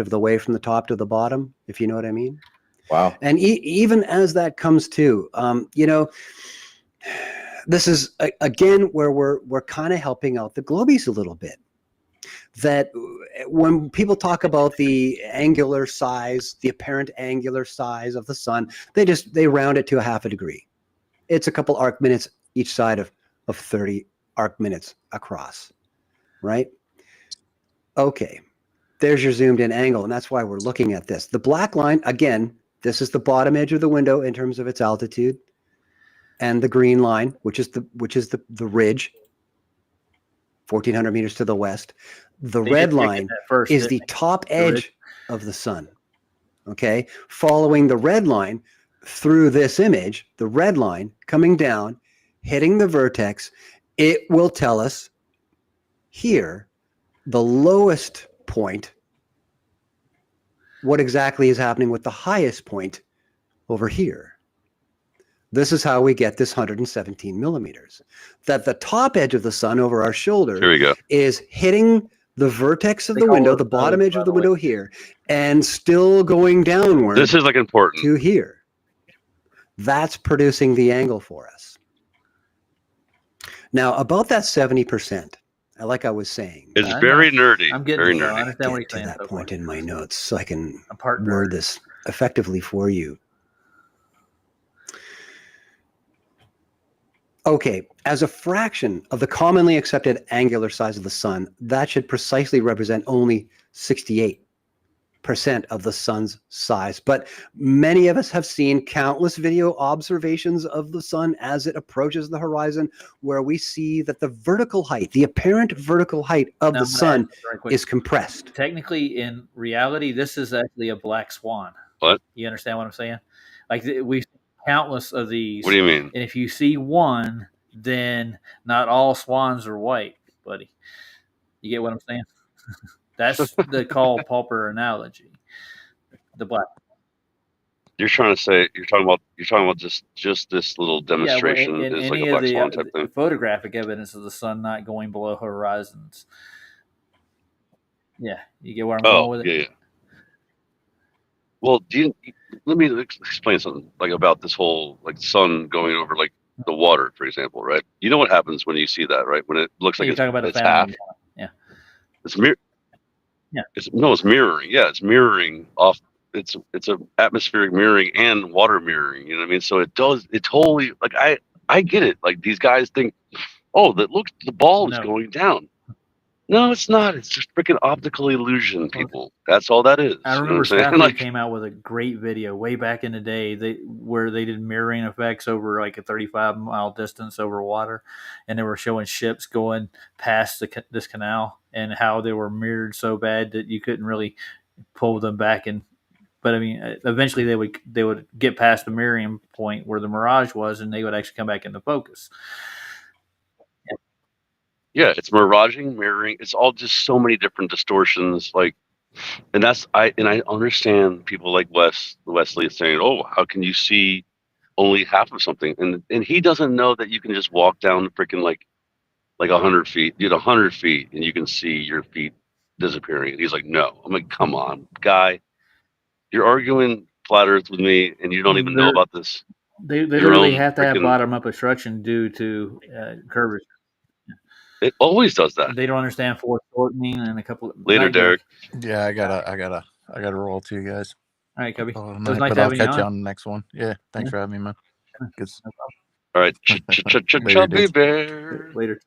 of the way from the top to the bottom, if you know what I mean. Wow. And even as that comes to, this is again where we're kind of helping out the globies a little bit. That when people talk about the angular size, the apparent angular size of the sun, they round it to a half a degree. It's a couple arc minutes each side of 30 arc minutes across, right? Okay, there's your zoomed in angle, and that's why we're looking at this. The black line, again, this is the bottom edge of the window in terms of its altitude, and the green line, which is the ridge, 1,400 meters to the west. The They red did pick line it at first, is didn't the they? top The ridge? edge. of the sun. Okay, following the red line through this image, the red line coming down, hitting the vertex, it will tell us here the lowest point, what exactly is happening with the highest point over here. This is how we get this 117 millimeters. That the top edge of the sun over our shoulder Here we go. is hitting the vertex of They the call window, it the bottom nose, edge by of the the way. window here, and still going downward This is like important. to here. That's producing the angle for us. Now, about that 70%, like I was saying, It's I very know. nerdy. I'm getting very it, though. I nerdy. understand what get he's to saying. that so point far. in my notes so I can I'm part word nerd. this effectively for you. Okay, as a fraction of the commonly accepted angular size of the sun, that should precisely represent only 68% of the sun's size. But many of us have seen countless video observations of the sun as it approaches the horizon, where we see that the vertical height, the apparent vertical height of Now, the I'm gonna sun ask you very quick. is compressed. Technically, in reality, this is actually a black swan. What? You understand what I'm saying? Like we've seen countless of these. What do you mean? And if you see one, then not all swans are white, buddy. You get what I'm saying? That's the Karl Popper analogy. The black. You're trying to say you're talking about just this little demonstration in is like any a of black swan type the thing. photographic evidence of the sun not going below horizons. Yeah, you get where I'm going with it. Yeah. Well, let me explain something like about this whole like sun going over like the water, for example, right? You know what happens when you see that, right? When it looks So like you're it's, talking about a it's half. fountain. Yeah. It's Yeah. It's mirroring. Yeah, it's mirroring off. It's a atmospheric mirroring and water mirroring. You know what I mean? So it totally like I get it. Like these guys think, oh, the ball is No. going down. No, it's not. It's just freaking optical illusion, people. That's all that is. I You know remember what I'm saying? Safdie Like, came out with a great video way back in the day where they did mirroring effects over like a 35-mile distance over water, and they were showing ships going past this canal and how they were mirrored so bad that you couldn't really pull them back in. But I mean, eventually they would get past the mirroring point where the mirage was, and they would actually come back into focus. yeah, it's mirroring. It's all just so many different distortions. Like, and I understand people like Wesley saying, "Oh, how can you see only half of something?" And he doesn't know that you can just walk down the freaking like 100 feet, dude, 100 feet, and you can see your feet disappearing. And he's like, "No." I'm like, "Come on, guy, you're arguing flat Earth with me, and you don't even know about this." They Your literally own have to have freaking- bottom up obstruction due to curvature. It always does that. They don't understand force shortening and a couple of Later, night, Derek. Yeah, I gotta roll too, guys. All right, Cubby. Oh, It was nice but I'll having you catch you on. on the next one. Yeah, thanks Yeah. for having me, man. Good. All right, Later, chubby dudes. bear. Later.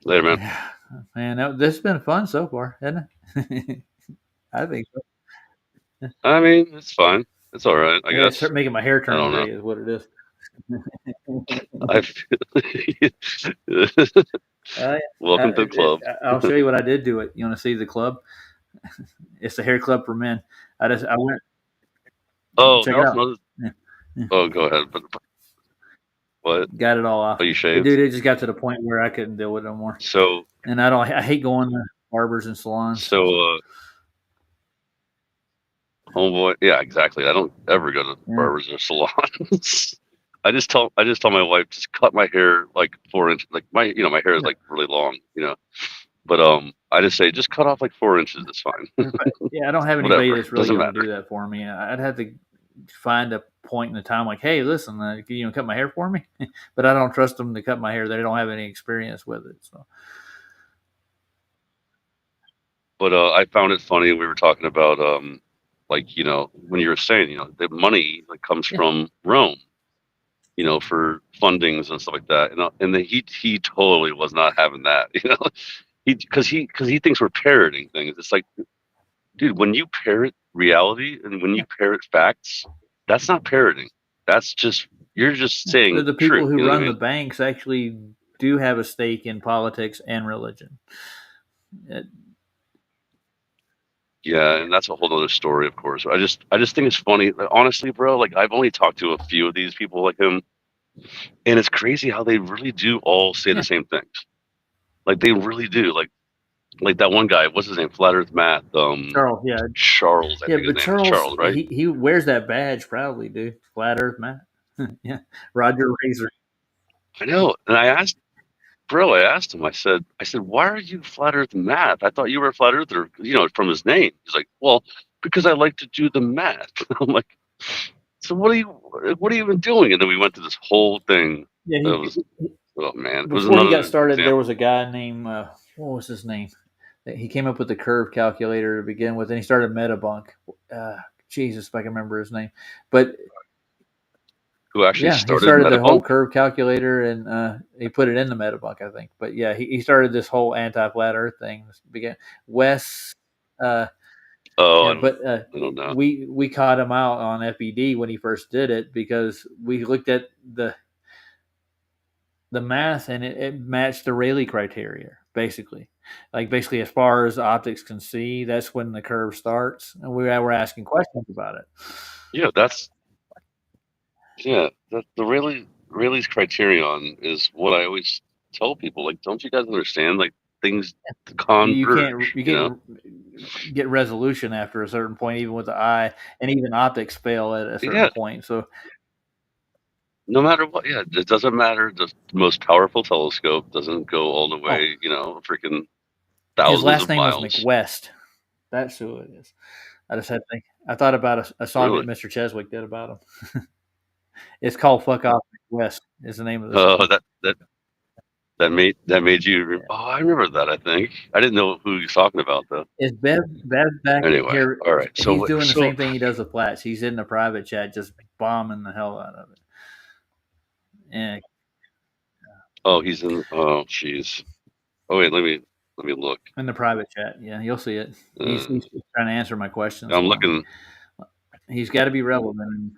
Later, man. Yeah. Man, this has been fun so far, hasn't it? I think so. I mean, it's fine. It's all right, I Yeah, guess. start making my hair turn I don't gray know. is what it is. Welcome to the club. I'll show you what I did do it. You want to see the club? It's the hair club for men. I went. Oh, check no, it out. no. Yeah. Oh, go ahead. But what? Got it all off. Oh, you shaved? Dude, it just got to the point where I couldn't deal with it no more. So, And I hate going to barbers and salons. homeboy, yeah, exactly. I don't ever go to barbers or salons. I just tell my wife, just cut my hair like 4 inches. Like my hair is like really long, But I just say, just cut off like 4 inches. It's fine. Yeah, I don't have anybody Whatever. that's really Doesn't going to matter. do that for me. I'd have to find a point in the time like, hey, listen, can you cut my hair for me? But I don't trust them to cut my hair. They don't have any experience with it. So. But I found it funny. We were talking about when you were saying, the money that comes from Rome, for fundings and stuff like that. And he totally was not having that, because he thinks we're parroting things. It's like, dude, when you parrot reality and when you parrot facts, that's not parroting. That's just, you're just saying The people truth, who what I run mean? the banks actually do have a stake in politics and religion. Yeah, and that's a whole other story, of course. I just think it's funny. Like, honestly, bro, like I've only talked to a few of these people like him, and it's crazy how they really do all say Yeah. the same things. Like they really do. Like that one guy, what's his name? Flat Earth Matt. Charles, yeah, Charles, I yeah, think his but name is Charles, right? he wears that badge proudly, dude. Flat Earth Matt. Yeah, Roger Razor. I know. And I asked him, I said, why are you Flat Earth Math? I thought you were a flat earther, from his name. He's like, well, because I like to do the math. I'm like, so what are you even doing? And then we went through this whole thing. Yeah, It was, oh man, it was before he another got started, there example. was a guy named what was his name? He came up with the curve calculator to begin with, and he started Metabunk. Jesus, if I can remember his name, but Who actually yeah, he started started the whole Metabunk? curve calculator, and he put it in the Metabunk, I think. But yeah, he started this whole anti-flat Earth thing. Began Wes. Oh, Yeah, but I don't know. we caught him out on FED when he first did it because we looked at the math and it matched the Rayleigh criteria basically. Like basically, as far as optics can see, that's when the curve starts, and we were asking questions about it. Yeah, the Rayleigh's criterion is what I always tell people. Like, don't you guys understand? Like, things converge. You can't get resolution after a certain point, even with the eye, and even optics fail at a certain point. So no matter what, it doesn't matter. The most powerful telescope doesn't go all the way, freaking thousands his last of name miles. was McWest. That's who it is. I just had to think. I thought about a song that Mr. Cheswick did about him. It's called "Fuck Off McWest." Is the name of the song. Oh, that made you. Oh, I remember that. I think I didn't know who he was talking about though. Is Bev back Anyway, here? all right. So he's doing the same thing he does with Flats. He's in the private chat, just bombing the hell out of it. Yeah. Oh, he's in. Oh, jeez. Oh wait, let me look. In the private chat, yeah, you'll see it. He's trying to answer my questions. I'm looking. He's got to be relevant.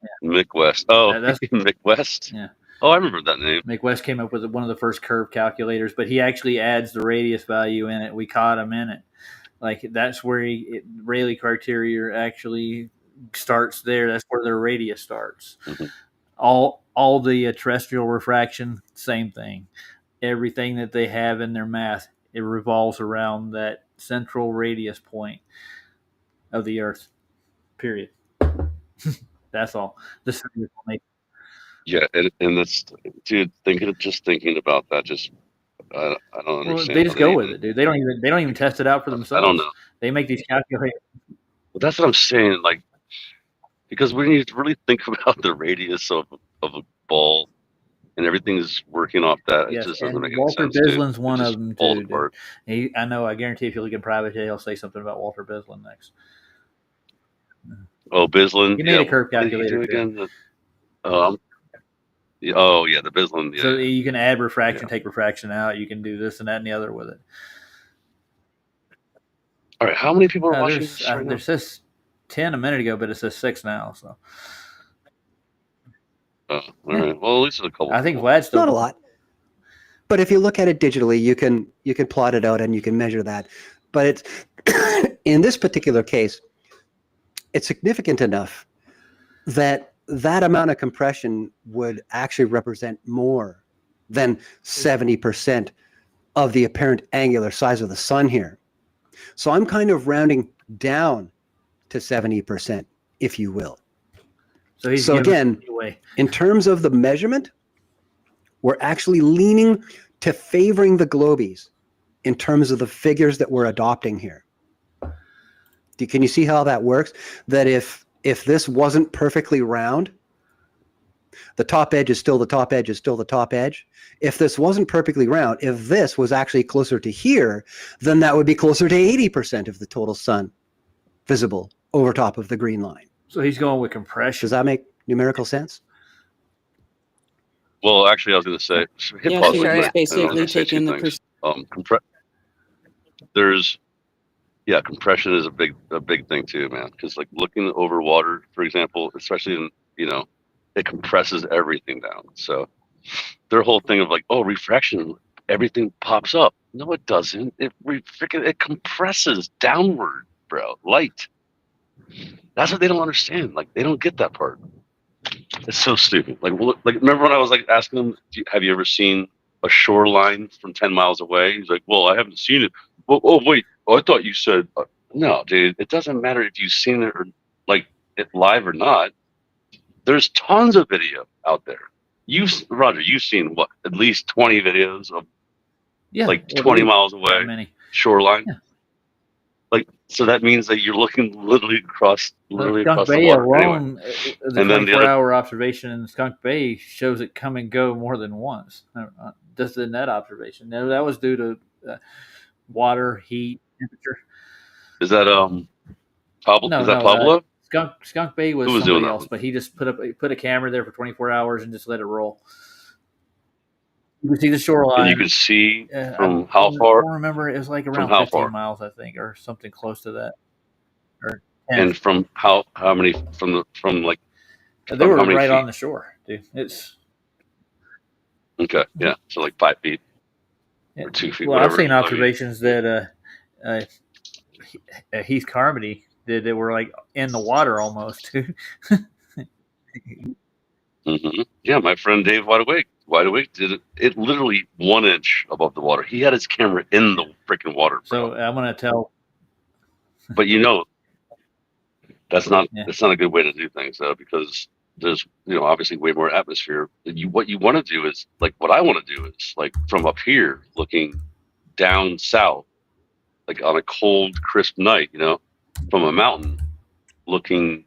Yeah. Mick West. Oh, that's Mick West. Yeah. Oh, I remember that name. Mick West came up with one of the first curve calculators, but he actually adds the radius value in it. We caught him in it. Like that's where Rayleigh criteria actually starts there. That's where their radius starts. Mm-hmm. All the terrestrial refraction, same thing. Everything that they have in their math, it revolves around that central radius point of the Earth. Period. That's all. Yeah, and that's, dude. Thinking about that, just I don't understand. Well, they just go with it, dude. They don't even test it out for themselves. I don't know. They make these calculations. Well, that's what I'm saying. Like, because when you really think about the radius of a ball and everything is working off that, it just doesn't make any sense. Walter Bislin's one of them too. I know. I guarantee if you look in private, he'll say something about Walter Bislin next. Oh, Bislin. He made a curve calculator again. Oh yeah, the Bislin. Yeah. So you can add refraction, take refraction out. You can do this and that and the other with it. All right, how many people are watching this right now? There says 10 a minute ago, but it says 6 now. So. All right. Well, at least a couple. I think Vlad's still not a lot. But if you look at it digitally, you can plot it out and you can measure that. But it's in this particular case, it's significant enough that amount of compression would actually represent more than 70% of the apparent angular size of the sun here. So I'm kind of rounding down to 70%, if you will. So again, in terms of the measurement, we're actually leaning to favoring the globies in terms of the figures that we're adopting here. Can you see how that works? That if this wasn't perfectly round, the top edge is still the top edge is still the top edge. If this wasn't perfectly round, if this was actually closer to here, then that would be closer to 80% of the total sun visible over top of the green line. So he's going with compression. Does that make numerical sense? Well, actually, I was going to say, Yeah, so you're basically taking the compression is a big thing too, man. Because like looking over water, for example, especially in it compresses everything down. So their whole thing of like, oh, refraction, everything pops up. No, it doesn't. It compresses downward, bro. Light. That's what they don't understand. Like they don't get that part. It's so stupid. Like remember when I was like asking him, have you ever seen a shoreline from 10 miles away? He's like, well, I haven't seen it. Well, oh wait, I thought you said no, dude. It doesn't matter if you've seen it or like it live or not. There's tons of video out there. Roger, you've seen what? At least 20 videos of like 20 miles away many shoreline. Yeah. Like so that means that you're looking literally across Skunk the Bay water. alone, Anyway. the And then the 24-hour observation in Skunk Bay shows it come and go more than once. Just the net observation. Now, that was due to water, heat, temperature. Is that Pablo? No, is that no, Pablo? Skunk Bay was Who was doing somebody that else, one? but he just put a camera there for 24 hours and just let it roll. You could see the shoreline. And you could see from I how far? don't remember. It was like around how 15 far? miles, I think, or something close to that. Or 10. And from how many from like? They were how many right feet? on the shore, dude. It's okay, yeah. So like 5 feet or 2 feet. Well, whatever. I've seen observations that Heath Carmody did that were like in the water almost. Yeah, my friend Dave Wide Awake did it literally 1 inch above the water. He had his camera in the freaking water. Bro. So I'm gonna tell. But that's not a good way to do things though, because there's obviously way more atmosphere. What you want to do is like what I want to do is like from up here looking down south, like on a cold, crisp night, from a mountain looking,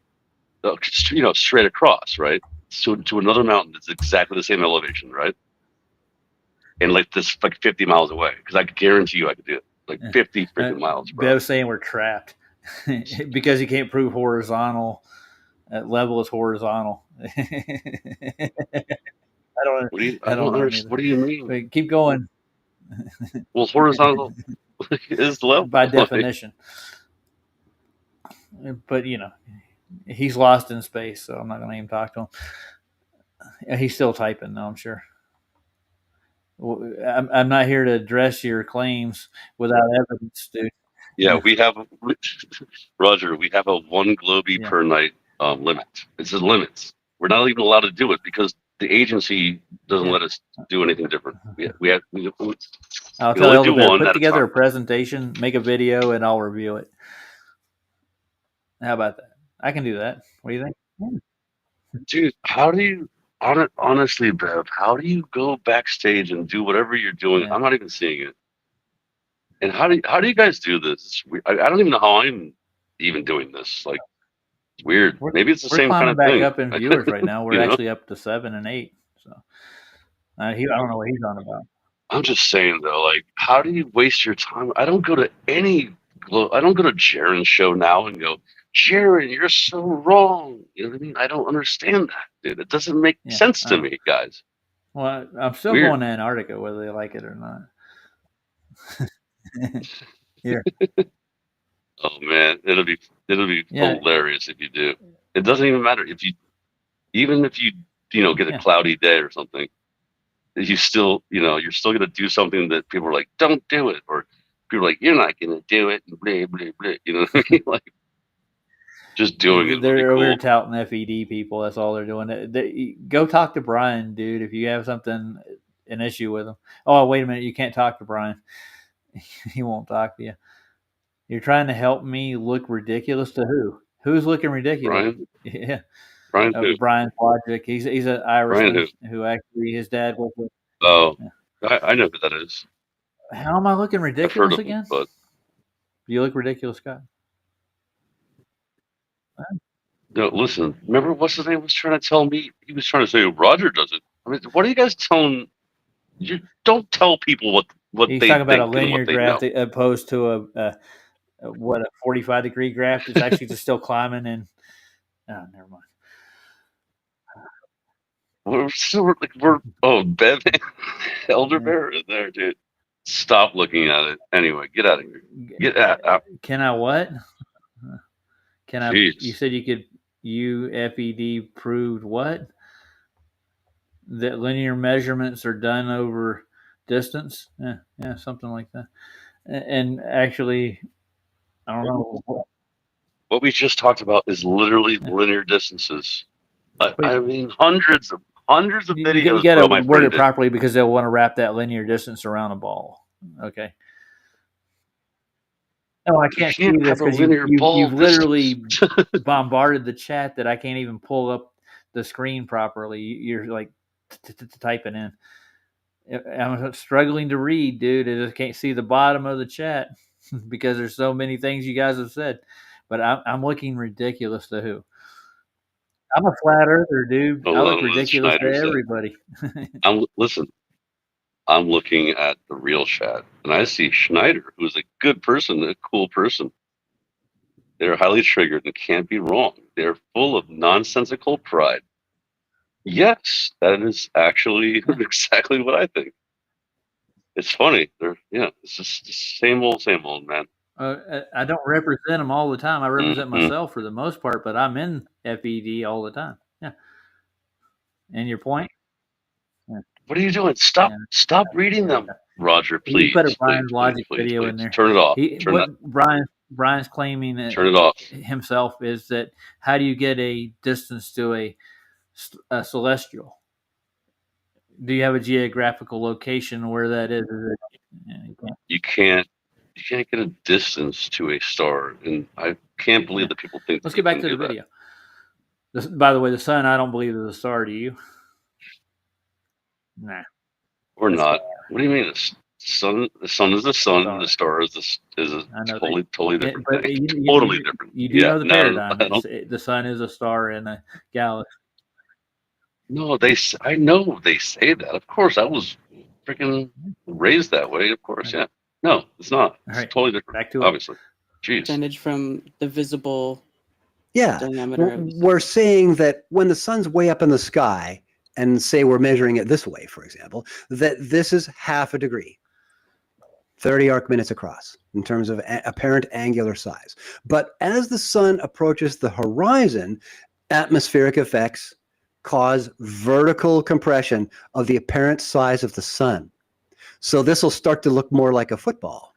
straight across, right? So to another mountain that's exactly the same elevation, right? And like this, like 50 miles away, because I could guarantee you I could do it, like 50 freaking miles, bro. Bev's saying we're trapped because you can't prove horizontal. Level is horizontal. I don't. I don't understand. What do you mean? Wait, keep going. Well, horizontal is level by definition. But he's lost in space, so I'm not going to even talk to him. He's still typing, though, I'm sure. I'm not here to address your claims without evidence, dude. Yeah, Roger. We have a 1 Globee per night limit. It's a limit. We're not even allowed to do it because the agency doesn't let us do anything different. I'll tell Elder, put together a presentation, make a video, and I'll review it. How about that? I can do that. What do you think? Yeah. Dude, how do you honestly, Bev? How do you go backstage and do whatever you're doing? Yeah. I'm not even seeing it. And how do you guys do this? I don't even know how I'm even doing this. Like, it's weird. Maybe it's the same kind of thing. We're climbing back up in viewers right now. We're actually up to 7 and 8. So I don't know what he's on about. I'm just saying though, like, how do you waste your time? I don't go to Jaron's show now and go, Jaron, you're so wrong. You know what I mean? I don't understand that, dude. It doesn't make sense to me, guys. Well, I'm still going to Antarctica, whether they like it or not. Here. Oh man, it'll be hilarious if you do. It doesn't even matter if you get a cloudy day or something. You still, you're still gonna do something that people are like, don't do it, or people are like, you're not gonna do it, and blah blah blah. You know what I mean? Like, just doing it. They're over touting FED people. That's all they're doing. Go talk to Brian, dude. If you have an issue with him. Oh, wait a minute, you can't talk to Brian. He won't talk to you. You're trying to help me look ridiculous to who? Who's looking ridiculous? Brian? Yeah. Brian who? Brian Logic. He's an Irishman who actually his dad was with. Oh, yeah. I know who that is. How am I looking ridiculous again? But do you look ridiculous, Scott? No, listen. Remember what's his name was trying to tell me? He was trying to say Roger does it. I mean, what are you guys telling? You don't tell people what He's they talking about think a linear graph know. opposed to a 45-degree graph. It's actually just still climbing, and never mind. We're Bev Elder Bear in there, dude. Stop looking at it. Anyway, get out of here. Get out. Can I what? Can I? Jeez. You said you could. FED proved what? That linear measurements are done over distance. Yeah, something like that. And actually, I don't know. What we just talked about is literally linear distances. I mean, hundreds of videos. You got bro, to my word friend it did. properly because they'll want to wrap that linear distance around a ball. Okay. No, I can't see can't this have a because linear ball you've literally distance. bombarded the chat that I can't even pull up the screen properly. You're like typing in. I'm struggling to read, dude. I just can't see the bottom of the chat because there's so many things you guys have said. But I'm looking ridiculous to who? I'm a flat earther, dude. I Hold look on, what does ridiculous to Schneider say? everybody. I'm looking at the real chat, and I see Schneider, who's a good person, a cool person. They're highly triggered and can't be wrong. They're full of nonsensical pride. Yes, that is actually exactly what I think. It's funny. It's just the same old, man. I don't represent them all the time. I represent Mhm. myself for the most part, but I'm in FED all the time. Yeah. And your point? Yeah. What are you doing? Stop reading them, Roger. Can you put a Please, Brian's Logic video in there? turn it off. What Brian's claiming Turn it off. himself is that how do you get a distance to a celestial? Do you have a geographical location where that is? You can't get a distance to a star, and I can't believe that people think. Let's get back to the video. By the way, the sun, I don't believe is a star. Do you? Nah. Or not. What do you mean? The sun is the sun, and the star is a totally different thing. Totally different. You do know the paradigm. The sun is a star in a galaxy. No, I know they say that. Of course, I was freaking raised that way. Of course, yeah. No, it's not. It's totally different. Back to obviously. Jeez. Percentage from the visible. Yeah, we're saying that when the sun's way up in the sky, and say we're measuring it this way, for example, that this is half a degree, 30 arc minutes across in terms of apparent angular size. But as the sun approaches the horizon, atmospheric effects cause vertical compression of the apparent size of the sun. So this will start to look more like a football.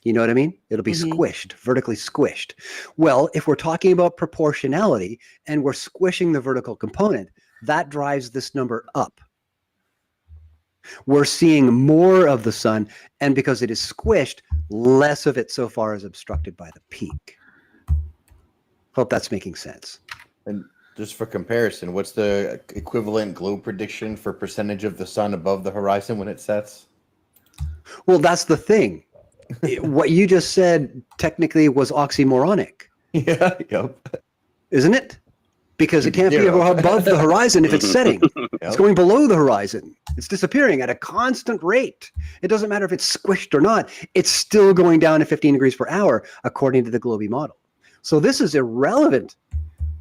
You know what I mean? It'll be squished, vertically squished. Well, if we're talking about proportionality and we're squishing the vertical component, that drives this number up. We're seeing more of the sun, and because it is squished, less of it so far is obstructed by the peak. Hope that's making sense. And just for comparison, what's the equivalent globe prediction for percentage of the sun above the horizon when it sets? Well, that's the thing. What you just said technically was oxymoronic. Yeah, yep. Isn't it? Because it can't be above the horizon if it's setting. It's going below the horizon. It's disappearing at a constant rate. It doesn't matter if it's squished or not. It's still going down to 15 degrees per hour, according to the Globee model. So this is irrelevant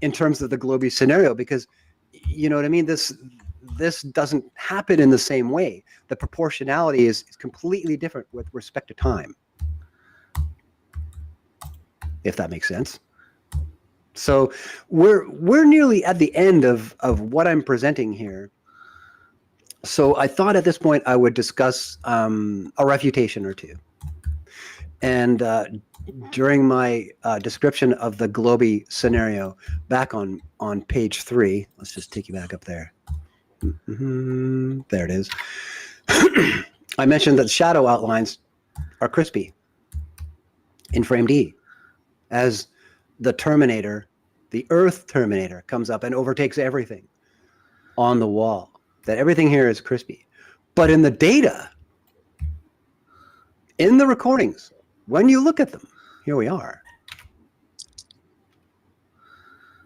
in terms of the Globee scenario because, you know what I mean? This doesn't happen in the same way. The proportionality is completely different with respect to time. If that makes sense. So we're nearly at the end of what I'm presenting here. So I thought at this point I would discuss a refutation or two. And during my description of the Globee scenario, back on page 3, let's just take you back up there. There it is. I mentioned that shadow outlines are crispy in frame D as the Terminator, the Earth Terminator, comes up and overtakes everything on the wall. That everything here is crispy. But in the data, in the recordings, when you look at them, here we are.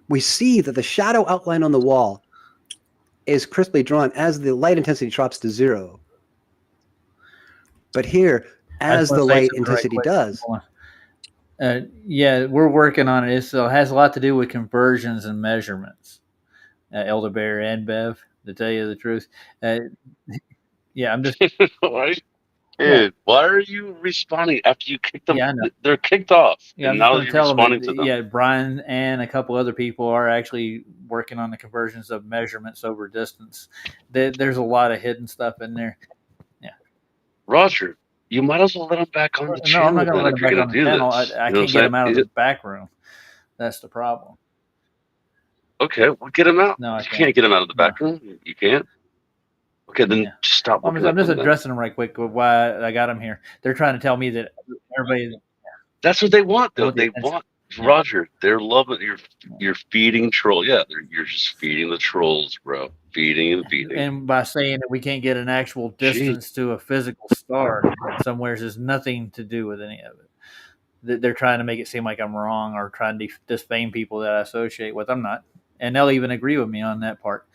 We see that the shadow outline on the wall is crisply drawn as the light intensity drops to 0. But here, as the light intensity does. Yeah, we're working on it. It has a lot to do with conversions and measurements. Elderberry and Bev, to tell you the truth. Yeah, I'm just. Dude, why are you responding after you kicked them? Yeah, I know. They're kicked off. Yeah, and now you're responding to them. Yeah, Brian and a couple other people are actually working on the conversions of measurements over distance. There's a lot of hidden stuff in there. Yeah, Roger, you might as well let them back on the channel. No, I'm not going to let them back on the channel. I can't get them out of the back room. That's the problem. Okay, well, get him out. No, I You can't. can't get him out of the No. back room. You can't. Okay, then Yeah. just stop I'm looking at just them then. addressing them right quick with why I got them here. They're trying to tell me that everybody. That's what they want, They though. want the They attention. want Yeah. Roger. They're loving you're feeding troll. Yeah, you're just feeding the trolls, bro. Feeding and feeding. And by saying that we can't get an actual distance to a physical star somewhere has nothing to do with any of it. They're trying to make it seem like I'm wrong or trying to defame people that I associate with. I'm not. And they'll even agree with me on that part.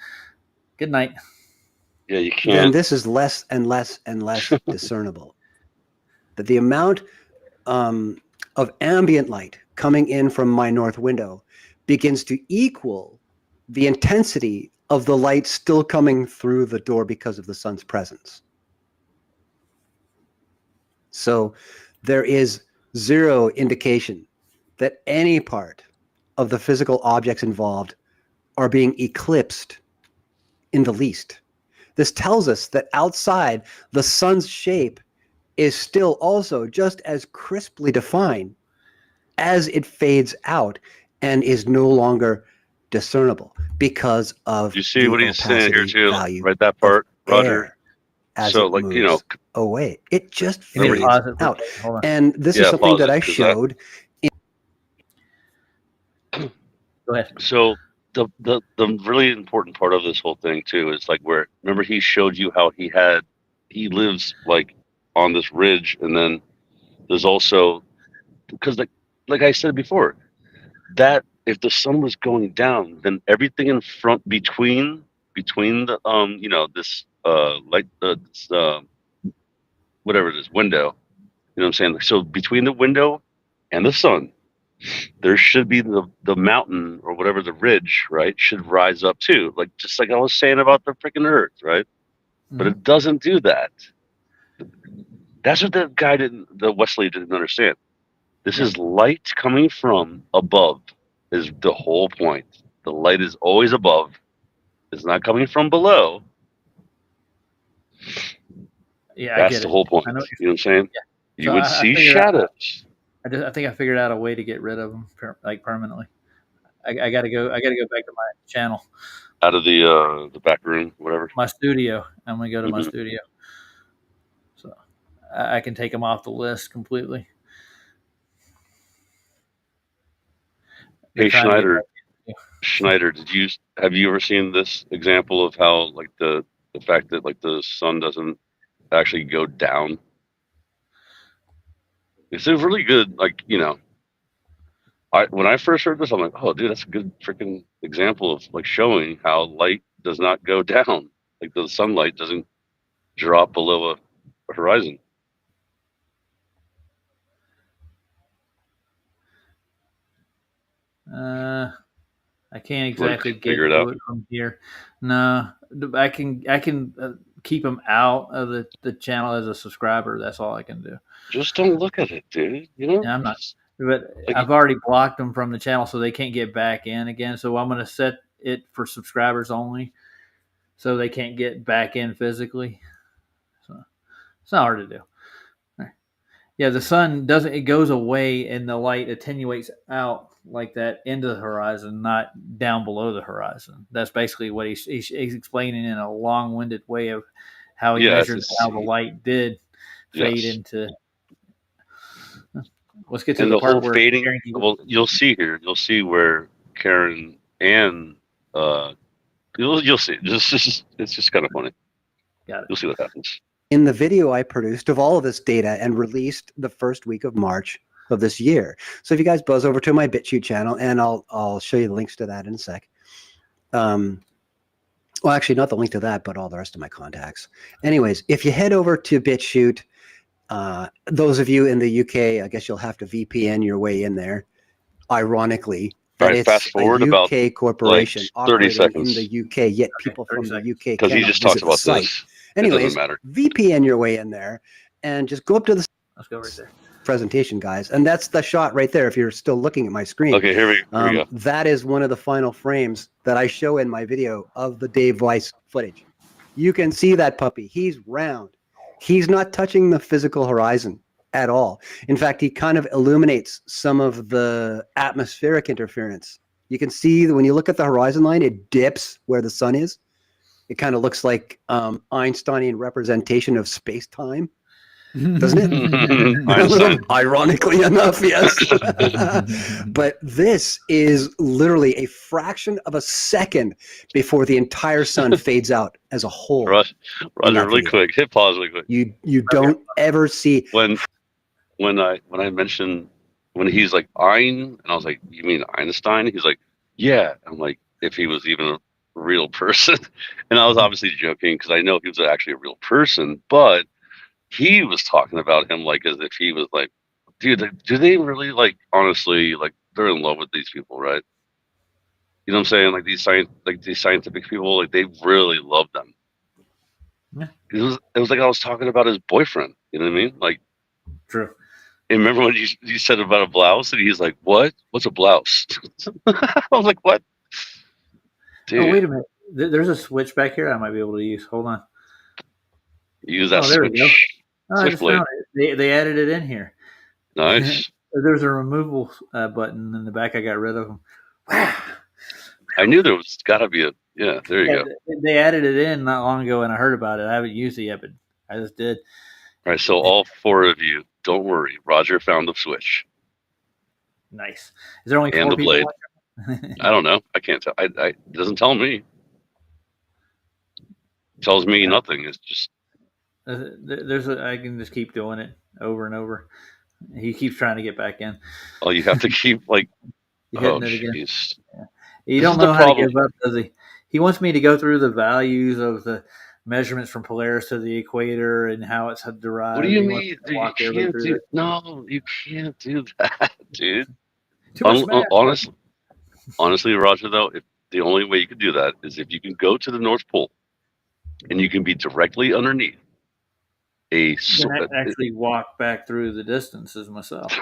Good night. Yeah, you Then can't. this is less and less and less discernible. That the amount of ambient light coming in from my north window begins to equal the intensity of the light still coming through the door because of the sun's presence. So there is zero indication that any part of the physical objects involved are being eclipsed in the least. This tells us that outside, the sun's shape is still also just as crisply defined as it fades out and is no longer discernible because of You see the what he's saying here opacity too? value Right, that of part, Roger. air as So, it like, moves you know, away. It just Give me a fades pause it. out. Hold on. And this Yeah, is something pause that it, I 'cause showed. Go ahead. so the really important part of this whole thing too is like where remember he showed you how he lives like on this ridge, and then there's also because like I said before, that if the sun was going down, then everything in front between the you know this like this whatever it is window, you know what I'm saying? So between the window and the sun, there should be the mountain or whatever the ridge, right? Should rise up too, like just like I was saying about the freaking Earth, right? But Mhm. it doesn't do that. That's what the Wesley didn't understand. This is light coming from above, is the whole point. The light is always above. It's not coming from below. Yeah, I That's get the it. whole point. I know. You know what I'm saying? Yeah. You So would I see figured out- shadows. I think I figured out a way to get rid of them like permanently. I got to go. I got to go back to my channel, Out of the back room, whatever. my studio. I'm gonna go to my Mhm. studio, so I can take them off the list completely. They're Hey trying to get Schneider, have you ever seen this example of how like the fact that like the sun doesn't actually go down? It's a really good, like, you know, when I first heard this, I'm like, oh dude, that's a good freaking example of like showing how light does not go down. Like the sunlight doesn't drop below a horizon. I can't Wanna exactly get figure it to out? it from here. No, I can keep them out of the channel as a subscriber. That's all I can do. Just don't look at it, dude. You know? Yeah, I'm not. Just- But Like- I've already blocked them from the channel, so they can't get back in again. So I'm going to set it for subscribers only, so they can't get back in physically. So it's not hard to do. Yeah, the sun doesn't. It goes away, and the light attenuates out like that into the horizon, not down below the horizon. That's basically what he's explaining in a long-winded way of how he Yeah, measured how the light did fade Yes. into. Let's get to And the the part whole where fading. Karen can- Well, you'll see here. You'll see where Karen and you'll see. It's just kind of funny. Got it. You'll see what happens. In the video I produced of all of this data and released the first week of March of this year. So if you guys buzz over to my BitChute channel, and I'll show you the links to that in a sec. Well, actually, not the link to that, but all the rest of my contacts. Anyways, if you head over to BitChute, those of you in the UK, I guess you'll have to VPN your way in there. Ironically, All that right, it's fast forward a about, UK corporation like, 30 operating seconds. in the UK, yet people 30 from the seconds. UK Because he cannot just talks visit the about site. this. Anyways, It doesn't matter. VPN your way in there and just go up to the Let's go right there. presentation, guys. And that's the shot right there if you're still looking at my screen. Okay, here we go. That is one of the final frames that I show in my video of the Dave Weiss footage. You can see that puppy. He's round. He's not touching the physical horizon. at all. In fact, he kind of illuminates some of the atmospheric interference. You can see that when you look at the horizon line, it dips where the sun is. It kind of looks like Einsteinian representation of space-time, doesn't it? Einstein. Ironically enough, yes. But this is literally a fraction of a second before the entire sun fades out as a whole. Roger, in that really video. quick. Hit pause really quick. You don't ever see When I mentioned when he's like Ein, and I was like, you mean Einstein? He's like, yeah. I'm like, if he was even a real person, and I was obviously joking because I know he was actually a real person, but he was talking about him like as if he was like, dude, do they really like honestly like they're in love with these people, right? You know what I'm saying? Like these scientific people, like they really love them. Yeah. It was like I was talking about his boyfriend. You know what I mean? Like, True. and remember when you said about a blouse, and he's like, "What? What's a blouse?" I was like, "What?" Dude, Oh, wait a minute. There's a switch back here I might be able to use. Hold on. use that Oh, there we go. switch. Oh, I just Switchblade. found it. They added it in here. Nice. There's a removal button in the back. I got rid of them. Wow. I knew there was got to be a yeah. There you Yeah, go. they added it in not long ago, and I heard about it. I haven't used it yet, but I just did. All right, so all four of you, don't worry. Roger found the switch Nice. Is there only and four the people? blade. watching? I don't know. I can't tell. It doesn't tell me. It tells me nothing. It's just I can just keep doing it over and over. He keeps trying to get back in. oh, you have to keep like He's oh hitting it again. jeez. You This don't is the know how to problem. give up, does he? He wants me to go through the values of the measurements from Polaris to the equator and how it's derived. What do you He wants mean? me to Dude, you walk everybody can't through do it. no. You can't do that, dude. Too much math. Honestly, Roger, though, if the only way you could do that is if you can go to the North Pole and you can be directly underneath a Then I actually walk back through the distances myself.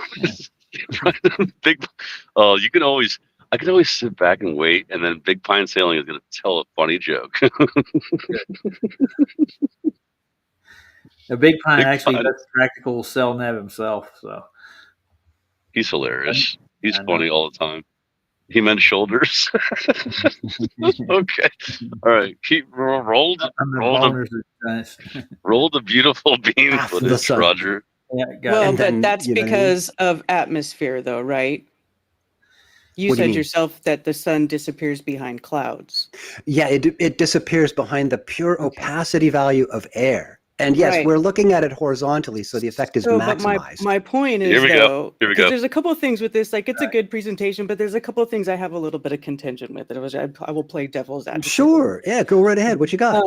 big. You can always. I can always sit back and wait, and then Big Pine Sailing is going to tell a funny joke. A Big Pine Big actually Pine. does practical cell nav himself. So He's hilarious. He's I know. funny all the time. He meant shoulders. Okay. All right. Keep roll the I'm the roll the boners are nice. roll the beautiful beam After the footage, sun. Roger. Yeah, got Well, it. And then, but that's you know what I mean? because of atmosphere, though, right? You What do you said mean? yourself that the sun disappears behind clouds. Yeah, it disappears behind the pure opacity value of air. And yes, Right. we're looking at it horizontally, so the effect is So, but maximized. my point is, Here we go. though, Here we because go. there's a couple of things with this. Like, it's a good presentation, but there's a couple of things I have a little bit of contention with. I will play devil's advocate. Sure. Yeah, go right ahead. What you got?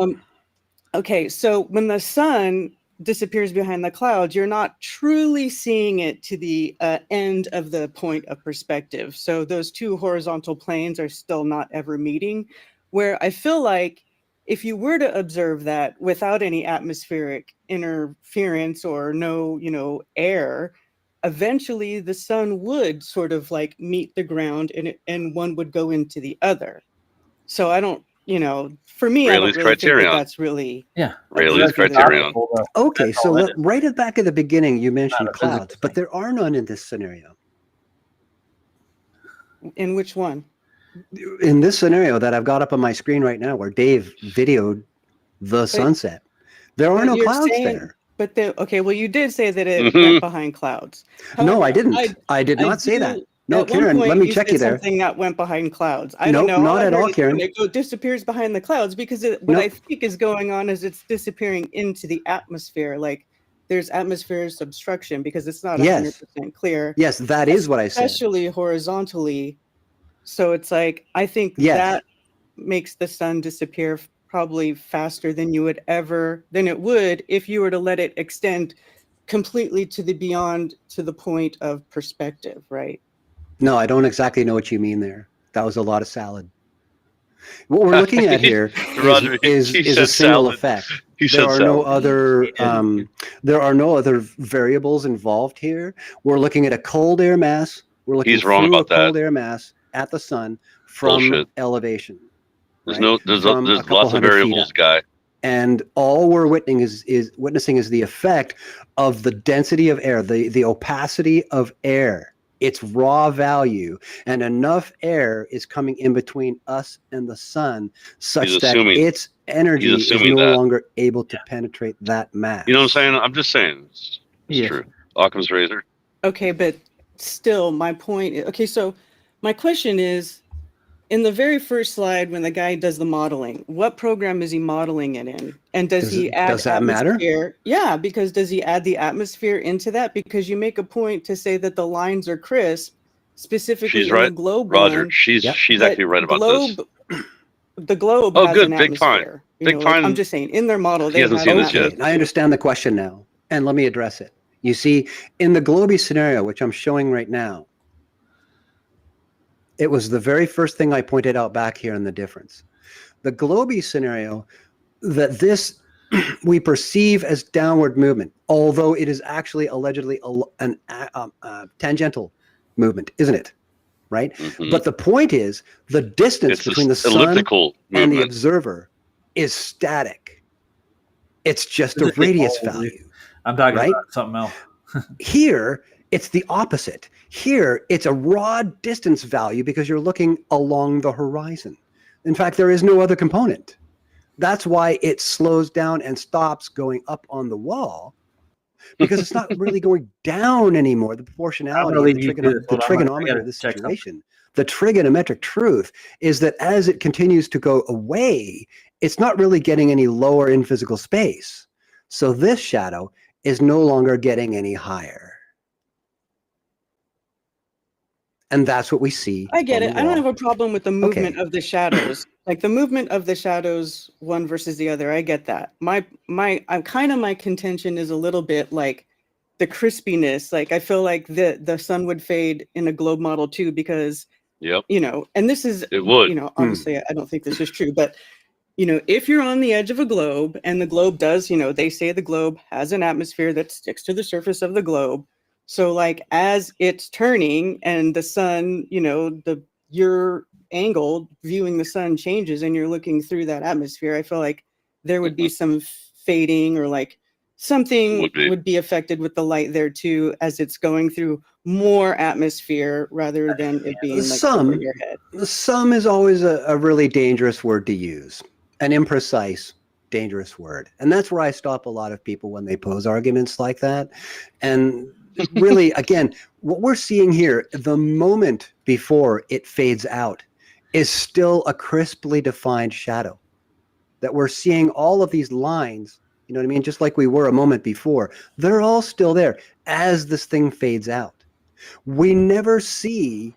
Okay, so when the sun disappears behind the clouds, you're not truly seeing it to the end of the point of perspective. So those two horizontal planes are still not ever meeting, where I feel like if you were to observe that without any atmospheric interference or no, air, eventually the sun would sort of like meet the ground and one would go into the other. So I don't, for me, I don't Rayleigh's really think criterion. that that's really Yeah. Rayleigh's Exactly. criterion. Okay, that's so all it is. right at the back of the beginning, you mentioned a physical clouds, but thing. there are none in this scenario. in which one? In this scenario that I've got up on my screen right now, where Dave videoed the sunset, there are but no you're clouds saying- there. But okay, well, you did say that it Mhm. went behind clouds. No, I However, didn't. I did not say that. No, at one Karen, let point me you check said you there. Something that went behind clouds. I Nope, don't know. not I at heard all, it Karen. when it disappears behind the clouds because what I think is going on is it's disappearing into the atmosphere. Like there's atmosphere obstruction because it's not Yes. 100% clear. Yes, that is what I said. Especially horizontally. So it's like I think Yes. that makes the sun disappear probably faster than it would if you were to let it extend completely to the beyond to the point of perspective, right? No, I don't exactly know what you mean there. That was a lot of salad. What we're looking at here Roger, is he a said single salad. effect. He There said are no salad. other variables involved here. We're looking at a cold air mass. We're looking He's wrong through about a cold that. air mass at the sun from Bullshit. elevation. There's right? there's From a there's couple lots of hundred feet variables, up. guy. And all we're witnessing is the effect of the density of air, the opacity of air, its raw value, and enough air is coming in between us and the sun such He's that assuming- its energy is assuming no that. longer able to penetrate that mass. You know what I'm saying? I'm just saying. It's Yes. true. Occam's razor. Okay, but still, my point. Okay, so my question is, in the very first slide, when the guy does the modeling, what program is he modeling it in? And does he add does that matter? atmosphere? Yeah, because does he add the atmosphere into that? Because you make a point to say that the lines are crisp, specifically She's in the right. globe Roger, one. she's Yep. she's actually right about this. The globe Oh, has good, an Big Pine. atmosphere. Big Pine- I'm just saying, in their model, He they hasn't have seen an this yet. atmosphere. I understand the question now, and let me address it. You see, in the Globey scenario, which I'm showing right now, it was the very first thing I pointed out back here in the difference. The Globey scenario, that this we perceive as downward movement, although it is actually allegedly an tangential movement, isn't it? Right? Mhm. But the point is, the distance It's between the this sun elliptical and the movement. observer is static. It's just a Isn't it radius always? value. I'm talking Right? about something else. Here, it's the opposite. Here, it's a raw distance value because you're looking along the horizon. In fact, there is no other component. That's why it slows down and stops going up on the wall, because it's not really going down anymore. The proportionality, leave and you to this. the Hold on, I trigonometry gotta of this check something. situation, the trigonometric truth is that as it continues to go away, it's not really getting any lower in physical space. So this shadow is no longer getting any higher. And that's what we see. I get on it. the I don't have wall. a problem with the movement Okay. of the shadows. Like the movement of the shadows, one versus the other. I get that. My contention is a little bit like the crispiness. Like I feel like the sun would fade in a globe model too, because Yep, and this is, it would. obviously I don't think this is true, but if you're on the edge of a globe and the globe does, they say the globe has an atmosphere that sticks to the surface of the globe. So like as it's turning and the sun, your angle viewing the sun changes and you're looking through that atmosphere, I feel like there would be some fading, or like something would be affected with the light there too, as it's going through more atmosphere rather than it being like over your head. Some is always a really dangerous word to use, an imprecise, dangerous word. And that's where I stop a lot of people when they pose arguments like that. And really, again, what we're seeing here, the moment before it fades out, is still a crisply defined shadow. That we're seeing all of these lines, you know what I mean? Just like we were a moment before. They're all still there as this thing fades out. We never see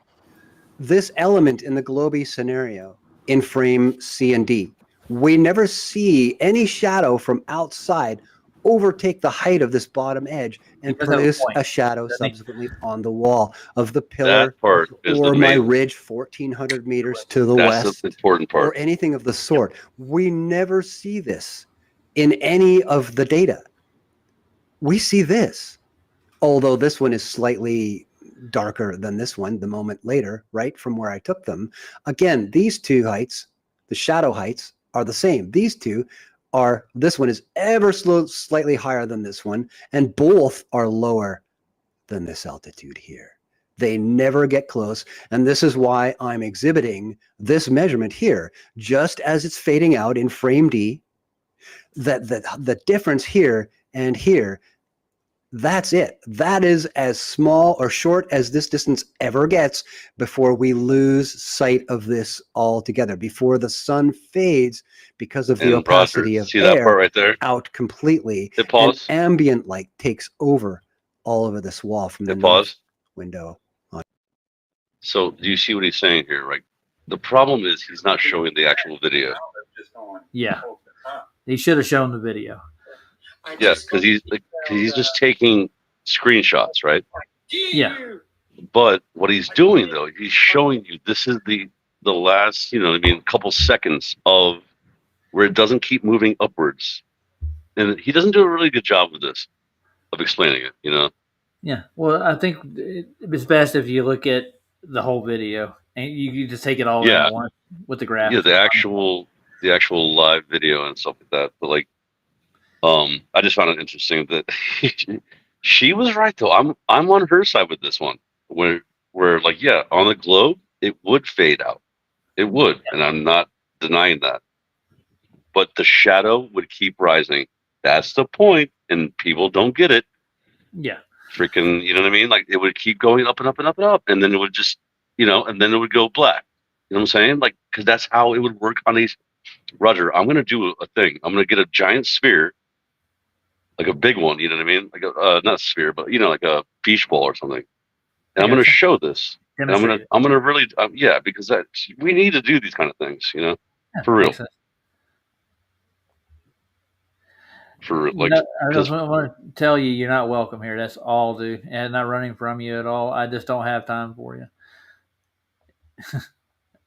this element in the Globey scenario in frame C and D. We never see any shadow from outside overtake the height of this bottom edge and He does have a produce point, a shadow doesn't he? subsequently on the wall of the pillar That part is or the my main. ridge 1,400 meters to the That's west the important or part. anything of the sort. We never see this in any of the data. We see this, although this one is slightly darker than this one the moment later, right, from where I took them. Again, these two heights, the shadow heights, are the same. These two are, this one is ever slightly higher than this one, and both are lower than this altitude here. They never get close, and this is why I'm exhibiting this measurement here, just as it's fading out in frame D, that the difference here and here, that's it. That is as small or short as this distance ever gets before we lose sight of this altogether, before the sun fades because of the And opacity Roger, of see that air part right there? out completely, Hit and pause. ambient light takes over all over this wall from the Hit north pause. window. So do you see what he's saying here? Right. The problem is he's not showing the actual video. Yeah. He should have shown the video. Yeah, because he's just taking screenshots, right? Yeah. But what he's doing though, he's showing you this is the last, couple seconds of where it doesn't keep moving upwards. And he doesn't do a really good job of this, of explaining it, Yeah. Well, I think it's best if you look at the whole video and you just take it all in Yeah. at once with the graph. Yeah, the the actual live video and stuff like that. But like, I just found it interesting that she was right though. I'm on her side with this one. Where like, yeah, on the globe it would fade out. It would, and I'm not denying that. But the shadow would keep rising. That's the point, and people don't get it. Yeah. Freaking, you know what I mean? Like it would keep going up and up and up and up, and then it would just, and then it would go black. You know what I'm saying? Like, because that's how it would work on these. Roger, I'm gonna do a thing. I'm gonna get a giant sphere, like a big one. You know what I mean? Like a not a sphere, but like a beach ball or something. And I'm gonna show this. And I'm gonna really, because we need to do these kind of things. For real. For like, I just want to tell you, you're not welcome here. That's all, dude. And not running from you at all. I just don't have time for you.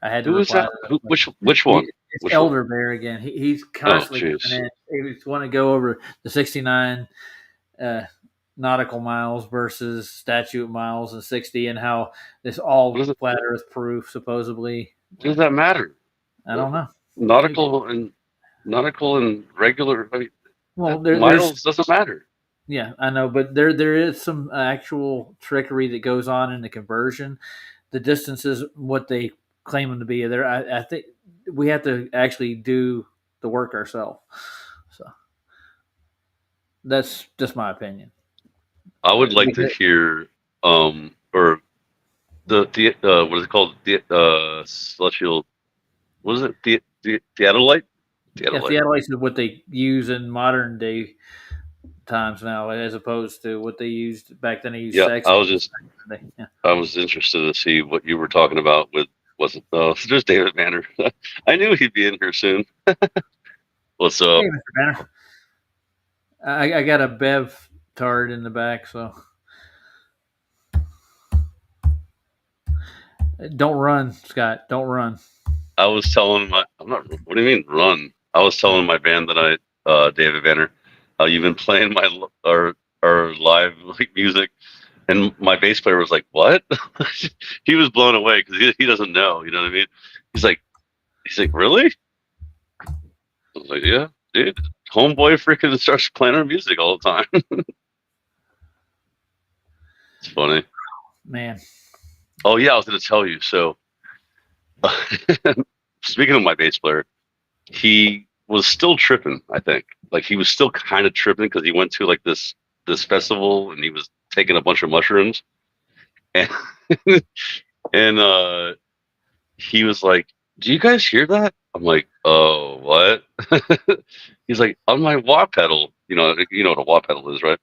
I had to. Who is that? Which one? It's Elder Bear again. He's constantly coming in. He just want to go over the 69 nautical miles versus statute miles and 60, and how this all flat Earth proof supposedly. What does that matter? I don't know. Nautical and regular. I mean, well, miles doesn't matter. Yeah, I know, but there is some actual trickery that goes on in the conversion. The distances, what they claim them to be, there. I think we have to actually do the work ourselves. So that's just my opinion. I would like to hear, or the what is it called? The celestial. What is it? The theodolite. Theodolite is what they use in modern day times now, as opposed to what they used back then. They used sex. I was interested to see what you were talking about with. Was it? There's David Banner. I knew he'd be in here soon. What's up? Hey, Mr. Banner. I got a Bev tard in the back, so don't run, Scott. Don't run. I was telling what do you mean run? I was telling my band that David Banner, you've been playing our live music, and my bass player was like, "What?" He was blown away because he doesn't know. You know what I mean? He's like, "Really?" I was like, "Yeah, dude, homeboy freaking starts playing our music all the time." It's funny, man. Oh yeah, I was gonna tell you. So, speaking of my bass player, he was still tripping. I think, like, he was still kind of tripping because he went to like this festival and he was taking a bunch of mushrooms, and and he was like, "Do you guys hear that?" I'm like, "Oh, what?" He's like, "On my wah pedal, you know what a wah pedal is, right?"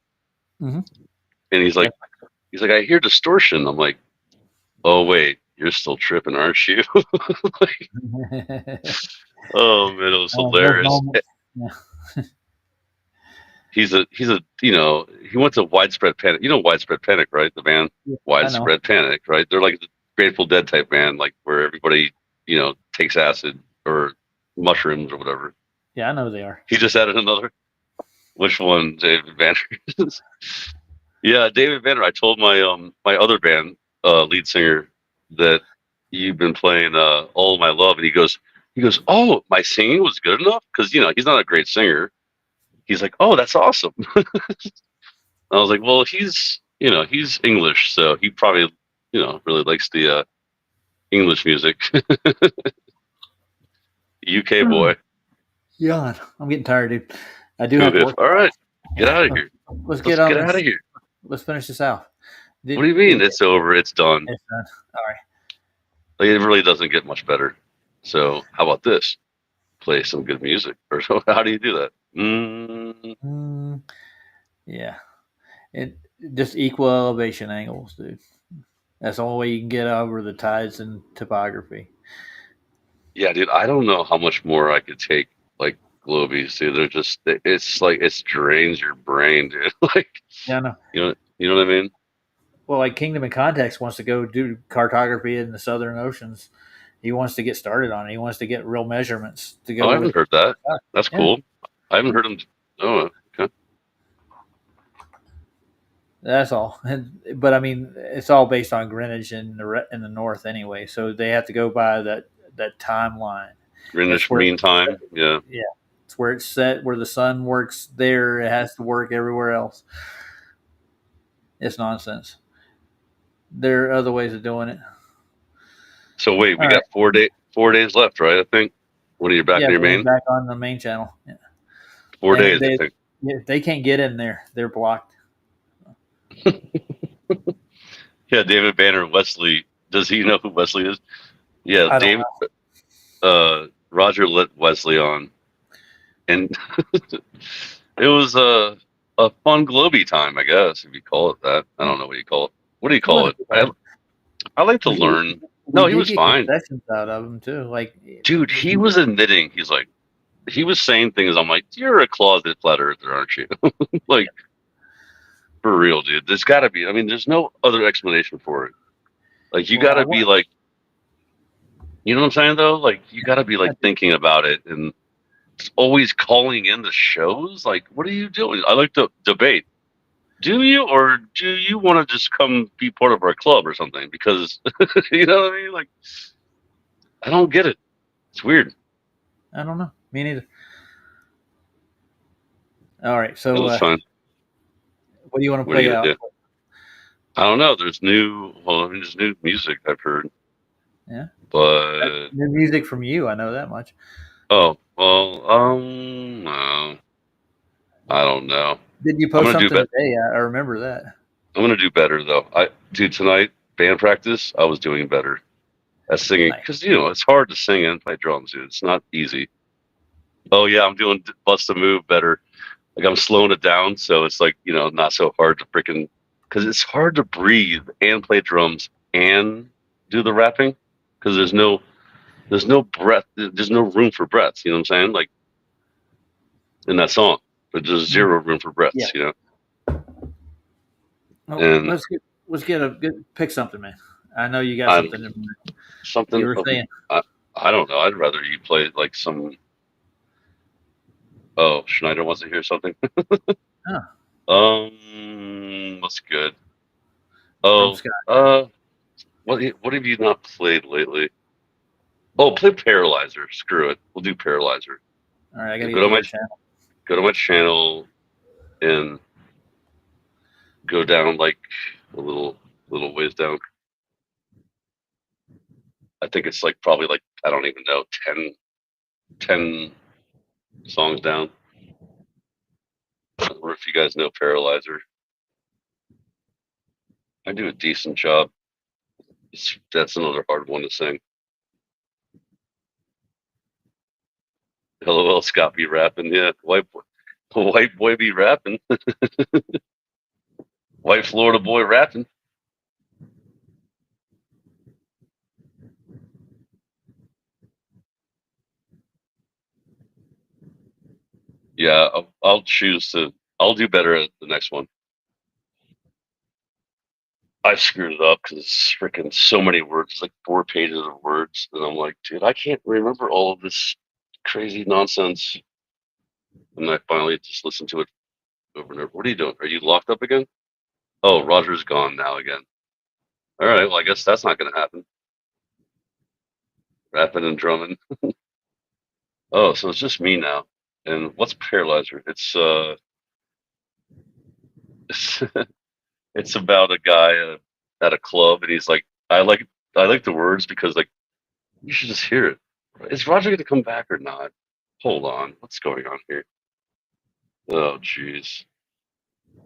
Mm-hmm. And he's like, "I hear distortion." I'm like, "Oh wait, you're still tripping, aren't you?" Like, oh man, it was hilarious. He's a he went to Widespread Panic. You know Widespread Panic, right? The band Widespread Panic, right? They're like the Grateful Dead type band, like where everybody takes acid or mushrooms or whatever. Yeah, I know they are. He just added another. Which one, David Banner? Yeah, David Banner. I told my my other band lead singer that you've been playing All My Love, and he goes, "Oh, my singing was good enough," because he's not a great singer. He's like, "Oh, that's awesome." I was like, "Well, he's English, so he probably really likes the English music." UK boy. Yeah, I'm getting tired, dude. I do have work. All right, get out of here. Let's get out of here. Let's finish this out. What do you mean? It's over. It's done. It's done. All right. Like, it really doesn't get much better. So how about this? Play some good music. Or how do you do that? Yeah. It just equal elevation angles, dude. That's the only way you can get over the tides and topography. Yeah, dude. I don't know how much more I could take. Like Globies, dude. They're just. It's like it drains your brain, dude. Like. Yeah, I know. You know what I mean? Well, like Kingdom in Context wants to go do cartography in the Southern Oceans. He wants to get started on it. He wants to get real measurements to go. I haven't heard that. That's cool. I haven't heard him. Oh, okay. That's all. But I mean, it's all based on Greenwich in the north anyway. So they have to go by that timeline. Greenwich where Mean Time. Yeah. yeah, it's where it's set. Where the sun works there, it has to work everywhere else. It's nonsense. There are other ways of doing it. So wait, we All got right. 4 days left, right? I think. What are you back Yeah, in your going main? back on the main channel. Yeah. 4 days, I They think. yeah, they can't get in there. They're blocked. Yeah, David Banner, Wesley. Does he know who Wesley is? Yeah, I don't David. Roger let Wesley on, and it was a fun globy time, I guess, if you call it that. I don't know what you call it. What do you He call wasn't it? too bad. I like to We learn. we No, he did was get fine, concessions out of him too. Like, dude. He was admitting he's like he was saying things. I'm like, you're a closet flat earther, aren't you? Like for real, dude. There's got to be. I mean, there's no other explanation for it. Like you well, got I to be want. like, you know what I'm saying though? Like you got to be like thinking about it and always calling in the shows. Like, what are you doing? I like to debate. Do you, or do you want to just come be part of our club or something? Because you know what I mean. Like, I don't get it. It's weird. I don't know. Me neither. All right. It So, was fun. what do you want to What are you play gonna out? do? I don't know. There's new. Well, I mean, there's new music I've heard, Yeah. but New music from you. I know that much. oh well. No, I don't know. Did you I'm post gonna do something better. today? I remember that. I'm gonna do better though. Dude, tonight band practice. I was doing better at singing Nice. because it's hard to sing and play drums, dude. It's not easy. Oh yeah, I'm doing Bust a Move better. Like I'm slowing it down, so it's like not so hard to freaking because it's hard to breathe and play drums and do the rapping because there's no breath, there's no room for breaths. You know what I'm saying? Like in that song, but there's zero room for breaths. Yeah. Well, And let's get a good pick something, man. I know you got I'm something in mind. something. You were saying. I don't know. I'd rather you play like some. Oh, Schneider wants to hear something. Oh, What's good? from Oh, Scott. what have you not played lately? Oh, play Paralyzer. Screw it. We'll do Paralyzer. All right, I got to Go get to to my your channel. channel and go down like a little ways down. I think it's like probably like I don't even know 10 songs down. Or if you guys know Paralyzer, I do a decent job. That's another hard one to sing. LOL, Scott be rapping. Yeah, white boy be rapping. White Florida boy rapping. Yeah, I'll choose to. I'll do better at the next one. I screwed it up because it's freaking so many words. It's like 4 pages of words, and I'm like, dude, I can't remember all of this crazy nonsense. And I finally just listened to it over and over. What are you doing? Are you locked up again? Oh, Roger's gone now again. All right, well, I guess that's not going to happen. Rapping and drumming. Oh, so it's just me now. And what's Paralyzer? It's it's about a guy at a club, and he's like, I like the words because like you should just hear it. Is Roger going to come back or not? Hold on, what's going on here? Oh, jeez. Can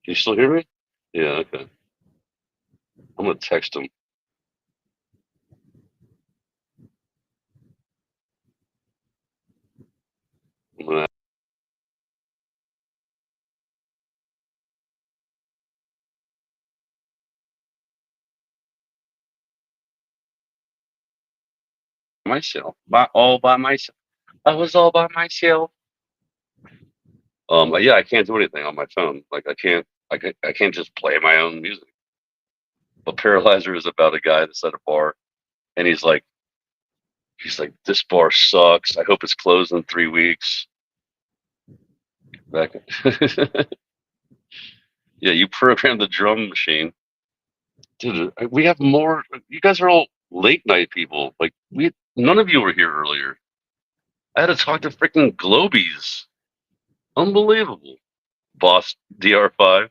you still hear me? Yeah, okay. I'm gonna text him. I'm gonna myself, all by myself. I was all by myself. Yeah, I can't do anything on my phone. Like I can't just play my own music. But Paralyzer is about a guy that's at a bar, and he's like, this bar sucks. I hope it's closed in 3 weeks. Back. Yeah, you program the drum machine. Dude, we have more. You guys are all late night people. Like None of you were here earlier. I had to talk to freaking Globies. Unbelievable. Boss DR5.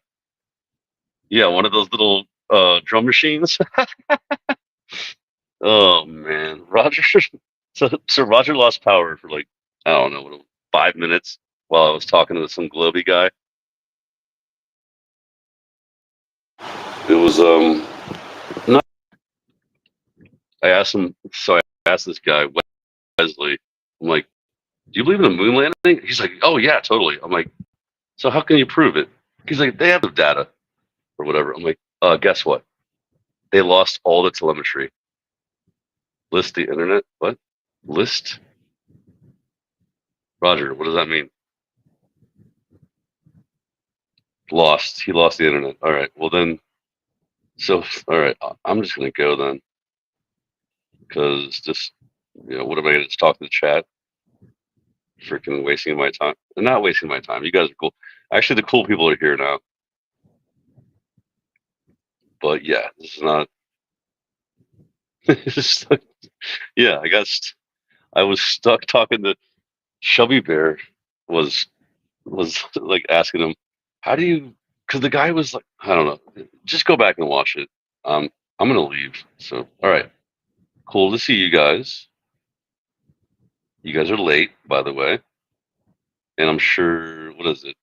Yeah, one of those little drum machines. Oh man, Roger. So Roger lost power for like, I don't know, 5 minutes while I was talking to some Globy guy. It was not. I asked him. So I asked this guy Wesley. I'm like, "Do you believe in a moon landing?" He's like, "Oh yeah, totally." I'm like, "So how can you prove it?" He's like, "They have the data or whatever." I'm like, "Guess what? They lost all the telemetry. List the internet? What? List? Roger, what does that mean?" Lost. He lost the internet. All right. Well then, so all right. I'm just gonna go then, because just what am I gonna just talk to the chat? Freaking wasting my time. I'm not wasting my time. You guys are cool. Actually, the cool people are here now. But yeah, this is not. Yeah, I was stuck talking to Chubby Bear. Was like asking him, how do you? Because the guy was like, I don't know. Just go back and watch it. I'm gonna leave. So all right, cool to see you guys. You guys are late, by the way, and I'm sure. What is it?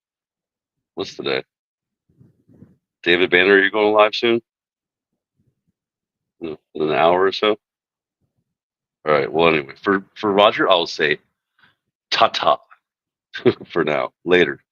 What's today? David Banner, are you going live soon? In an hour or so. All right. Well, anyway, for Roger, I'll say ta-ta for now. Later.